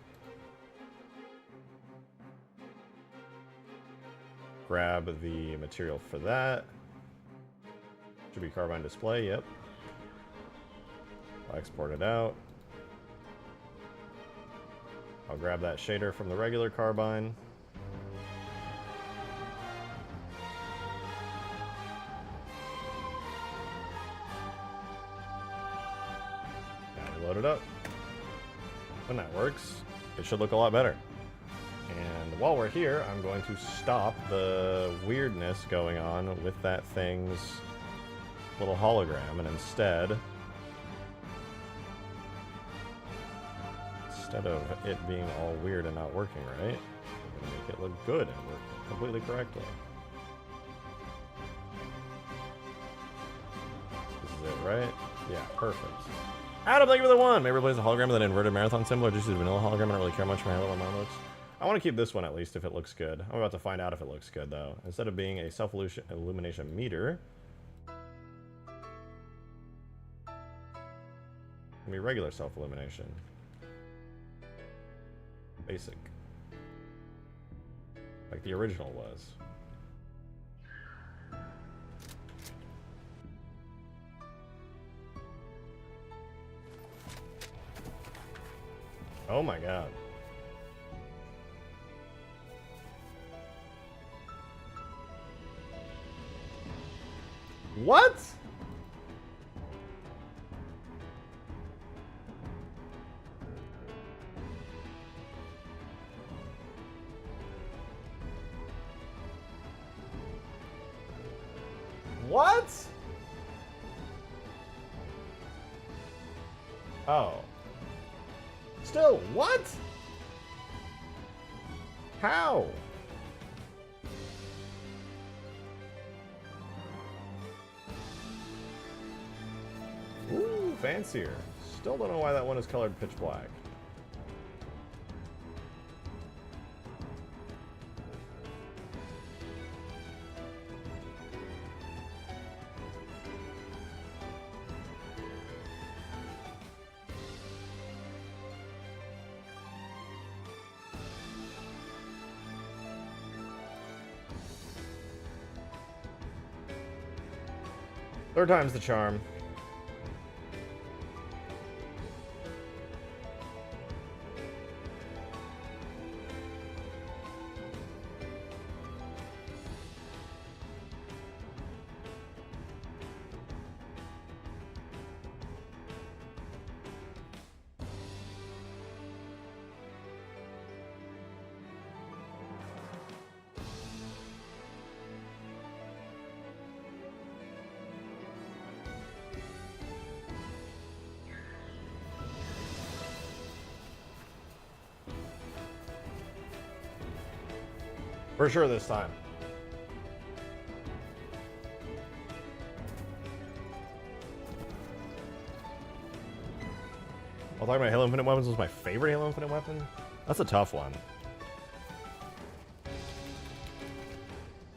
Grab the material for that. Should be Carbine display, yep. I'll export it out. I'll grab that shader from the regular Carbine. And load it up. When that works, it should look a lot better. And while we're here, I'm going to stop the weirdness going on with that thing's little hologram, and instead of it being all weird and not working right, we're going to make it look good and work completely correctly. This is it, right? Yeah, perfect. Adam, thank you for the one! Maybe replace the hologram with an inverted marathon symbol, or just use a vanilla hologram. I don't really care much for how little mine looks. I want to keep this one at least if it looks good. I'm about to find out if it looks good though. Instead of being a self-illumination meter, it'll be regular self-illumination. Basic. Like the original was. Oh my god. What? What? Oh. Still, what? How? Ooh, fancier. Still don't know why that one is colored pitch black. Third time's the charm. For sure this time. I'll talk about Halo Infinite Weapons was my favorite Halo Infinite weapon. That's a tough one. I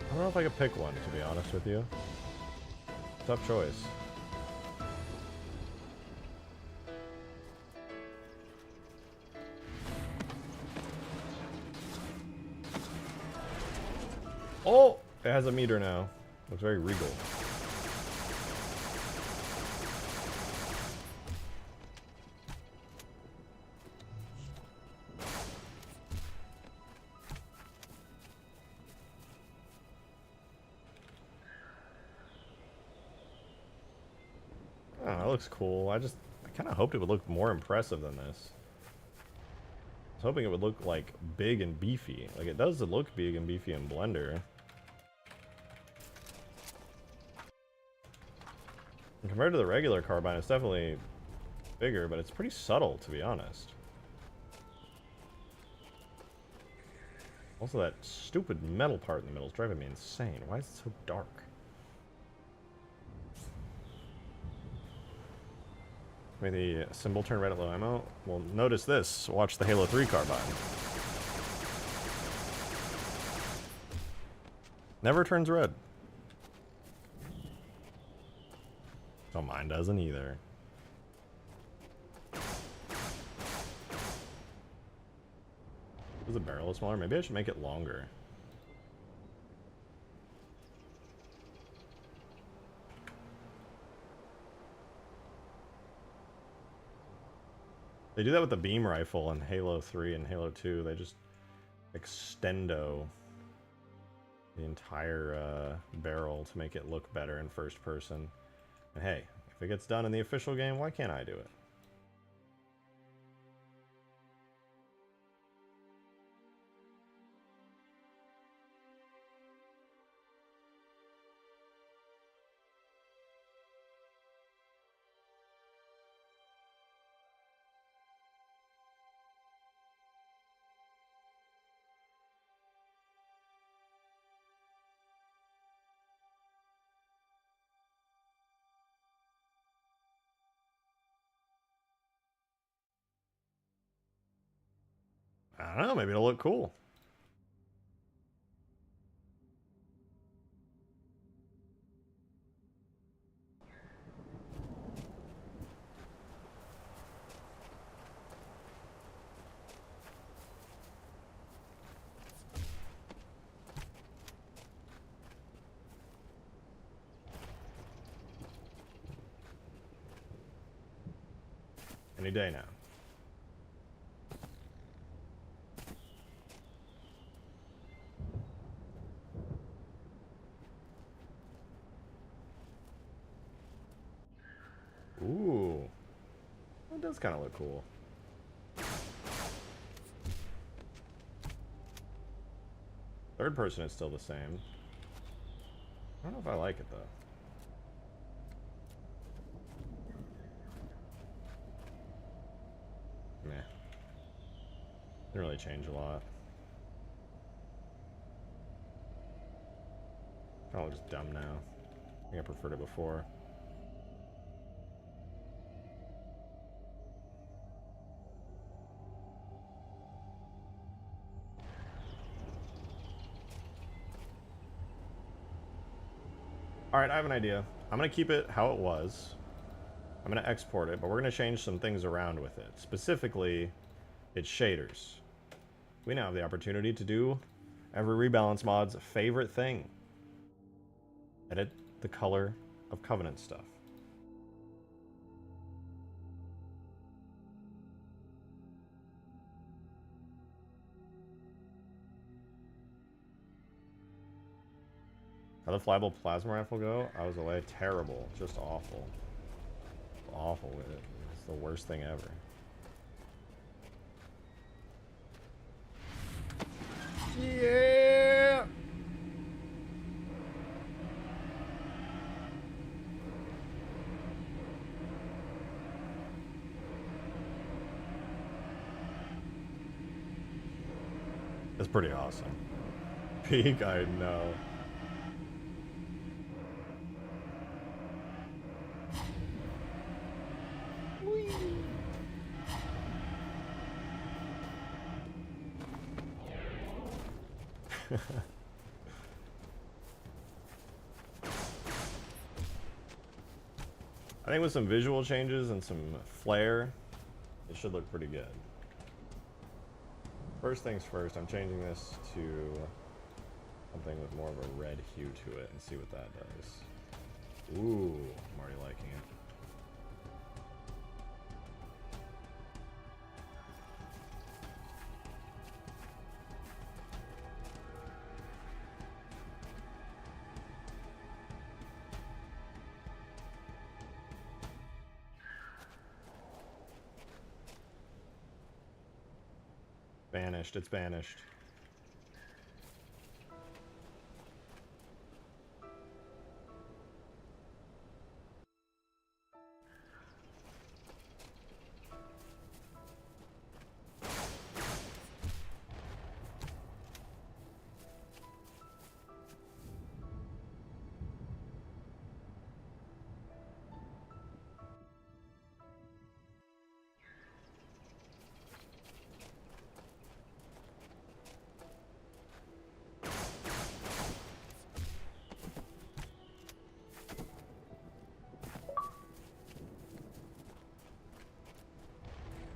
don't know if I could pick one, to be honest with you. Tough choice. Oh! It has a meter now. Looks very regal. Oh, that looks cool. I kind of hoped it would look more impressive than this. I was hoping it would look like big and beefy. Like it does look big and beefy in Blender. And compared to the regular Carbine, it's definitely bigger, but it's pretty subtle, to be honest. Also, that stupid metal part in the middle is driving me insane. Why is it so dark? Maybe the symbol turn red at low ammo? Well, notice this. Watch the Halo 3 Carbine. Never turns red. Mine doesn't either. Is the barrel smaller? Maybe I should make it longer. They do that with the beam rifle in Halo 3 and Halo 2. They just extendo the entire barrel to make it look better in first person. And hey, if it gets done in the official game, why can't I do it? I don't know, maybe it'll look cool. Any day now. Ooh. That does kind of look cool. Third person is still the same. I don't know if I like it though. Meh. Didn't really change a lot. Kind of looks dumb now. I think I preferred it before. Alright, I have an idea. I'm going to keep it how it was. I'm going to export it, but we're going to change some things around with it. Specifically, its shaders. We now have the opportunity to do every Rebalance mod's favorite thing. Edit the color of Covenant stuff. How the flyable plasma rifle go? I was away. Terrible. Just awful. Awful with it. It's the worst thing ever. Yeah! That's pretty awesome. Peak, I know. I think with some visual changes and some flair, it should look pretty good. First things first, I'm changing this to something with more of a red hue to it and see what that does. Ooh, I'm already liking it. Banished, it's banished.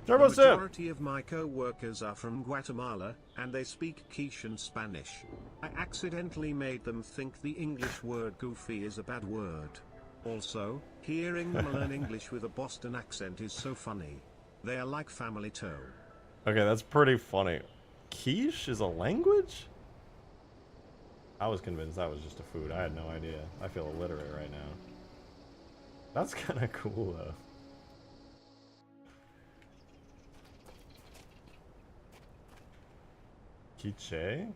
Turbo The Sim! majority of my co-workers are from Guatemala, and they speak Quechua Spanish. I accidentally made them think the English word goofy is a bad word. Also, hearing them learn English with a Boston accent is so funny. They are like family too. Okay, that's pretty funny. Quiche is a language? I was convinced that was just a food. I had no idea. I feel illiterate right now. That's kind of cool, though. Quiche? I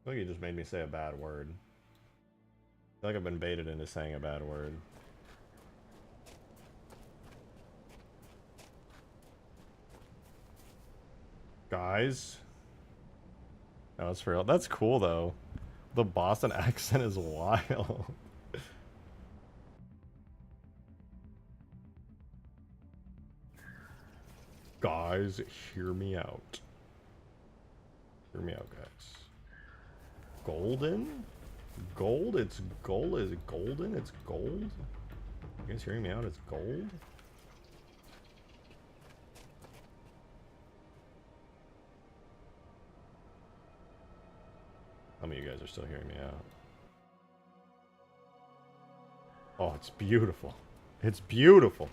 think you just made me say a bad word. I feel like I've been baited into saying a bad word. Guys? No, that's for real. That's cool, though. The Boston accent is wild. Guys, hear me out. Hear me out, guys. Golden? Gold? It's gold? Is it golden? It's gold? You guys hearing me out? It's gold? How many of you guys are still hearing me out? Oh, it's beautiful. It's beautiful.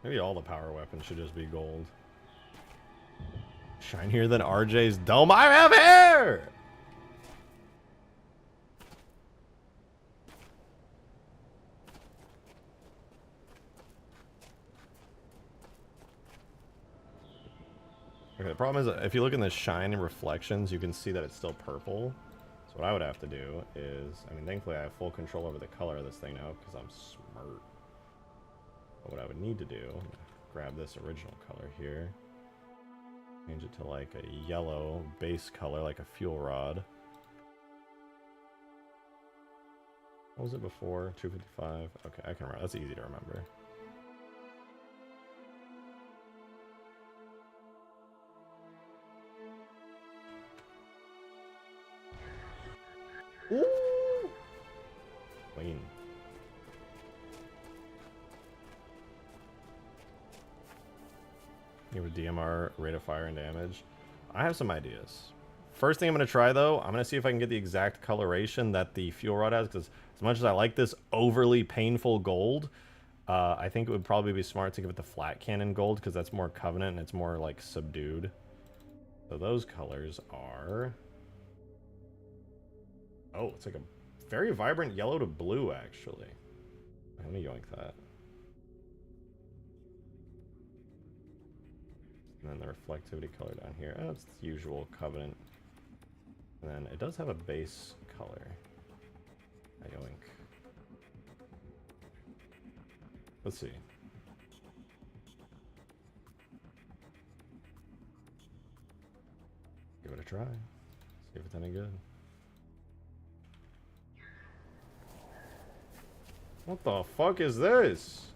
Maybe all the power weapons should just be gold. Shinier than RJ's dome. I have hair! Okay, the problem is if you look in the shine and reflections, you can see that it's still purple. So what I would have to do is, I mean, thankfully I have full control over the color of this thing now because I'm smart. But what I would need to do, grab this original color here, change it to like a yellow base color, like a fuel rod. What was it before? 255? Okay, I can remember. That's easy to remember. Ooh! Clean. Give a DMR, rate of fire and damage. I have some ideas. First thing I'm going to try, though, I'm going to see if I can get the exact coloration that the fuel rod has, because as much as I like this overly painful gold, I think it would probably be smart to give it the flat cannon gold, because that's more Covenant and it's more, like, subdued. So those colors are... Oh, it's like a very vibrant yellow to blue, actually. Let me yoink that. And then the reflectivity color down here. Oh, it's the usual Covenant. And then it does have a base color. Yoink. Let's see. Give it a try. See if it's any good. What the fuck is this?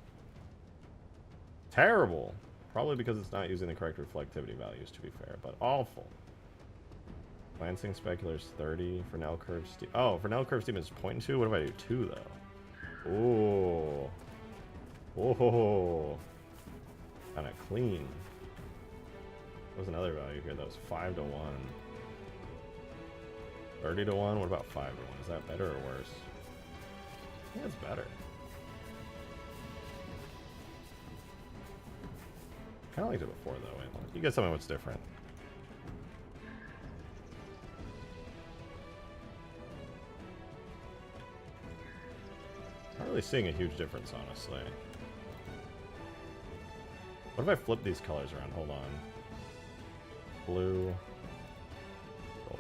Terrible. Probably because it's not using the correct reflectivity values, to be fair, but awful. Lancing Specular's 30. Fresnel Curve Steam. Oh, Fresnel Curve Steam is 0.2. What if I do 2, though? Ooh. Whoa. Kind of clean. What was another value here that was 5 to 1? 30 to 1? What about 5 to 1? Is that better or worse? I think it's better. Kind of liked it before, though. Wait, you guys tell me what's different. Not really seeing a huge difference, honestly. What if I flip these colors around? Hold on. Blue. Gold.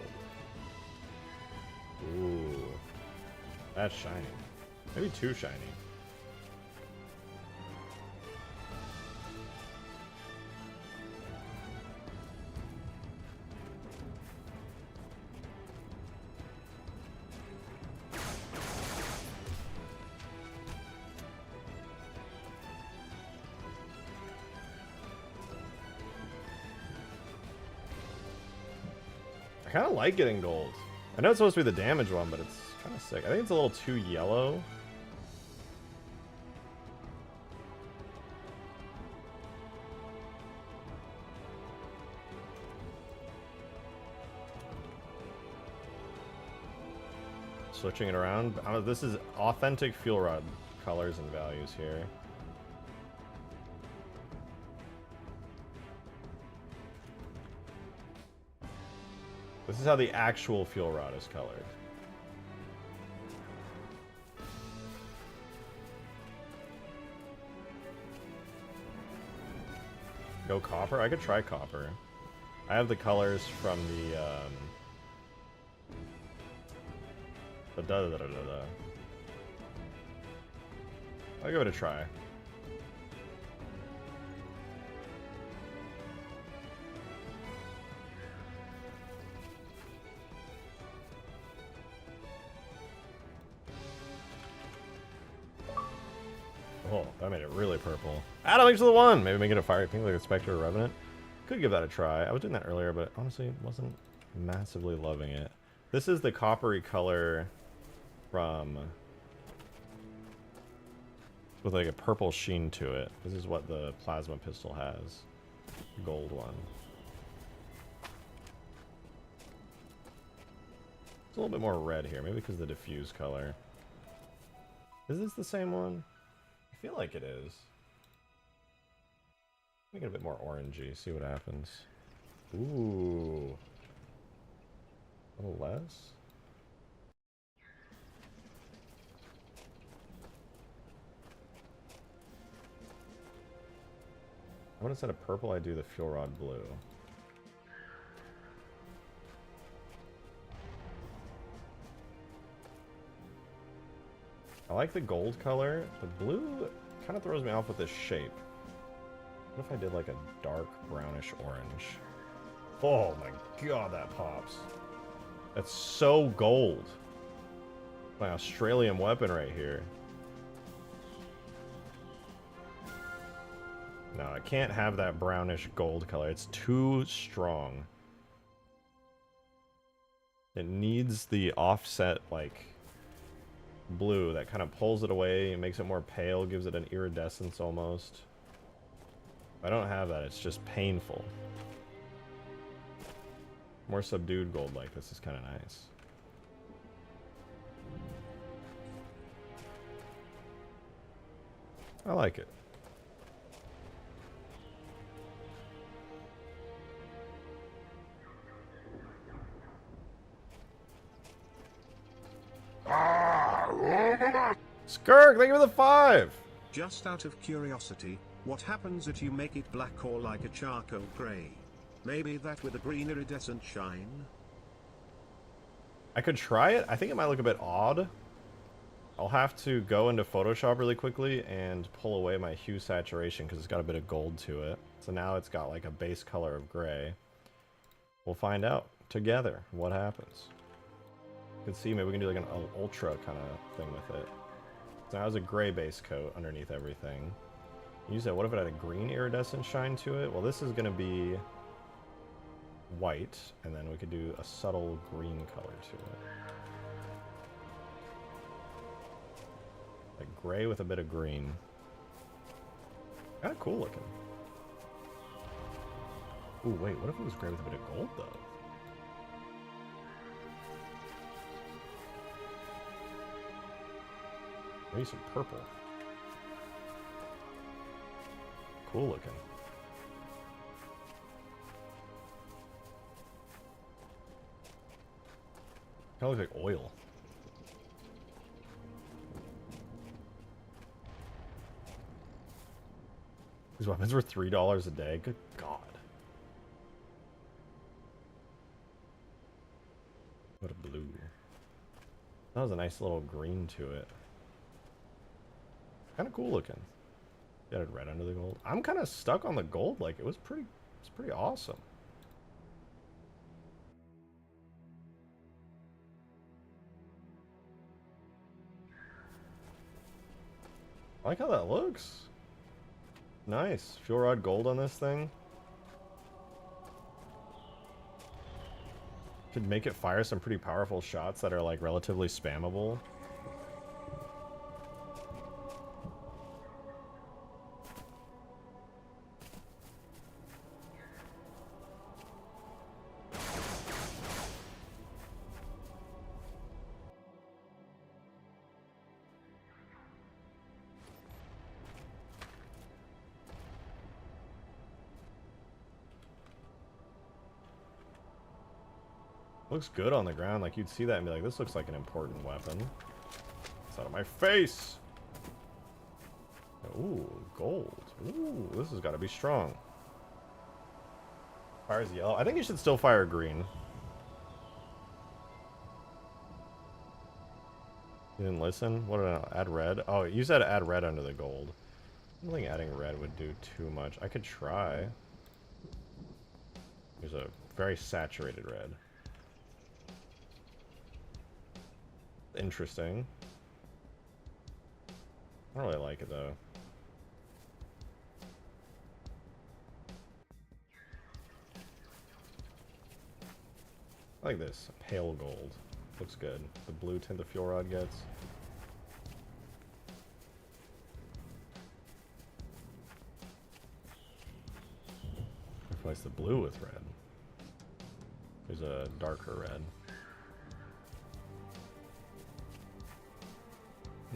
Ooh. That's shiny. Maybe too shiny. kind of like getting gold. I know it's supposed to be the damage one, but it's kind of sick. I think it's a little too yellow. Switching it around. This is authentic fuel rod colors and values here. This is how the actual fuel rod is colored. Go copper? I could try copper. I have the colors from the I'll give it a try. Oh, that made it really purple. Adam, thanks for the one! Maybe make it a fiery pink like a Spectre or Revenant. Could give that a try. I was doing that earlier, but honestly wasn't massively loving it. This is the coppery color from... with like a purple sheen to it. This is what the plasma pistol has. Gold one. It's a little bit more red here, maybe because of the diffuse color. Is this the same one? I feel like it is. Make it a bit more orangey, see what happens. Ooh. A little less? I want instead of purple, I do the fuel rod blue. I like the gold color. The blue kind of throws me off with this shape. What if I did like a dark brownish orange? Oh my god, that pops. That's so gold. My Australian weapon right here. No, I can't have that brownish gold color. It's too strong. It needs the offset, like, blue that kind of pulls it away and makes it more pale, gives it an iridescence almost. If I don't have that, it's just painful. More subdued gold like this is kind of nice. I like it. Skirk, thank you for the 5! Just out of curiosity, what happens if you make it black or like a charcoal grey? Maybe that with a green iridescent shine? I could try it. I think it might look a bit odd. I'll have to go into Photoshop really quickly and pull away my hue saturation because it's got a bit of gold to it. So now it's got like a base color of gray. We'll find out together what happens. You can see maybe we can do like an ultra kind of thing with it. So now it has a gray base coat underneath everything. You said, what if it had a green iridescent shine to it? Well, this is going to be white, and then we could do a subtle green color to it. Like gray with a bit of green. Kind of cool looking. Ooh, wait, what if it was gray with a bit of gold, though? Maybe some purple. Cool looking. Kind of looks like oil. These weapons were $3 a day. Good God. What a blue. That was a nice little green to it. Kind of cool looking. Got it red under the gold. I'm kind of stuck on the gold. Like it's pretty awesome. I like how that looks. Nice. Fuel rod gold on this thing. Could make it fire some pretty powerful shots that are like relatively spammable. Looks good on the ground, like you'd see that and be like, this looks like an important weapon. It's out of my face! Ooh, gold. Ooh, this has got to be strong. Fires yellow. I think you should still fire green. You didn't listen? What did I add red? Oh, you said add red under the gold. I don't think adding red would do too much. I could try. There's a very saturated red. Interesting. I don't really like it though. I like this. Pale gold. Looks good. The blue tint the fuel rod gets. Replace the blue with red. There's a darker red.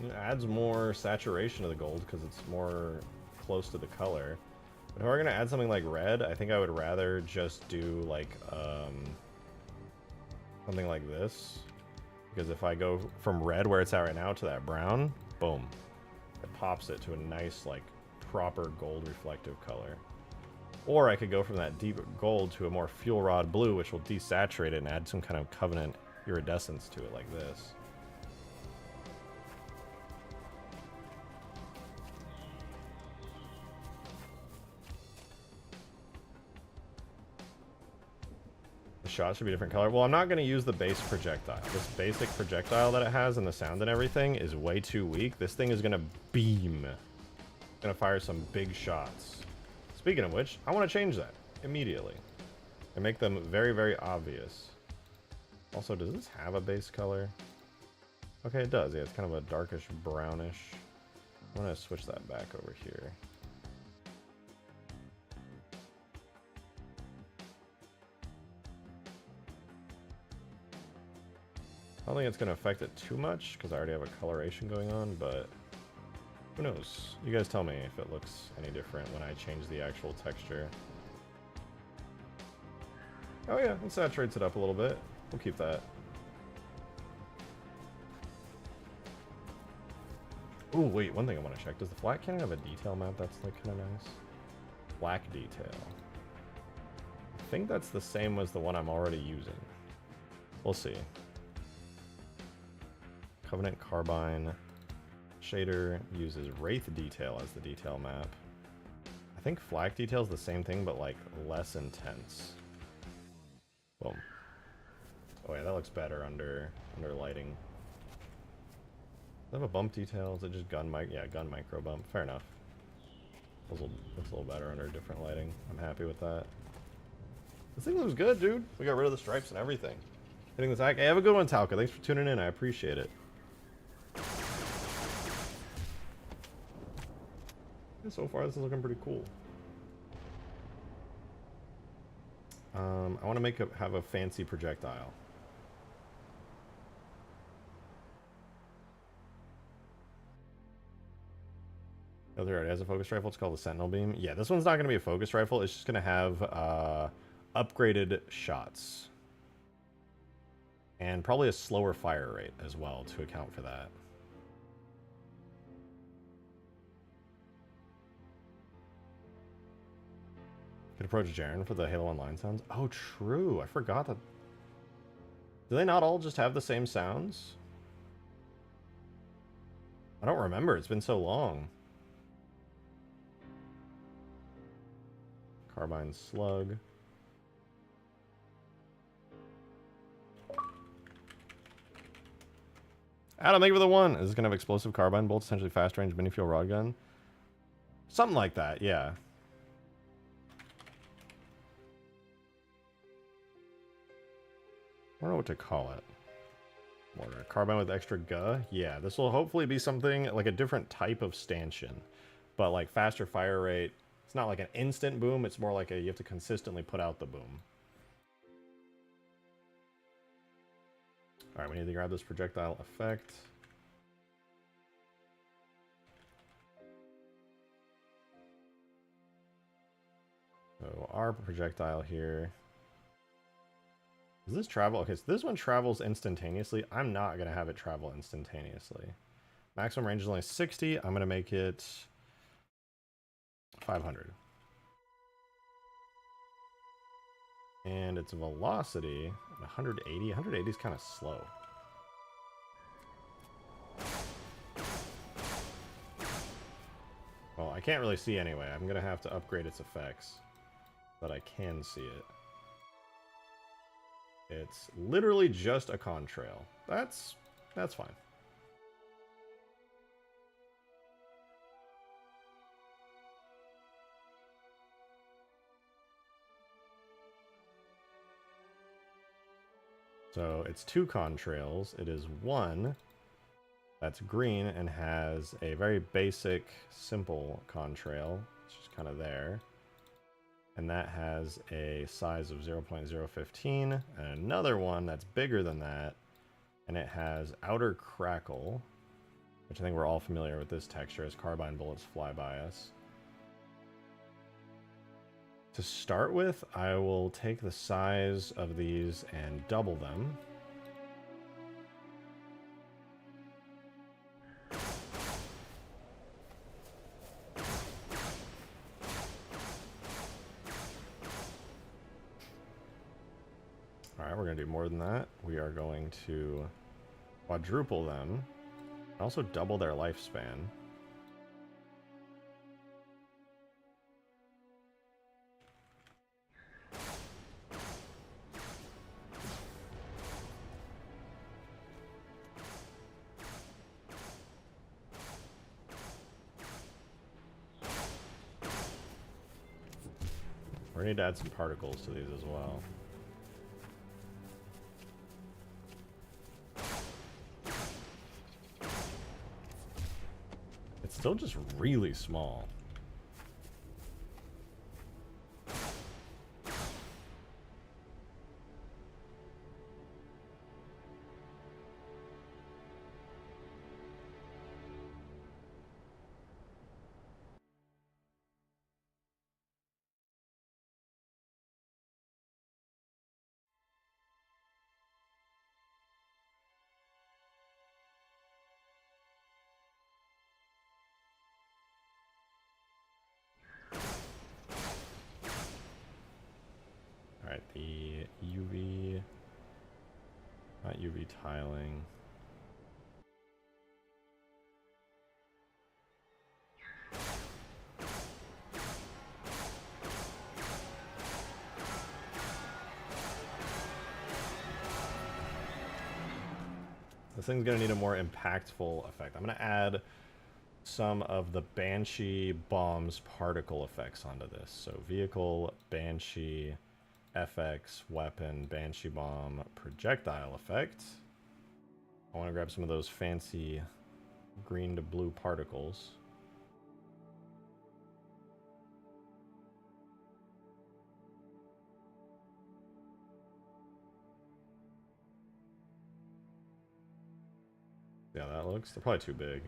It adds more saturation to the gold because it's more close to the color. But if we're gonna add something like red, I think I would rather just do like something like this. Because if I go from red where it's at right now to that brown, boom, it pops it to a nice like proper gold reflective color. Or I could go from that deep gold to a more fuel rod blue, which will desaturate it and add some kind of covenant iridescence to it like this. Shot should be a different color. Well, I'm not going to use the base projectile. This basic projectile that it has and the sound and everything is way too weak. This thing is going to beam. It's going to fire some big shots. Speaking of which, I want to change that immediately and make them very, very obvious. Also, does this have a base color? Okay, it does. Yeah, it's kind of a darkish brownish. I'm going to switch that back over here. I don't think it's going to affect it too much because I already have a coloration going on, but who knows? You guys tell me if it looks any different when I change the actual texture. Oh yeah, it saturates it up a little bit. We'll keep that. Ooh, wait, one thing I want to check. Does the flat cannon have a detail map that's like kind of nice? Black detail. I think that's the same as the one I'm already using. We'll see. Covenant Carbine shader uses Wraith detail as the detail map. I think flak detail is the same thing, but like less intense. Boom. Oh yeah, that looks better under lighting. Does it have a bump detail? Is it just gun mic? Yeah, gun micro bump. Fair enough. Looks a little better under different lighting. I'm happy with that. This thing looks good, dude. We got rid of the stripes and everything. Hitting this hack. Hey, have a good one, Talca. Thanks for tuning in. I appreciate it. So far, this is looking pretty cool. I want to have a fancy projectile. Oh, there it has a focus rifle. It's called the Sentinel Beam. Yeah, this one's not going to be a focus rifle. It's just going to have upgraded shots. And probably a slower fire rate as well to account for that. Could approach Jaren for the Halo Online sounds. Oh, true. I forgot that. Do they not all just have the same sounds? I don't remember. It's been so long. Carbine slug. Adam, thank you for the one. Is this going to have explosive carbine bolts, essentially fast range mini fuel rod gun? Something like that, yeah. I don't know what to call it. Mortar. Carbine with extra guh? Yeah, this will hopefully be something like a different type of stanchion. But like faster fire rate. It's not like an instant boom, it's more like you have to consistently put out the boom. Alright, we need to grab this projectile effect. So our projectile here. Does this travel? Okay, so this one travels instantaneously. I'm not going to have it travel instantaneously. Maximum range is only 60. I'm going to make it 500. And its velocity, 180. 180 is kind of slow. Well, I can't really see anyway. I'm going to have to upgrade its effects so that I can see it. It's literally just a contrail. That's fine. So it's 2 contrails. It is 1 that's green and has a very basic, simple contrail. It's just kind of there. And that has a size of 0.015, and another one that's bigger than that, and it has outer crackle, which I think we're all familiar with this texture as carbine bullets fly by us. To start with, I will take the size of these and double them. Alright, we're going to do more than that. We are going to quadruple them, and also double their lifespan. We need to add some particles to these as well. It's still just really small. Alright, the UV, not UV tiling. This thing's gonna need a more impactful effect. I'm gonna add some of the Banshee bombs particle effects onto this. So vehicle, Banshee, FX, weapon, Banshee bomb, projectile effect. I want to grab some of those fancy green to blue particles. Yeah, that looks, they're probably too big.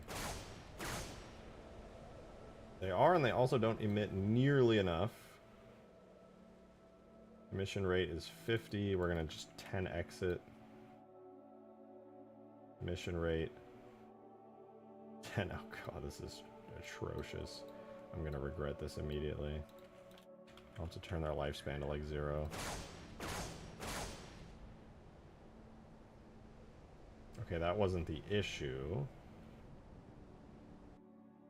They are, and they also don't emit nearly enough. Emission rate is 50. We're going to just 10x it. Emission rate 10. Oh god, this is atrocious. I'm going to regret this immediately. I'll have to turn their lifespan to like 0. Okay, that wasn't the issue.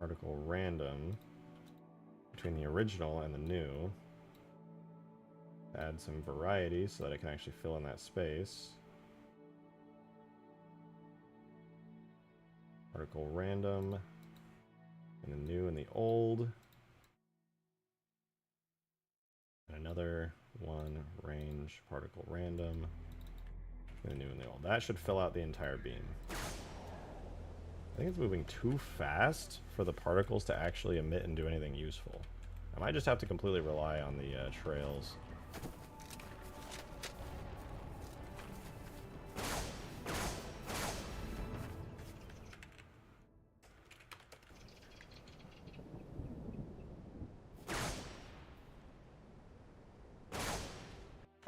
Particle random between the original and the new. Add some variety so that I can actually fill in that space. Particle random in the new and the old. And another one range particle random. The new and the old. That should fill out the entire beam. I think it's moving too fast for the particles to actually emit and do anything useful. I might just have to completely rely on the trails.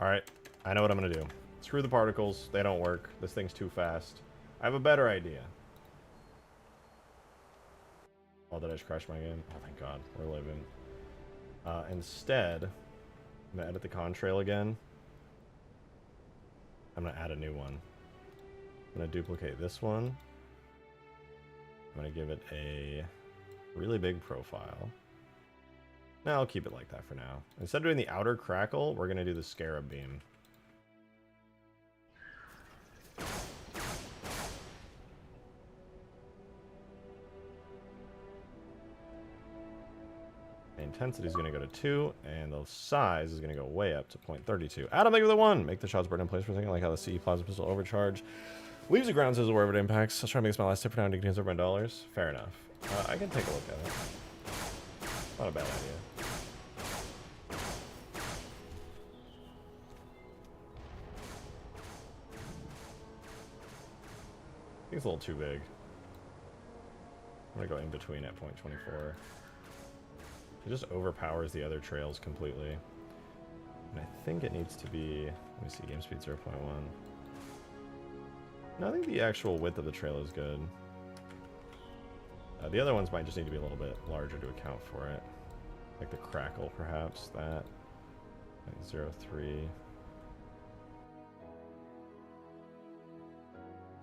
Alright, I know what I'm going to do. Screw the particles. They don't work. This thing's too fast. I have a better idea. Oh, did I just crash my game? Oh, thank God. We're living. Instead, I'm going to edit the contrail again. I'm going to add a new one. I'm going to duplicate this one. I'm going to give it a really big profile. No, I'll keep it like that for now. Instead of doing the outer crackle, we're going to do the Scarab beam. The intensity is going to go to 2, and the size is going to go way up to 0.32. Adam, thank you for the 1! Make the shots burn in place for a second, like how the CE plasma pistol overcharge leaves the ground sizzle wherever it impacts. I'll try to make this my last tip for now and contains over $1. Fair enough. I can take a look at it. Not a bad idea. I think it's a little too big. I'm gonna go in between at 0.24. It just overpowers the other trails completely. And I think it needs to be, let me see, game speed 0.1. No, I think the actual width of the trail is good. The other ones might just need to be a little bit larger to account for it. Like the crackle, perhaps, that. Like 0.3.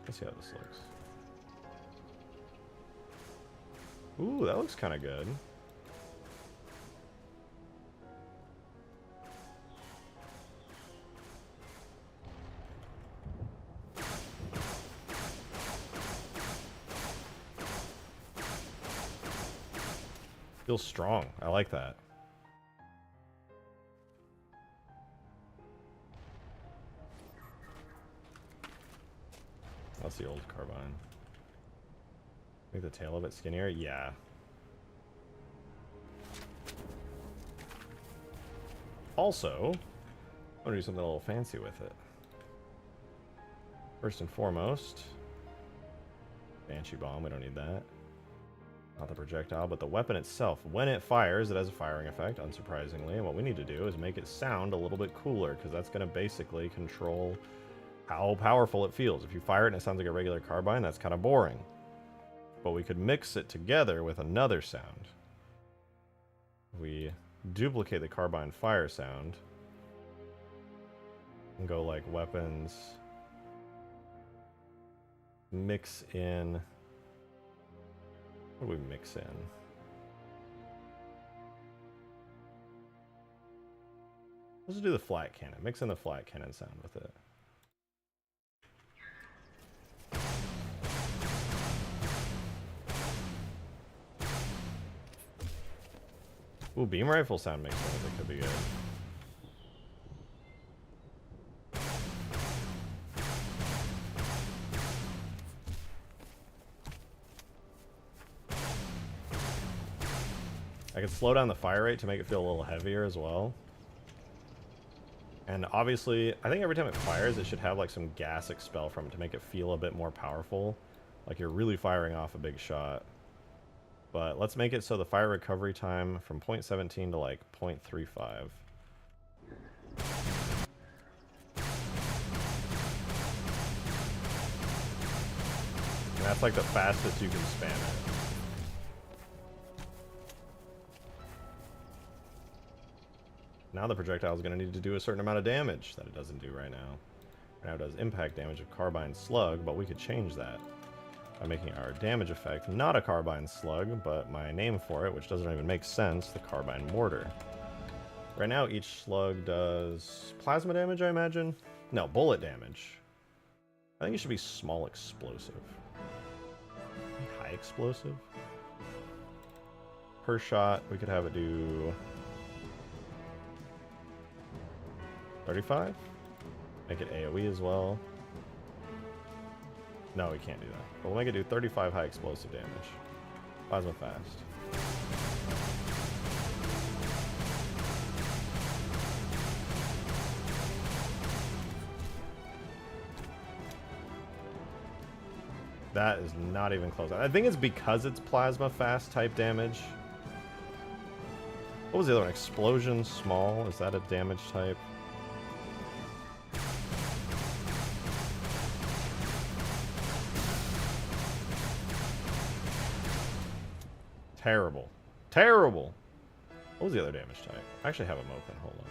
Let's see how this looks. Ooh, that looks kind of good. Feels strong. I like that. That's the old Carbine. Make the tail a bit skinnier? Yeah. Also, I'm gonna do something a little fancy with it. First and foremost, Banshee Bomb, we don't need that. Not the projectile, but the weapon itself. When it fires, it has a firing effect, unsurprisingly. And what we need to do is make it sound a little bit cooler, because that's going to basically control how powerful it feels. If you fire it and it sounds like a regular carbine, that's kind of boring. But we could mix it together with another sound. We duplicate the carbine fire sound and go like weapons, mix in. What do we mix in? Let's just do the flat cannon. Mix in the flat cannon sound with it. Ooh, beam rifle sound makes sense. It could be good. I could slow down the fire rate to make it feel a little heavier as well. And obviously, I think every time it fires, it should have like some gas expel from it to make it feel a bit more powerful. Like you're really firing off a big shot. But let's make it so the fire recovery time from 0.17 to like 0.35. And that's like the fastest you can spam it. Now the projectile is going to need to do a certain amount of damage that it doesn't do right now. Now it does impact damage of Carbine Slug, but we could change that by making our damage effect not a Carbine Slug, but my name for it, which doesn't even make sense, the Carbine Mortar. Right now each slug does plasma damage, I imagine? No, bullet damage. I think it should be small explosive. High explosive? Per shot, we could have it do 35. Make it AoE as well. No, we can't do that. But we'll make it do 35 high explosive damage. Plasma fast. That is not even close. I think it's because it's plasma fast type damage. What was the other one? Explosion small? Is that a damage type? Terrible. Terrible! What was the other damage type? I actually have them open. Hold on.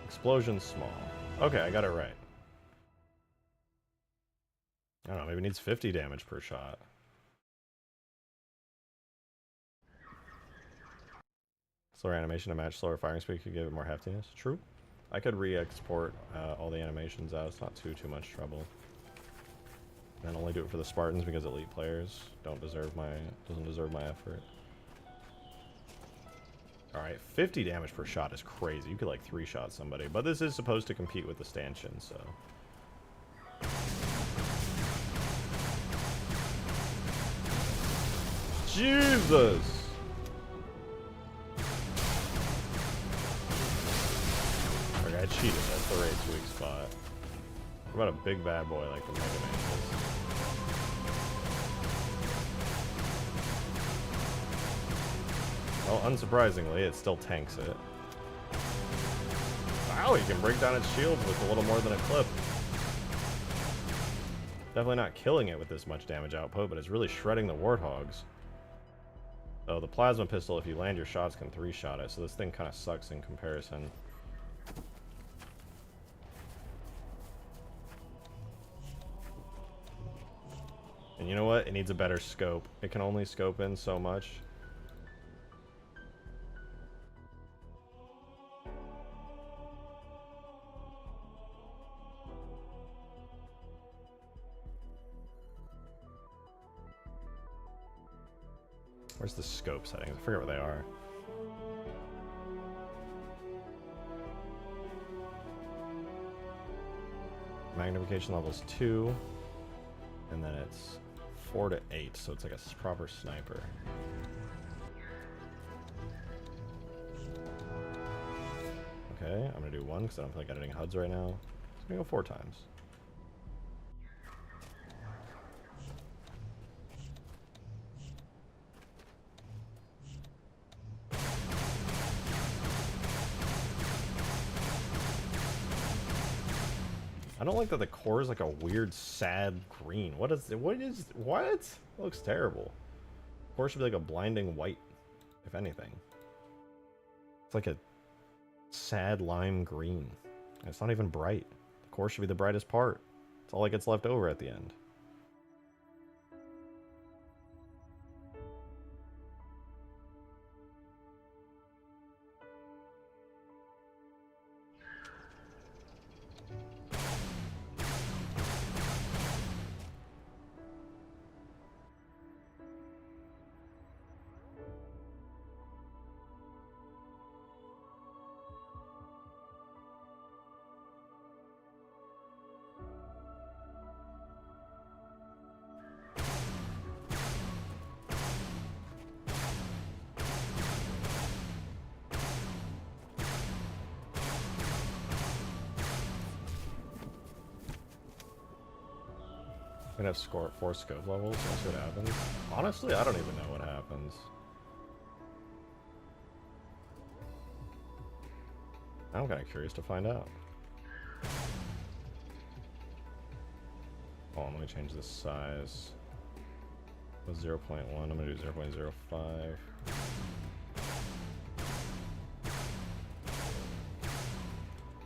Explosion small. Okay, I got it right. I don't know, maybe it needs 50 damage per shot. Slower animation to match slower firing speed could give it more heftiness. True. I could re-export all the animations out. It's not too much trouble. And only do it for the Spartans because elite players doesn't deserve my effort. Alright, 50 damage per shot is crazy. You could like 3-shot somebody. But this is supposed to compete with the stanchion, so. Jesus! Okay, I cheated. That's the rage weak spot. What about a big bad boy like the Mega Mantis? Well, unsurprisingly, it still tanks it. Wow, you can break down its shields with a little more than a clip. Definitely not killing it with this much damage output, but it's really shredding the warthogs. Oh, the plasma pistol, if you land your shots, can 3-shot it, so this thing kind of sucks in comparison. And you know what? It needs a better scope. It can only scope in so much. Where's the scope settings? I forget what they are. Magnification level's 2. And then it's 4 to 8, so it's like a proper sniper. Okay, I'm gonna do 1 because I don't feel like editing HUDs right now. So I'm gonna go 4 times. I don't like that the core is like a weird, sad green. What? It looks terrible. The core should be like a blinding white, if anything. It's like a sad lime green. And it's not even bright. The core should be the brightest part. It's all that gets left over at the end. I'm gonna have 4 scope levels, we'll see what happens. Honestly, I don't even know what happens. I'm kind of curious to find out. Oh, let me change the size. It was 0.1, I'm gonna do 0.05.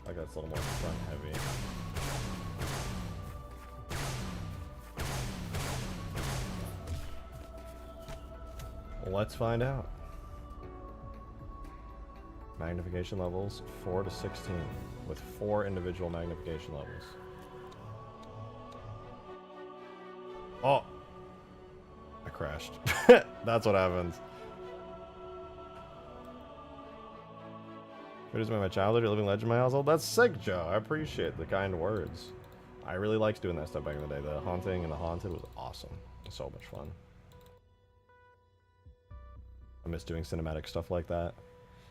I got a little more front heavy. Let's find out. Magnification levels 4 to 16 with 4 individual magnification levels. Oh! I crashed. That's what happens. It is my childhood, you're living legend in my household. That's sick, Joe. I appreciate the kind words. I really liked doing that stuff back in the day. The haunting and the haunted was awesome. So much fun. I miss doing cinematic stuff like that.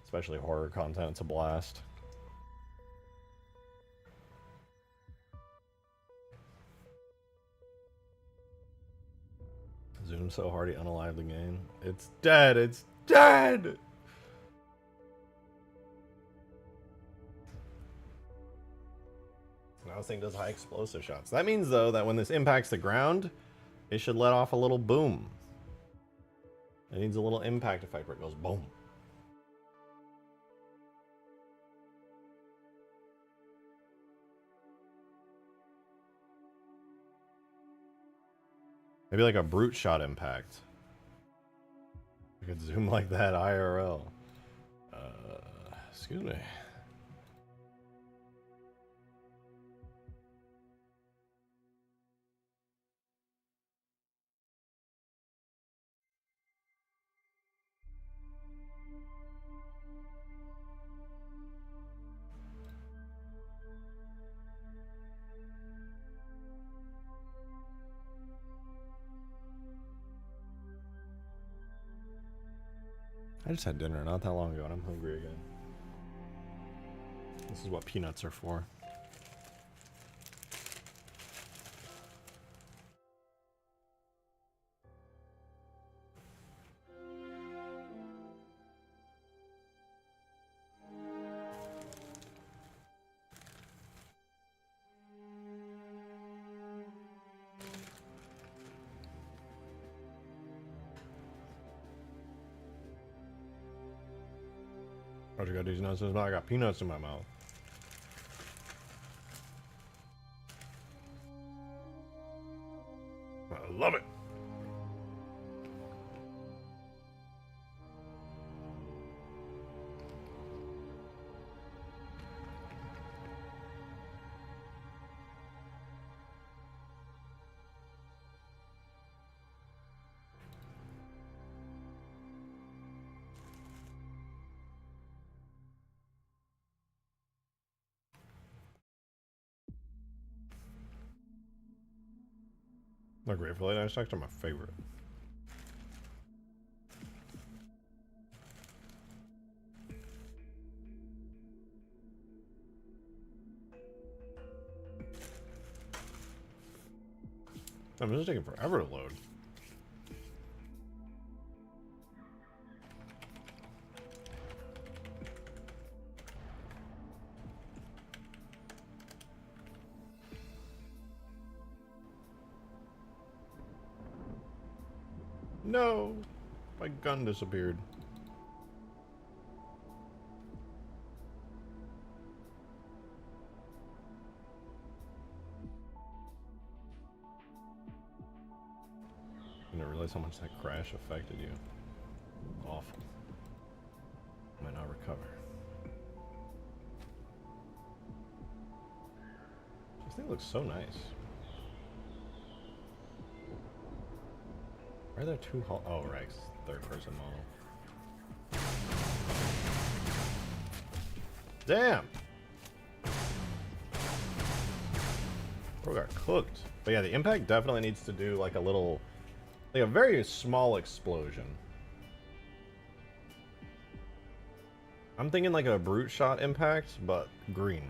Especially horror content. It's a blast. Zoom so hard he unalived the game. It's dead! It's dead! Now this thing does high explosive shots. That means, though, that when this impacts the ground, it should let off a little boom. It needs a little impact effect where it goes boom. Maybe like a brute shot impact. I could zoom like that IRL. Excuse me. I just had dinner not that long ago and I'm hungry again. This is what peanuts are for. I got these nuts in my mouth. I got peanuts in my mouth. I love it. The Grateful Dead extracts are my favorite. I'm just taking forever to load. No! My gun disappeared. I didn't realize how much that crash affected you. Awful. Might not recover. This thing looks so nice. Why are there two oh, right, third person model. Damn! Bro got cooked. But yeah, the impact definitely needs to do like a little, like a very small explosion. I'm thinking like a brute shot impact, but green.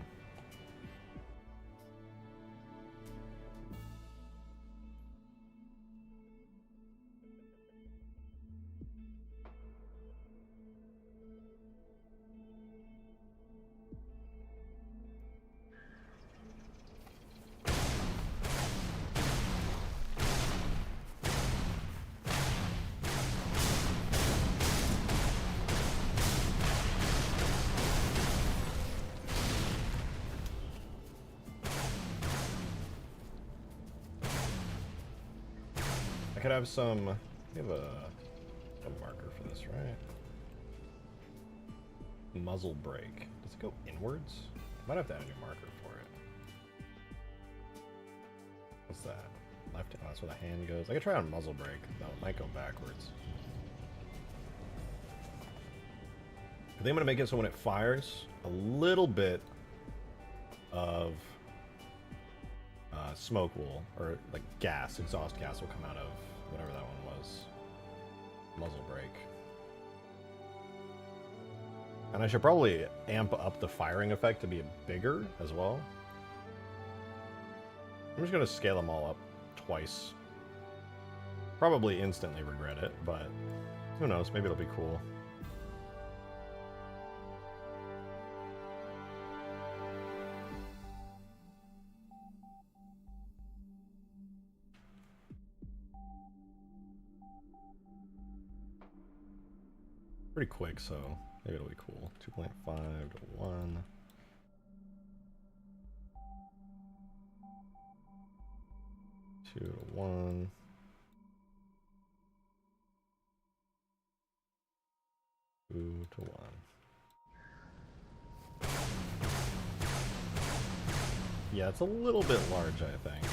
I could have some, we have a marker for this, right? Muzzle brake. Does it go inwards? Might have to add a new marker for it. What's that? Left, oh, that's where the hand goes. I could try on muzzle brake. No, it might go backwards. I think I'm going to make it so when it fires, a little bit of smoke will, or like gas, exhaust gas will come out of whatever that one was. Muzzle brake. And I should probably amp up the firing effect to be bigger as well. I'm just going to scale them all up twice. Probably instantly regret it, but who knows, maybe it'll be cool. Pretty quick, so maybe it'll be cool. 2.5 to 1. 2 to 1. 2 to 1. Yeah, it's a little bit large, I think.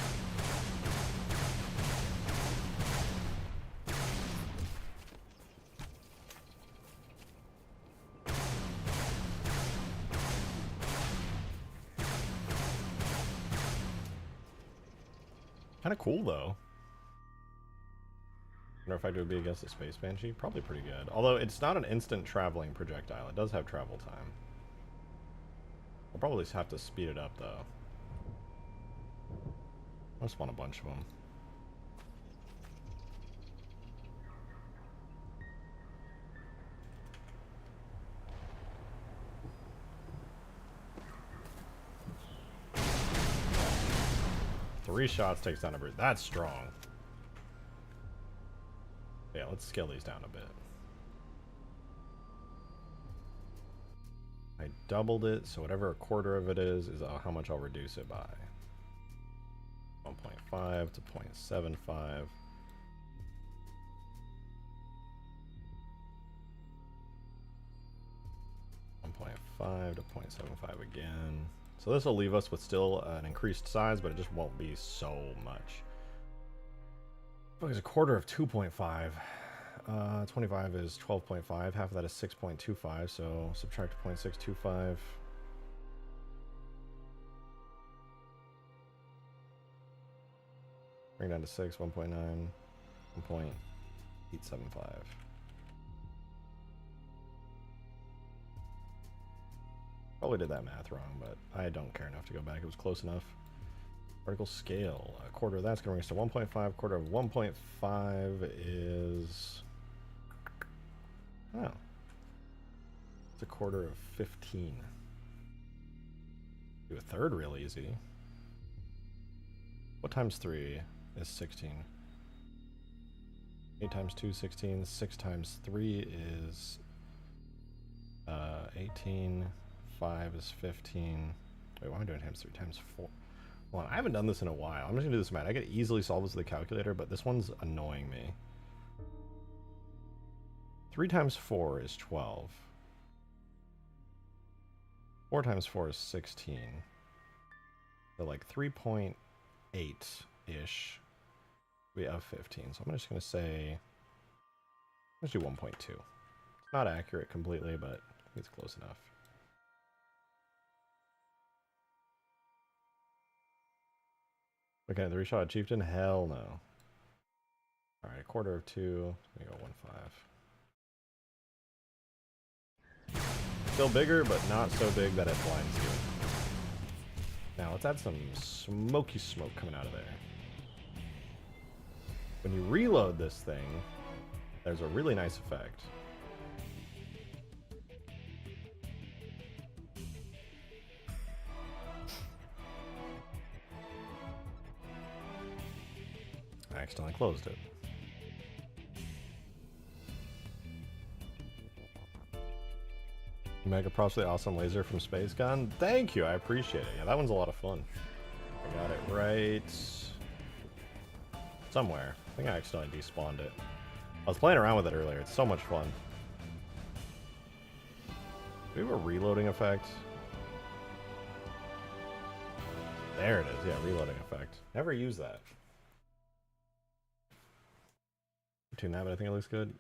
Kind of cool, though. I wonder if I would be against the Space Banshee. Probably pretty good. Although it's not an instant traveling projectile. It does have travel time. I'll probably have to speed it up, though. I just want a bunch of them. Three shots takes down a bird. That's strong. Yeah, let's scale these down a bit. I doubled it, so whatever a quarter of it is how much I'll reduce it by. 1.5 to 0.75. 1.5 to 0.75 again. So this will leave us with still an increased size, but it just won't be so much. It's a quarter of 2.5. 25 is 12.5. Half of that is 6.25. So subtract 0.625. Bring it down to 6, 1.9, 1.875. Probably did that math wrong, but I don't care enough to go back. It was close enough. Particle scale. A quarter of that's going to bring us to 1.5. Quarter of 1.5 is... Oh. It's a quarter of 15. Do a third real easy. What times 3 is 16? 8 times 2 is 16. 6 times 3 is 18. 5 is 15. Wait, why am I doing times 3 times 4? Hold on, I haven't done this in a while. I'm just gonna do this math. I could easily solve this with a calculator, but this one's annoying me. 3 times 4 is 12. 4 times 4 is 16. So like 3.8-ish. We have 15. So I'm just gonna say, let's do 1.2. It's not accurate completely, but it's close enough. Okay, 3-shot chieftain? Hell no. Alright, a quarter of 2. We go 1.5. Still bigger, but not so big that it blinds you. Now, let's add some smoky smoke coming out of there. When you reload this thing, there's a really nice effect. I accidentally closed it. Mega props for the awesome laser from Space Gun. Thank you, I appreciate it. Yeah, that one's a lot of fun. I got it right somewhere. I think I accidentally despawned it. I was playing around with it earlier. It's so much fun. Do we have a reloading effect? There it is. Yeah, reloading effect. Never use that. Between that, but I think it looks good.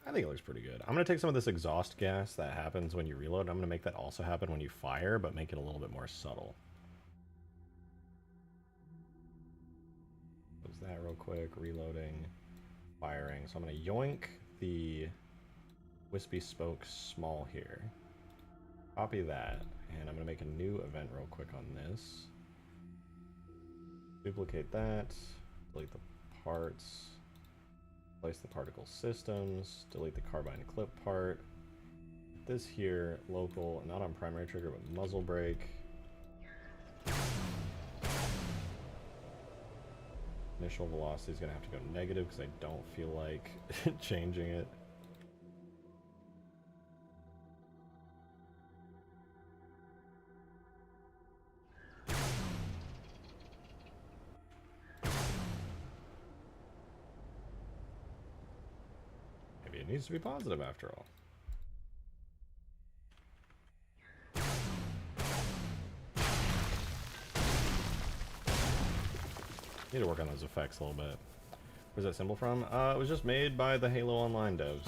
I think it looks pretty good. I'm going to take some of this exhaust gas that happens when you reload. I'm going to make that also happen when you fire, but make it a little bit more subtle. Close that real quick. Reloading. Firing. So I'm going to yoink the wispy spoke small here. Copy that. And I'm going to make a new event real quick on this. Duplicate that. Delete the parts. Place the particle systems, delete the carbine clip part. This here, local, not on primary trigger, but muzzle brake. Initial velocity is going to have to go negative because I don't feel like changing it. Maybe it needs to be positive after all. Need to work on those effects a little bit. Where's that symbol from? It was just made by the Halo Online devs.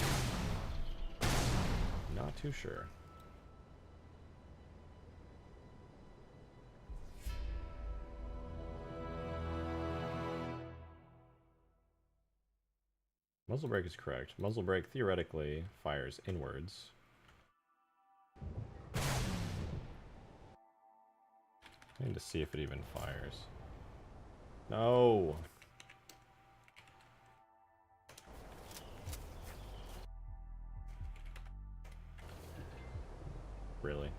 Not too sure. Muzzle brake is correct. Muzzle brake theoretically fires inwards. I need to see if it even fires. No! Really?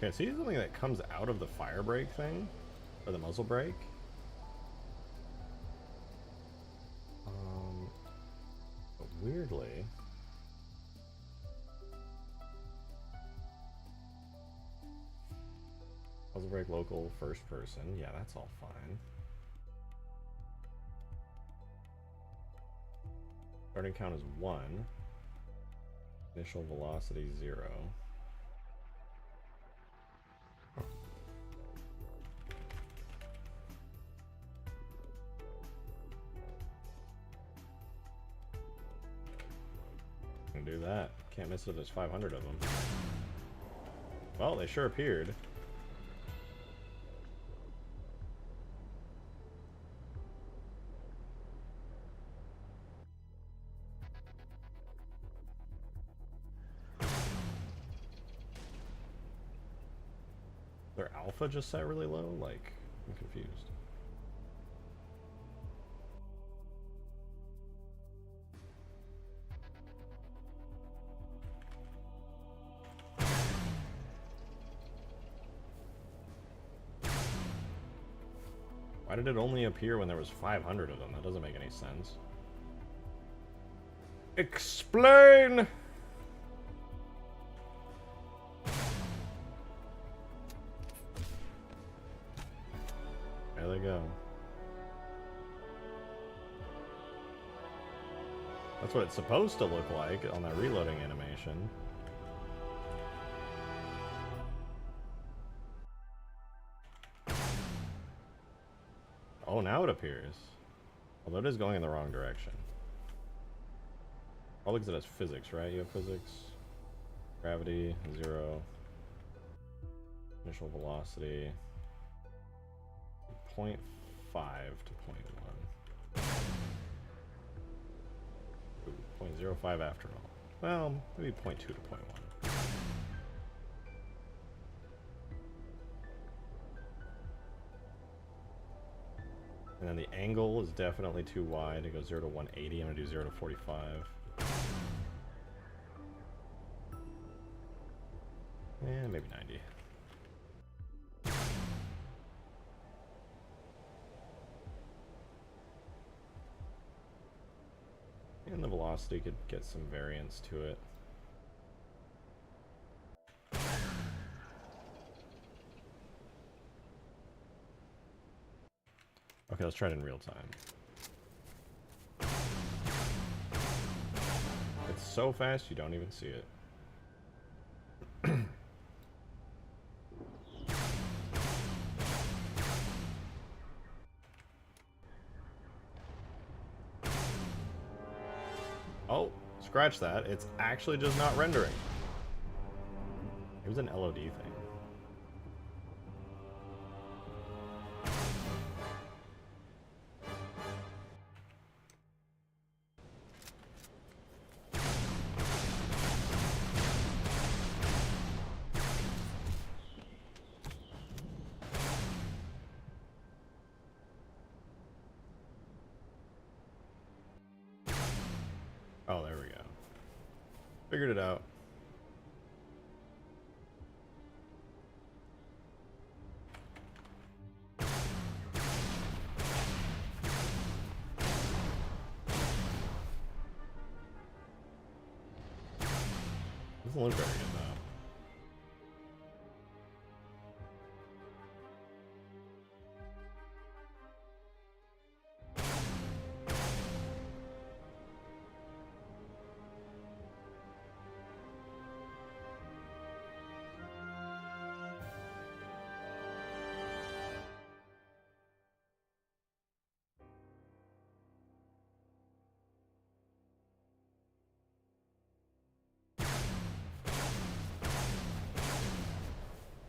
Okay, see something that comes out of the fire brake thing? Or the muzzle brake? But weirdly... Muzzle brake local, first person. Yeah, that's all fine. Starting count is 1. Initial velocity 0. Do that. Can't miss it if there's 500 of them. Well, they sure appeared. Their alpha just set really low? Like, I'm confused. Why did it only appear when there was 500 of them? That doesn't make any sense. Explain! There they go. That's what it's supposed to look like on that reloading animation. Oh, now it appears. Although it is going in the wrong direction. Probably because it has physics, right? You have physics. Gravity, 0. Initial velocity. 0.5 to 0.1. Ooh, 0.05 after all. Well, maybe 0.2 to 0.1. And then the angle is definitely too wide. It goes 0 to 180. I'm going to do 0 to 45. And maybe 90. And the velocity could get some variance to it. Okay, let's try it in real time. It's so fast you don't even see it. Oh, scratch that. It's actually just not rendering. It was an LOD thing. Oh, there we go. Figured it out. Doesn't look very good though.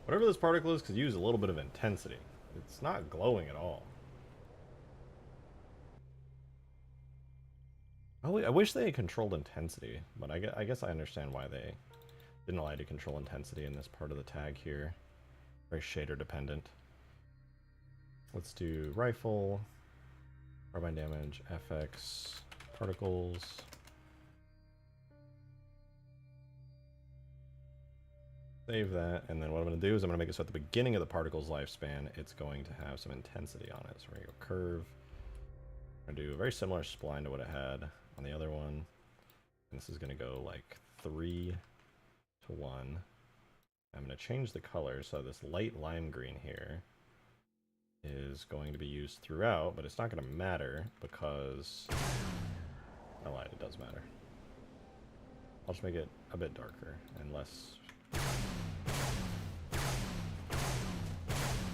Whatever this particle is could use a little bit of intensity. It's not glowing at all. Oh, I wish they had controlled intensity, but I guess I understand why they didn't allow you to control intensity in this part of the tag here. Very shader dependent. Let's do rifle, carbine damage, FX, particles. Save that, and then what I'm going to do is I'm going to make it so at the beginning of the particle's lifespan, it's going to have some intensity on it. So we're going to go curve. I'm going to do a very similar spline to what it had on the other one. And this is going to go like 3 to 1. I'm going to change the color, so this light lime green here is going to be used throughout, but it's not going to matter because... I lied, it does matter. I'll just make it a bit darker and less...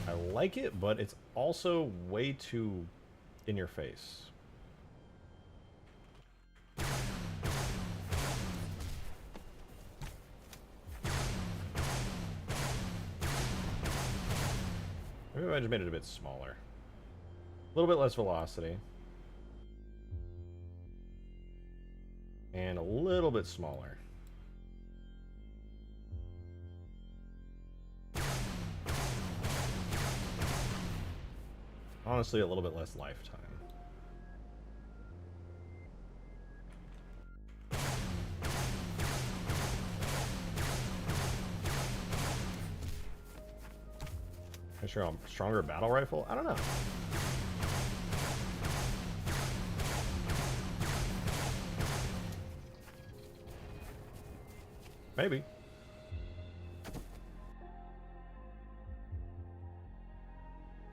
I like it, but it's also way too in your face. Maybe I just made it a bit smaller. A little bit less velocity. And a little bit smaller. Honestly, a little bit less lifetime. I'm sure I'm stronger battle rifle? I don't know. Maybe.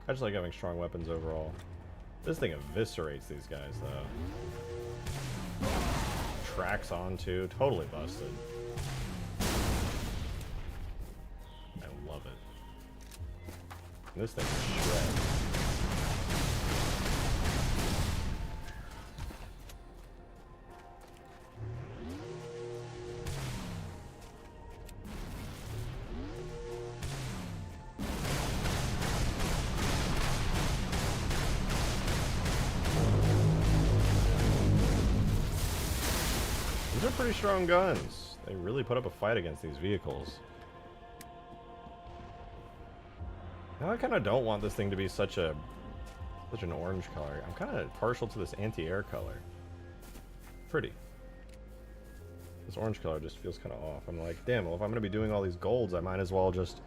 I just like having strong weapons overall. This thing eviscerates these guys, though. Tracks onto, totally busted. I love it. And this thing shreds. These are pretty strong guns. They really put up a fight against these vehicles. Now I kind of don't want this thing to be such an orange color. I'm kind of partial to this anti-air color. Pretty. This orange color just feels kind of off. I'm like, damn, well, if I'm going to be doing all these golds, I might as well just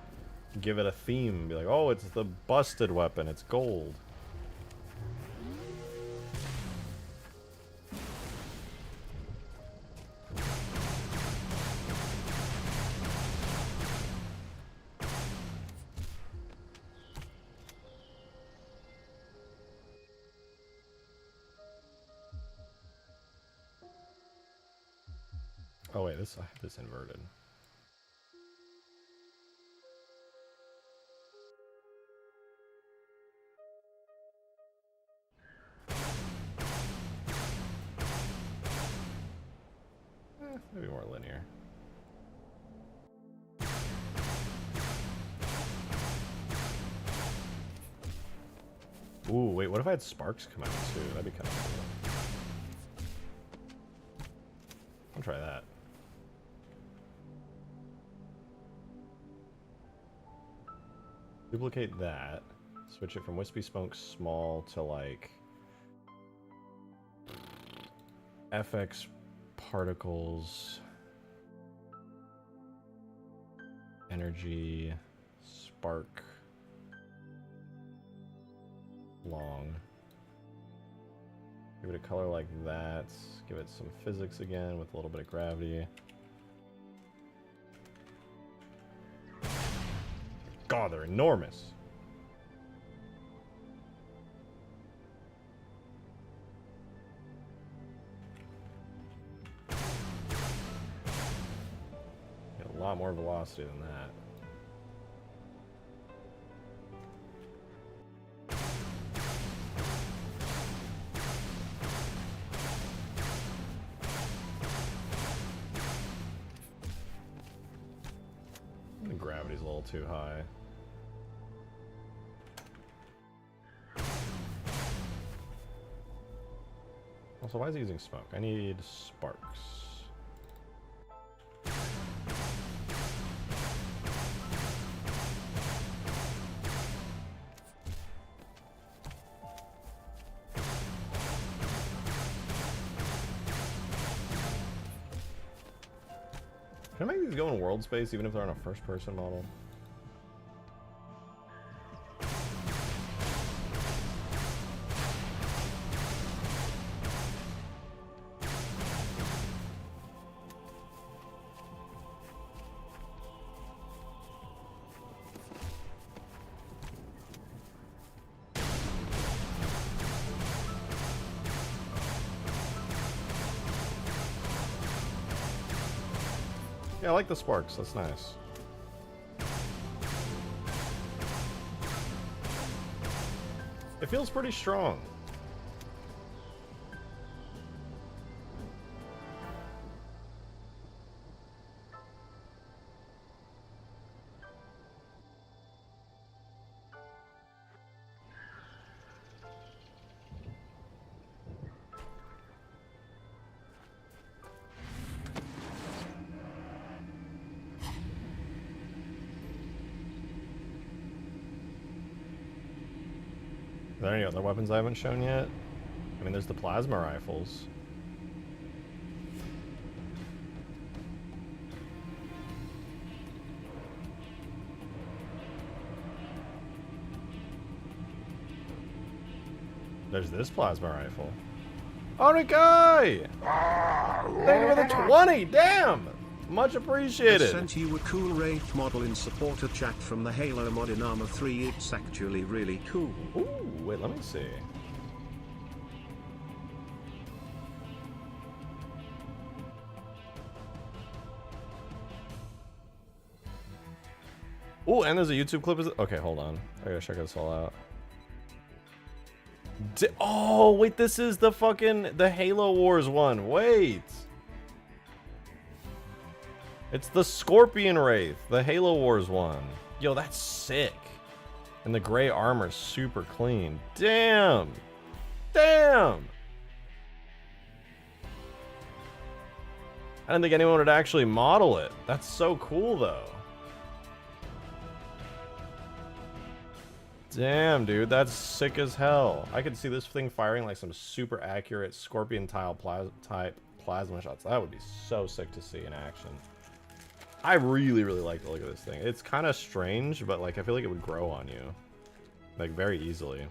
give it a theme. Be like, oh, it's the busted weapon. It's gold. Oh wait, I have this inverted. Maybe more linear. Ooh, wait, what if I had sparks come out too? That'd be kind of cool. I'll try that. Duplicate that. Switch it from wispy smoke small to like FX particles, energy, spark, long. Give it a color like that. Give it some physics again with a little bit of gravity. God, they're enormous. Get a lot more velocity than that. The gravity's a little too high. Also, why is he using smoke? I need sparks. Can I make these go in world space even if they're on a first-person model? Yeah, I like the sparks. That's nice. It feels pretty strong. Are there any other weapons I haven't shown yet? I mean, there's the plasma rifles. There's this plasma rifle. Onikai! Thank you for the 20! Damn! Much appreciated. I sent you a cool Wraith model in supporter chat from the Halo mod in Armor 3. It's actually really cool. Ooh, wait, let me see. Ooh, and there's a YouTube clip. Okay, hold on. I gotta check this all out. Oh, wait, this is the Halo Wars one. Wait. It's the Scorpion Wraith, the Halo Wars one. Yo, that's sick. And the gray armor's super clean. Damn. Damn. I didn't think anyone would actually model it. That's so cool, though. Damn, dude, that's sick as hell. I could see this thing firing like some super accurate Scorpion type plasma shots. That would be so sick to see in action. I really, really like the look of this thing. It's kind of strange, but like I feel like it would grow on you, like very easily.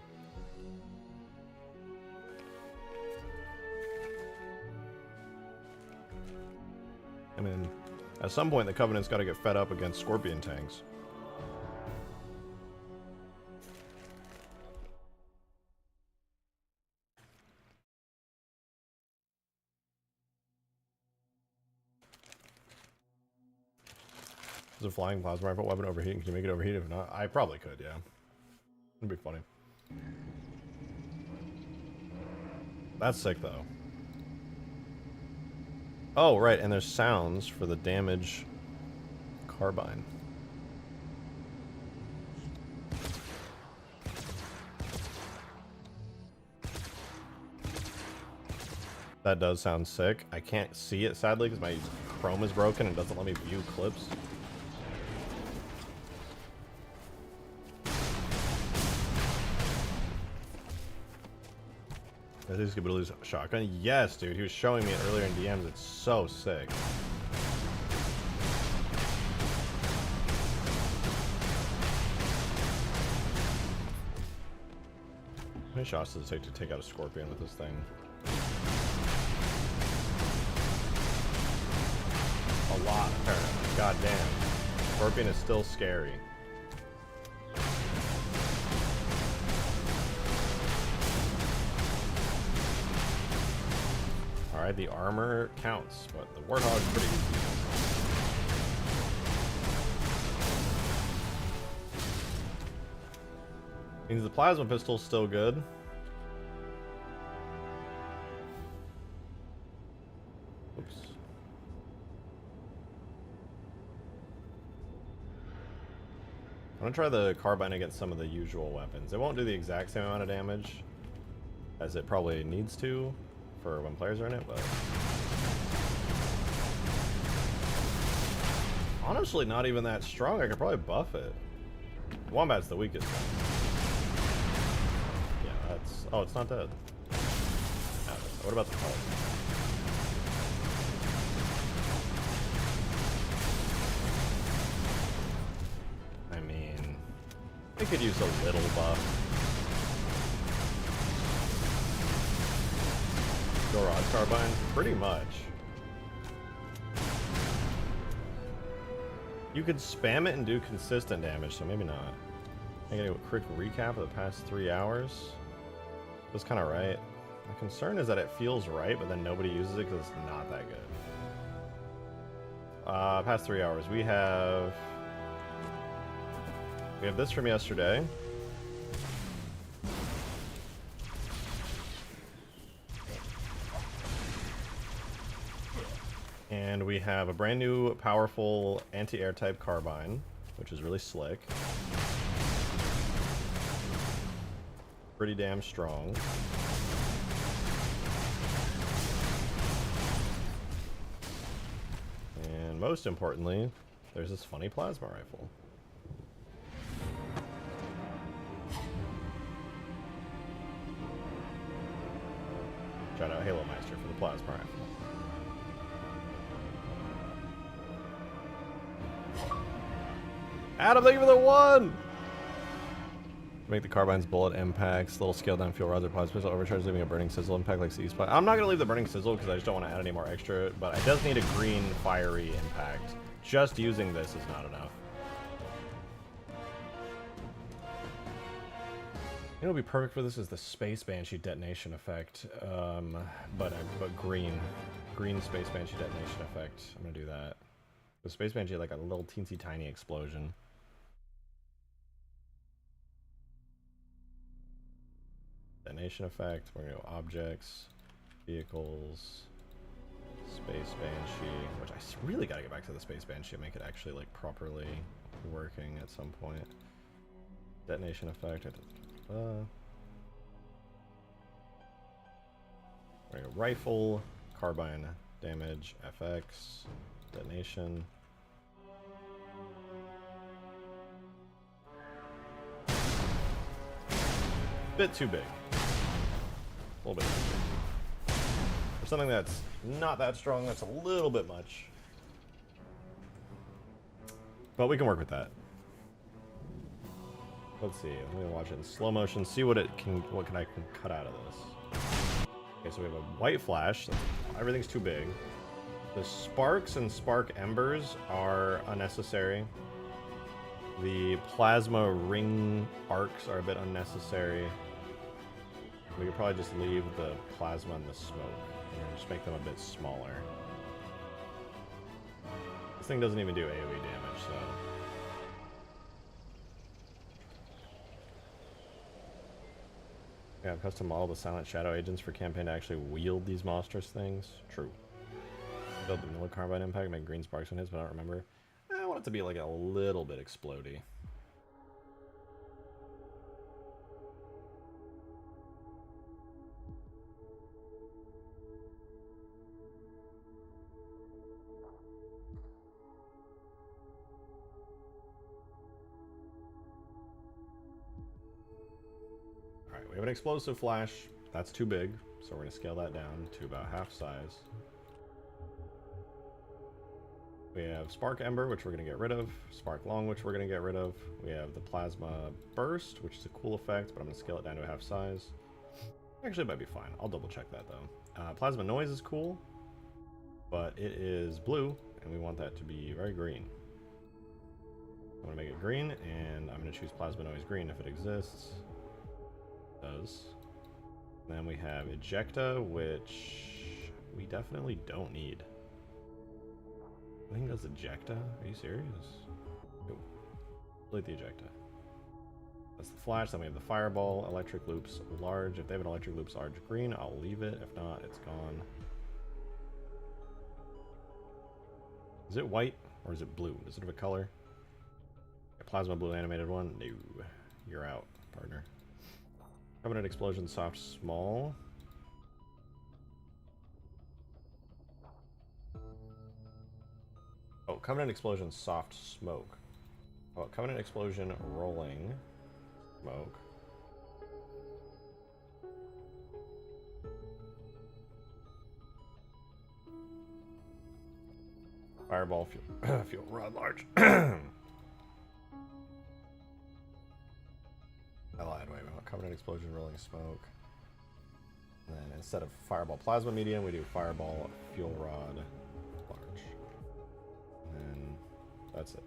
I mean, at some point the Covenant's got to get fed up against Scorpion tanks. Is a flying plasma rifle weapon overheating? Can you make it overheat? If not, I probably could, yeah. It'd be funny. That's sick, though. Oh, right, and there's sounds for the damage carbine. That does sound sick. I can't see it, sadly, because my Chrome is broken and doesn't let me view clips. Is this Ghibali's shotgun? Yes, dude. He was showing me it earlier in DMs. It's so sick. How many shots does it take to take out a scorpion with this thing? A lot, apparently. God damn. Scorpion is still scary. Alright, the armor counts, but the Warthog's pretty easy. Means the plasma pistol's still good. Oops. I'm gonna try the carbine against some of the usual weapons. It won't do the exact same amount of damage as it probably needs to for when players are in it, but honestly not even that strong. I could probably buff it. Wombat's the weakest one. Yeah, that's... Oh, it's not dead. No, what about the color? I mean, we could use a little buff. Rod carbine, pretty much. You could spam it and do consistent damage, so maybe not. I gotta do a quick recap of the past 3 hours. That's kind of right. My concern is that it feels right, but then nobody uses it because it's not that good. Past 3 hours, we have this from yesterday. And we have a brand new powerful anti-air type carbine, which is really slick. Pretty damn strong. And most importantly, there's this funny plasma rifle. Shout out Halo Meister for the plasma rifle. Adam, thank you for the 1! Make the carbine's bullet impacts, little scale down fuel rods or plasma pistol overcharge, leaving a burning sizzle impact like C spot. I'm not gonna leave the burning sizzle because I just don't want to add any more extra, but it does need a green fiery impact. Just using this is not enough. You know what would be perfect for this is the Space Banshee detonation effect, but green Space Banshee detonation effect. I'm gonna do that. The Space Banshee had like a little teensy tiny explosion. Detonation effect. We're gonna go objects, vehicles, Space Banshee, which I really gotta get back to the Space Banshee and make it actually like properly working at some point. Detonation effect. We're gonna go rifle, carbine damage, FX, detonation. Bit too big. A little bit too big. For something that's not that strong, that's a little bit much. But we can work with that. Let's see. I'm gonna watch it in slow motion, see what I can cut out of this. Okay, so we have a white flash. Everything's too big. The sparks and spark embers are unnecessary. The plasma ring arcs are a bit unnecessary. We could probably just leave the plasma and the smoke and just make them a bit smaller. The thing doesn't even do AoE damage, so... Yeah, I've custom modeled the silent shadow agents for campaign to actually wield these monstrous things. True. Build the vanilla carbine impact, make green sparks when hits, but I don't remember. I want it to be like a little bit explodey. Alright, we have an explosive flash. That's too big, so we're going to scale that down to about half size. We have Spark Ember, which we're going to get rid of. Spark Long, which we're going to get rid of. We have the Plasma Burst, which is a cool effect, but I'm going to scale it down to half size. Actually, it might be fine. I'll double check that, though. Plasma Noise is cool, but it is blue, and we want that to be very green. I'm going to make it green, and I'm going to choose Plasma Noise Green if it exists. It does. And then we have Ejecta, which we definitely don't need. I think that's Ejecta. Are you serious? Nope. Delete the Ejecta. That's the Flash. Then we have the Fireball, Electric Loops, Large. If they have an Electric Loops Large green, I'll leave it. If not, it's gone. Is it white or is it blue? Does it have a color? A Plasma Blue animated one? No. You're out, partner. Covenant Explosion, Soft, Small. Oh, Covenant Explosion, Soft Smoke. Oh, Covenant Explosion, Rolling Smoke. Fireball, Fuel Rod, Large. I lied, wait, we want Covenant Explosion, Rolling Smoke. And then instead of Fireball, Plasma Medium, we do Fireball, Fuel Rod, Large. And that's it.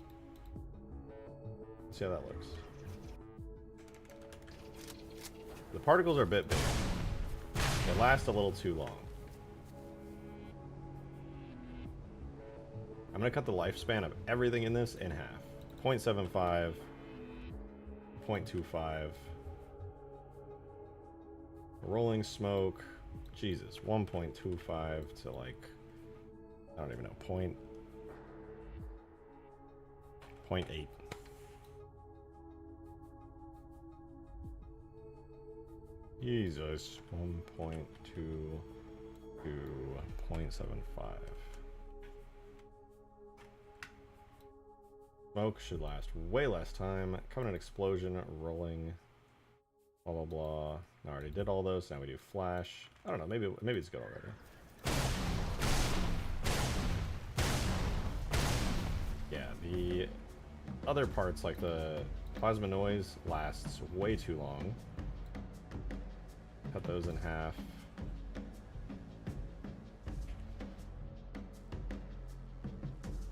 Let's see how that looks. The particles are a bit big. They last a little too long. I'm going to cut the lifespan of everything in this in half. 0.75, 0.25. Rolling Smoke, Jesus, 1.25 to like, I don't even know, 0.8. Jesus, 1.2 to 0.75. Smoke should last way less time. Covenant Explosion, Rolling, blah blah blah. I already did all those. Now we do Flash. I don't know. Maybe it's good already. Yeah, the other parts like the Plasma Noise lasts way too long. Cut those in half.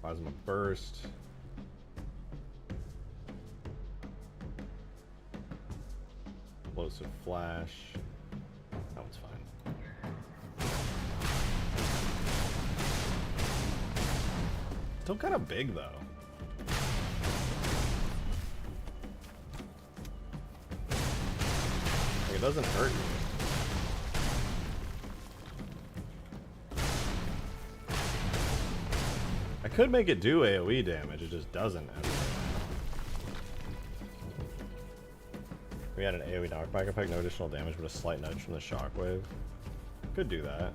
Plasma Burst. Explosive Flash. That one's fine. Still kind of big though. Like, it doesn't hurt you. I could make it do AoE damage, it just doesn't. We had an AoE knockback effect, no additional damage, but a slight nudge from the shockwave. Could do that.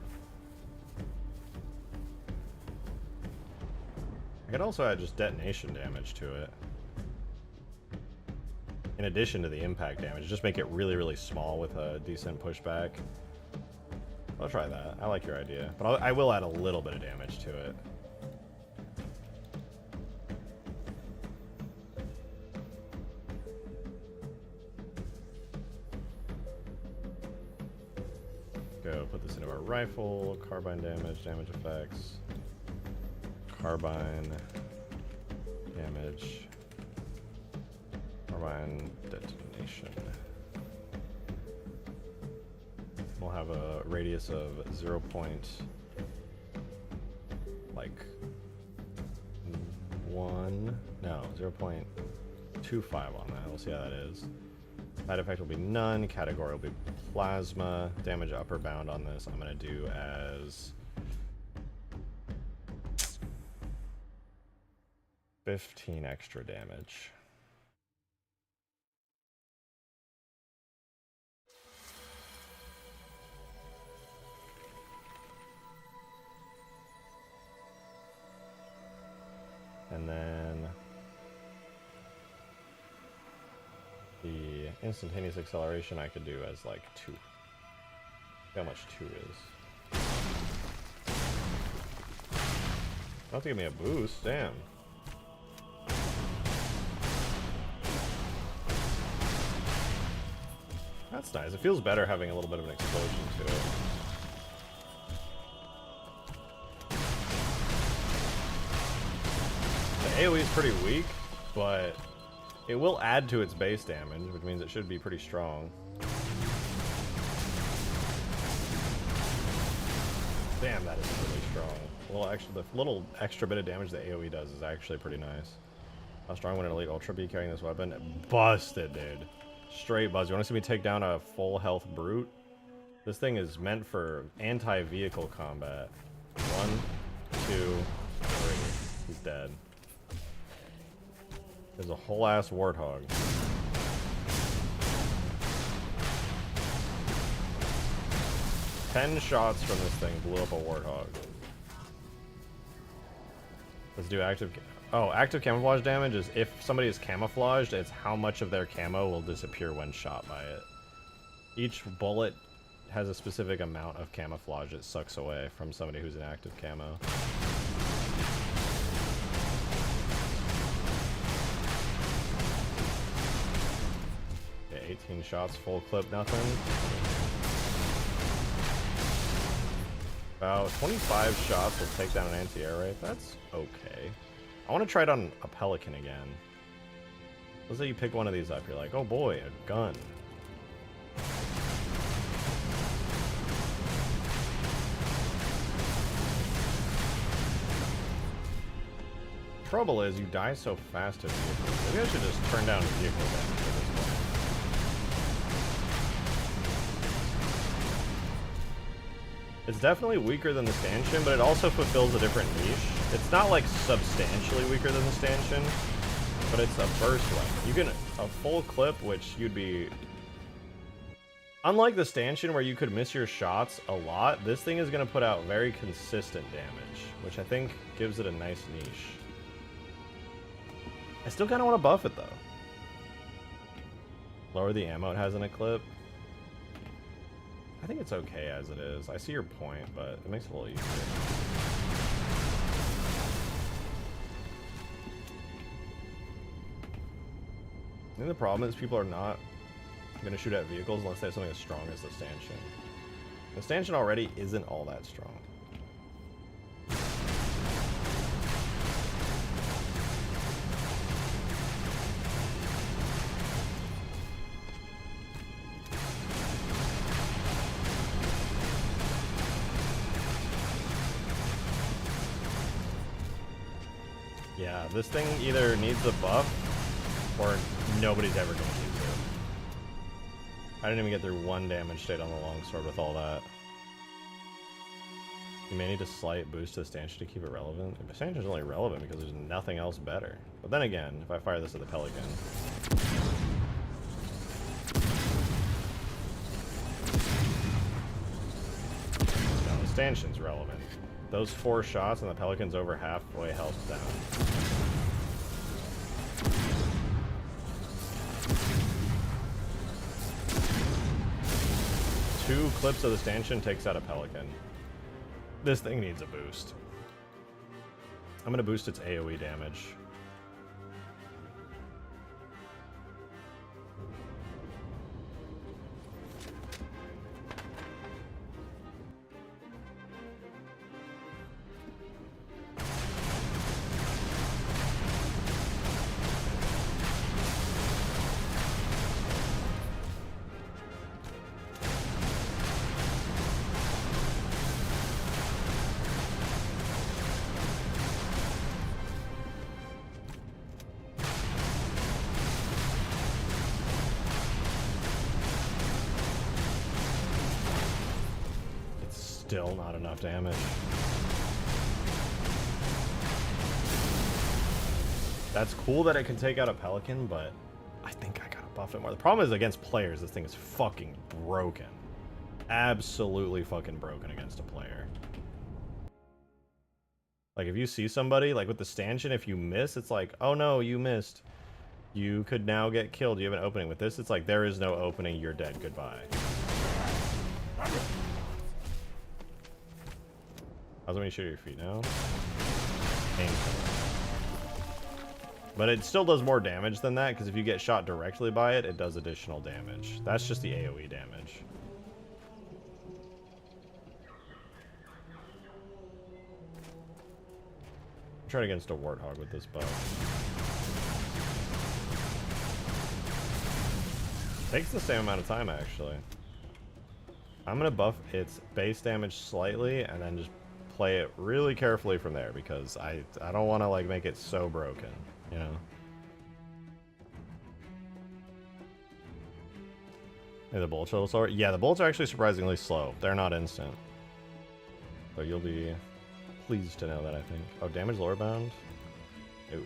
I could also add just detonation damage to it. In addition to the impact damage, just make it really, really small with a decent pushback. I'll try that. I like your idea. But I will add a little bit of damage to it. Go put this into our rifle. Carbine damage, damage effects. Carbine damage. Carbine detonation. We'll have a radius of 0. Like 0.25 on that. We'll see how that is. Side effect will be none. Category will be plasma. Damage upper bound on this I'm going to do as 15 extra damage. And then the instantaneous acceleration I could do as like 2. How much 2 is. Not to give me a boost, damn. That's nice. It feels better having a little bit of an explosion to it. The AoE is pretty weak, but it will add to its base damage, which means it should be pretty strong. Damn, that is really strong. Well, actually, the little extra bit of damage that AoE does is actually pretty nice. How strong would an Elite Ultra be carrying this weapon? Busted, dude. Straight buzz. You want to see me take down a full health brute? This thing is meant for anti-vehicle combat. 1, 2, 3. He's dead. There's a whole ass warthog. Ten shots from this thing blew up a warthog. Let's do active. Oh, active camouflage damage is if somebody is camouflaged, it's how much of their camo will disappear when shot by it. Each bullet has a specific amount of camouflage it sucks away from somebody who's in active camo. Okay, 18 shots, full clip, nothing. About 25 shots will take down an anti-air raid. That's okay. I want to try it on a Pelican again. Let's say you pick one of these up. You're like, oh boy, a gun. Trouble is, you die so fast to vehicles. Maybe I should just turn down vehicle damage at this point. It's definitely weaker than the stanchion, but it also fulfills a different niche. It's not like substantially weaker than the stanchion, but it's a burst weapon. You can a full clip, which you'd be... Unlike the stanchion where you could miss your shots a lot, this thing is going to put out very consistent damage, which I think gives it a nice niche. I still kind of want to buff it though. Lower the ammo it has in a clip. I think it's okay as it is. I see your point, but it makes it a little easier. I think the problem is people are not going to shoot at vehicles unless they have something as strong as the stanchion. The stanchion already isn't all that strong. Yeah, this thing either needs a buff or nobody's ever going to use it. I didn't even get through 1 damage state on the longsword with all that. You may need a slight boost to the stanchion to keep it relevant. The stanchion is only relevant because there's nothing else better. But then again, if I fire this at the Pelican... No, the stanchion's relevant. Those 4 shots and the Pelican's over halfway health down. Two clips of the stanchion takes out a Pelican. This thing needs a boost. I'm going to boost its AoE damage. Still not enough damage. That's cool that it can take out a Pelican, but I think I gotta buff it more. The problem is against players, this thing is fucking broken. Absolutely fucking broken against a player. Like, if you see somebody, like with the stanchion, if you miss, it's like, oh no, you missed. You could now get killed. You have an opening. With this, it's like, there is no opening, you're dead, goodbye. How's it when you shoot your feet now? Painful. But it still does more damage than that, because if you get shot directly by it, it does additional damage. That's just the AoE damage. Try against a warthog with this bow. Takes the same amount of time, actually. I'm gonna buff its base damage slightly and then just play it really carefully from there, because I don't want to like make it so broken, you know. Hey, the bolts are a little slower. Yeah, the bolts are actually surprisingly slow. They're not instant. So you'll be pleased to know that, I think. Oh, damage lower bound? Ooh.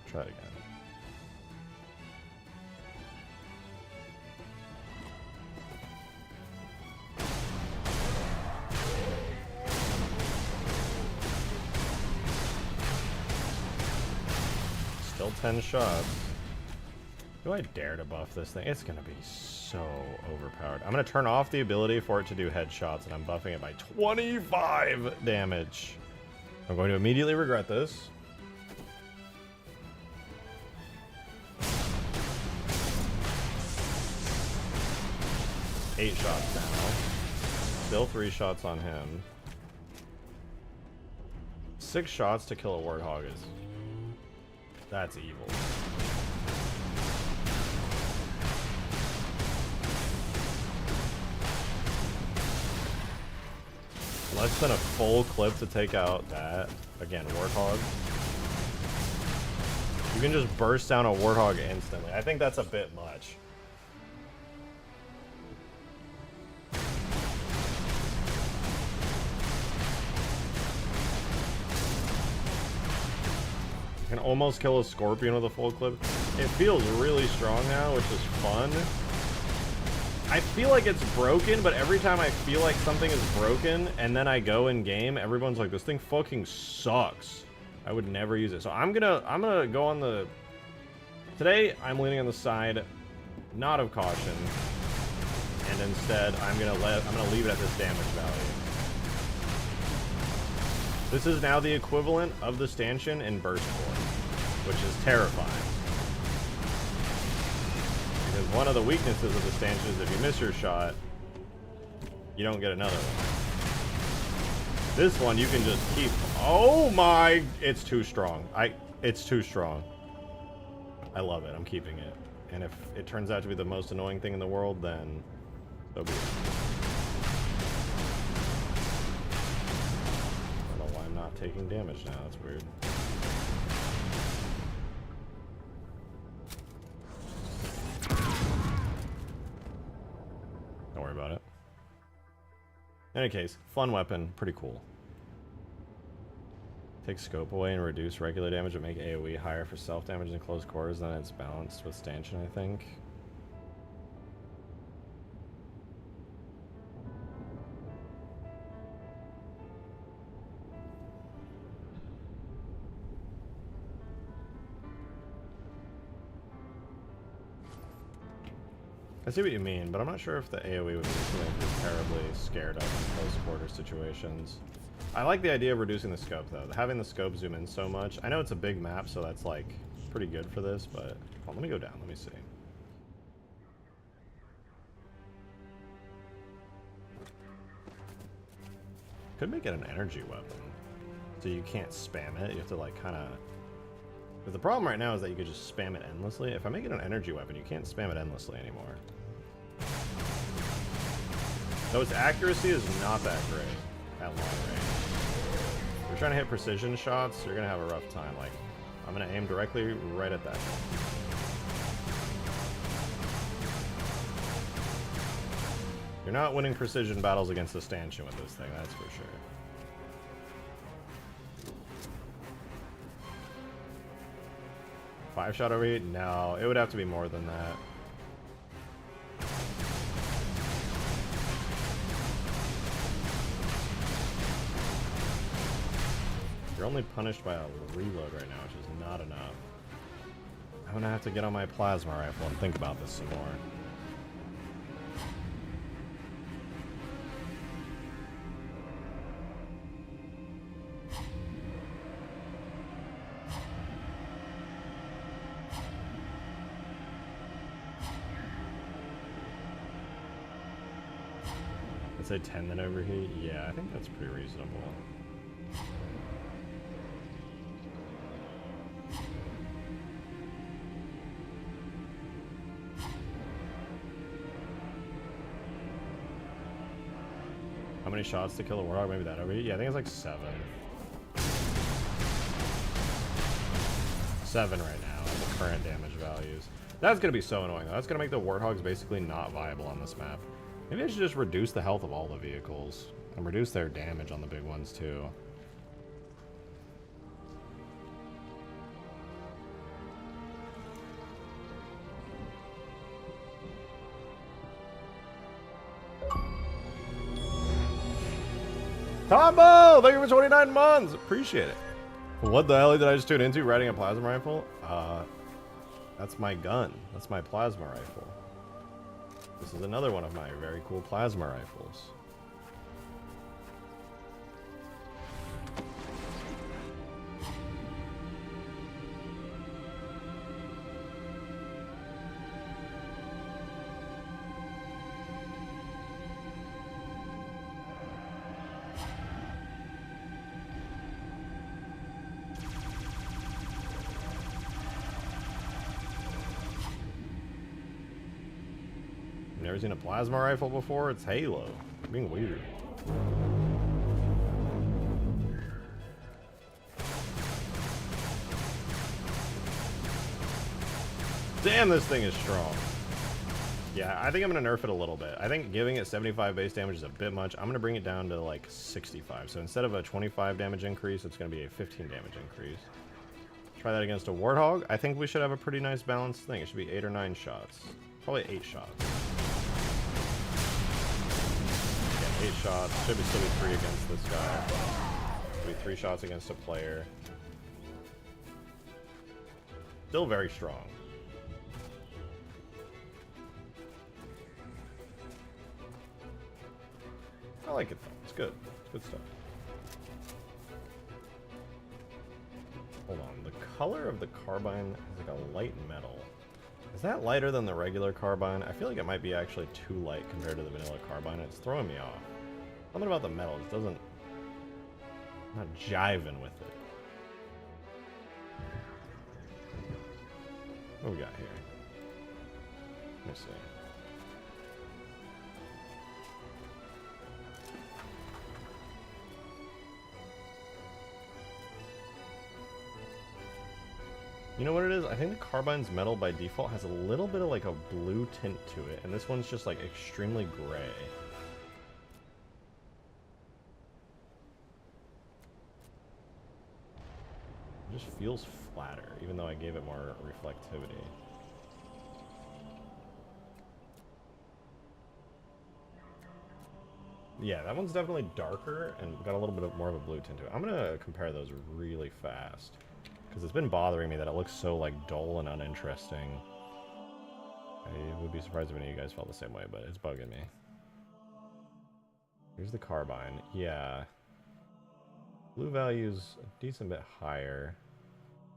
Try it again. Still 10 shots. Do I dare to buff this thing? It's gonna be so overpowered. I'm gonna turn off the ability for it to do headshots, and I'm buffing it by 25 damage. I'm going to immediately regret this. Eight shots now. Still 3 shots on him. 6 shots to kill a warthog is... that's evil. Less than a full clip to take out that. Again, warthog. You can just burst down a warthog instantly. I think that's a bit much. Can almost kill a scorpion with a full clip. It feels really strong now, which is fun. I feel like it's broken, but every time I feel like something is broken and then I go in game, everyone's like, this thing fucking sucks. I would never use it. So I'm gonna go on the... Today, I'm leaning on the side, not of caution. And instead, I'm gonna leave it at this damage value. This is now the equivalent of the stanchion in burst form, which is terrifying. Because one of the weaknesses of the stanchion is if you miss your shot, you don't get another one. This one you can just keep. Oh my! It's too strong. It's too strong. I love it. I'm keeping it. And if it turns out to be the most annoying thing in the world, then so be it. Taking damage now, that's weird. Don't worry about it. In any case, fun weapon, pretty cool. Take scope away and reduce regular damage and make AoE higher for self-damage in close quarters, then it's balanced with stanchion, I think. I see what you mean, but I'm not sure if the AoE would be terribly scared of in close quarter situations. I like the idea of reducing the scope, though. Having the scope zoom in so much. I know it's a big map, so that's, like, pretty good for this, but... Well, let me go down. Let me see. Could make it an energy weapon. So you can't spam it. You have to, like, kind of... But the problem right now is that you could just spam it endlessly. If I make it an energy weapon, you can't spam it endlessly anymore. Though its accuracy is not that great at long range. If you're trying to hit precision shots, you're gonna have a rough time. Like, I'm gonna aim directly right at that. You're not winning precision battles against the stanchion with this thing, that's for sure. Five-shot overheat? No, it would have to be more than that. You're only punished by a reload right now, which is not enough. I'm gonna have to get on my plasma rifle and think about this some more. I'd say 10 overheat. Yeah, I think that's pretty reasonable. How many shots to kill a warthog? Maybe that overheat? Yeah, I think it's like 7. 7 right now at the current damage values. That's gonna be so annoying though. That's gonna make the warthogs basically not viable on this map. Maybe I should just reduce the health of all the vehicles and reduce their damage on the big ones too. Tombo! Thank you for 29 months! Appreciate it. What the hell did I just tune into? Riding a plasma rifle? That's my gun. That's my plasma rifle. This is another one of my very cool plasma rifles. Never seen a plasma rifle before? It's Halo. I'm being weird. Damn, this thing is strong. Yeah, I think I'm going to nerf it a little bit. I think giving it 75 base damage is a bit much. I'm going to bring it down to like 65. So instead of a 25 damage increase, it's going to be a 15 damage increase. Try that against a warthog. I think we should have a pretty nice balanced thing. It should be 8 or 9 shots. Probably 8 shots. 8 shots. Should still be 3 against this guy. Should be 3 shots against a player. Still very strong. I like it though. It's good. It's good stuff. Hold on. The color of the Carbine is like a light metal. Is that lighter than the regular Carbine? I feel like it might be actually too light compared to the vanilla Carbine. It's throwing me off. Something about the metal. It doesn't... I'm not jiving with it. What do we got here? Let me see. You know what it is? I think the Carbine's metal by default has a little bit of like a blue tint to it, and this one's just like extremely gray. It just feels flatter, even though I gave it more reflectivity. Yeah, that one's definitely darker and got a little bit of more of a blue tint to it. I'm gonna compare those really fast, because it's been bothering me that it looks so like dull and uninteresting. I would be surprised if any of you guys felt the same way, but it's bugging me. Here's the Carbine. Yeah. Blue value's a decent bit higher.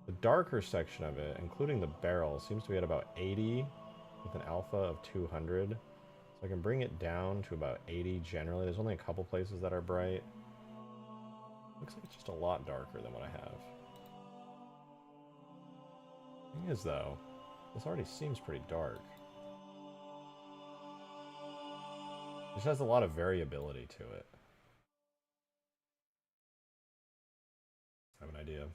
The darker section of it, including the barrel, seems to be at about 80 with an alpha of 200. So I can bring it down to about 80 generally. There's only a couple places that are bright. Looks like it's just a lot darker than what I have. Thing is though, this already seems pretty dark. Just has a lot of variability to it. I have an idea.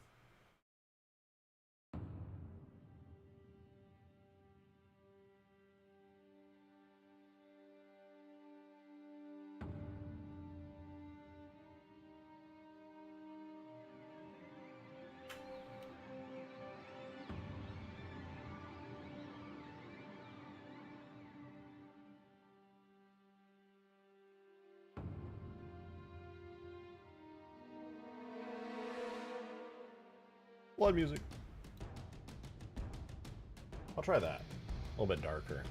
Blood music. I'll try that. A little bit darker.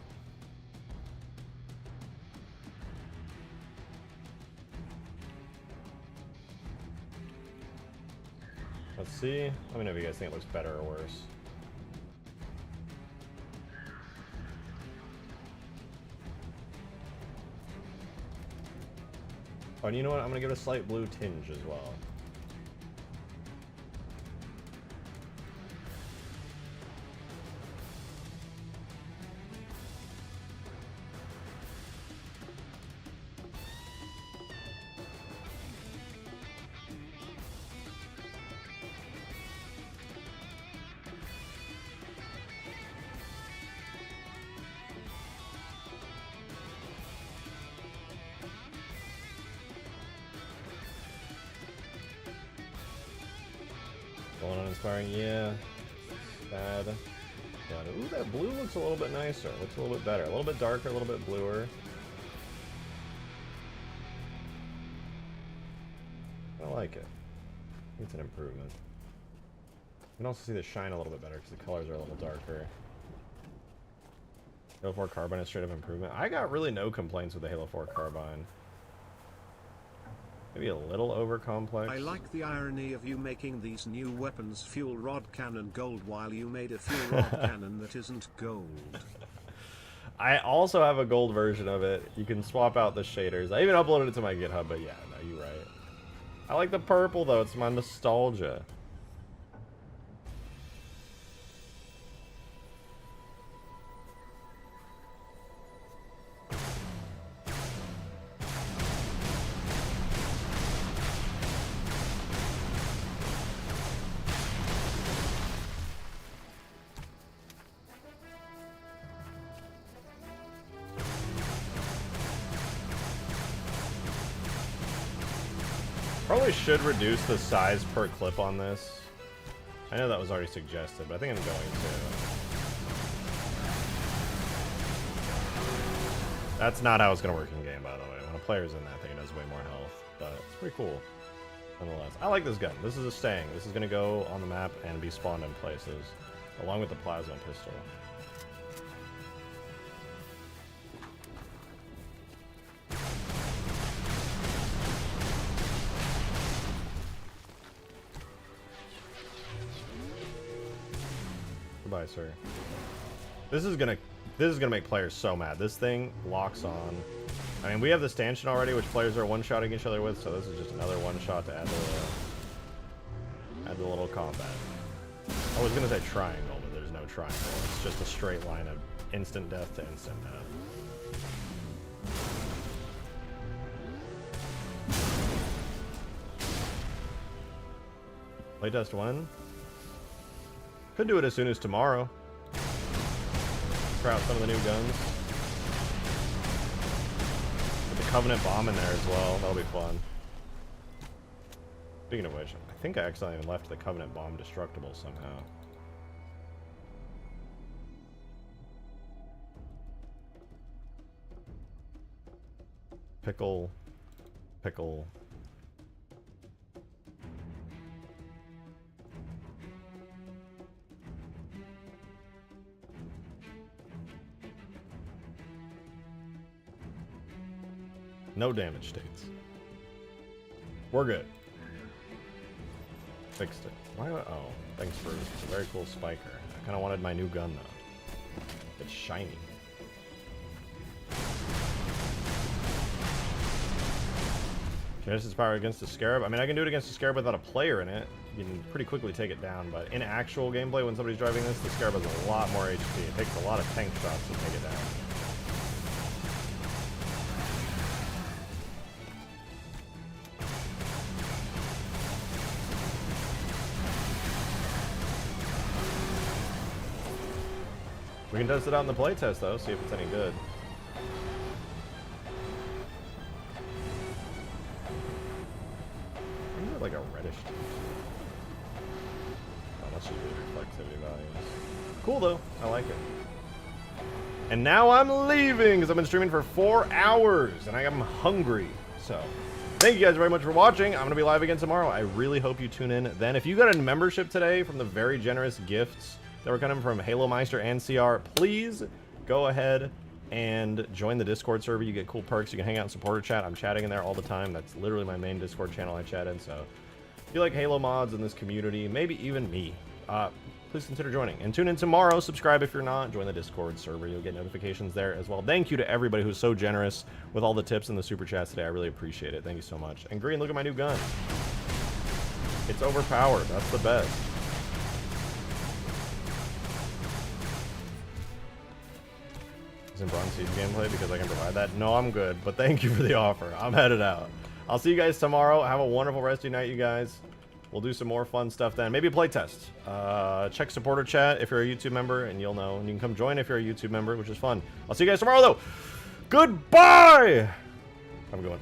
Let's see. Let me know if you guys think it looks better or worse. Oh, and you know what? I'm gonna give it a slight blue tinge as well. Going uninspiring, yeah. Bad. But, ooh, that blue looks a little bit nicer. Looks a little bit better. A little bit darker, a little bit bluer. I like it. It's an improvement. You can also see the shine a little bit better because the colors are a little darker. Halo 4 Carbine is straight up improvement. I got really no complaints with the Halo 4 Carbine. Maybe a little over complex. I like the irony of you making these new weapons fuel rod cannon gold while you made a fuel rod cannon that isn't gold. I also have a gold version of it. You can swap out the shaders. I even uploaded it to my GitHub, but yeah, no, you're right. I like the purple though, it's my nostalgia. Probably should reduce the size per clip on this. I know that was already suggested, but I think I'm going to. That's not how it's going to work in game, by the way. When a player's in that thing, it does way more health, but it's pretty cool. Nonetheless, I like this gun. This is a staying. This is going to go on the map and be spawned in places, along with the plasma pistol. Goodbye, sir. This is gonna make players so mad. This thing locks on. I mean, we have the stanchion already, which players are one-shotting each other with, so this is just another one-shot to add the little combat. I was gonna say triangle, but there's no triangle. It's just a straight line of instant death to instant death. Playtest 1. Could do it as soon as tomorrow. Try out some of the new guns. Put the Covenant bomb in there as well. That'll be fun. Speaking of which, I think I accidentally left the Covenant bomb destructible somehow. Pickle. Pickle. No damage states. We're good. Fixed it. Why? Oh, thanks, Bruce. It's a very cool spiker. I kind of wanted my new gun though. It's shiny. Genesis power against the Scarab. I mean, I can do it against the Scarab without a player in it. You can pretty quickly take it down, but in actual gameplay, when somebody's driving this, the Scarab has a lot more HP. It takes a lot of tank shots to take it down. We can test it out in the playtest, though, see if it's any good. Isn't it like a reddish tint? Oh, that's usually reflectivity values. Cool, though. I like it. And now I'm leaving because I've been streaming for 4 hours and I am hungry. So, thank you guys very much for watching. I'm going to be live again tomorrow. I really hope you tune in then. If you got a membership today from the very generous gifts that were coming from Halo Meister and CR, please go ahead and join the Discord server. You get cool perks. You can hang out in supporter chat. I'm chatting in there all the time. That's literally my main Discord channel I chat in. So, if you like Halo mods in this community, maybe even me, please consider joining. And tune in tomorrow. Subscribe if you're not. Join the Discord server. You'll get notifications there as well. Thank you to everybody who's so generous with all the tips and the super chats today. I really appreciate it. Thank you so much. And Green, look at my new gun. It's overpowered. That's the best. Isn't Bronze Siege gameplay because I can provide that? No, I'm good. But thank you for the offer. I'm headed out. I'll see you guys tomorrow. Have a wonderful rest of your night, you guys. We'll do some more fun stuff then. Maybe a playtest. Check supporter chat if you're a YouTube member, and you'll know. And you can come join if you're a YouTube member, which is fun. I'll see you guys tomorrow, though. Goodbye! Have a good one.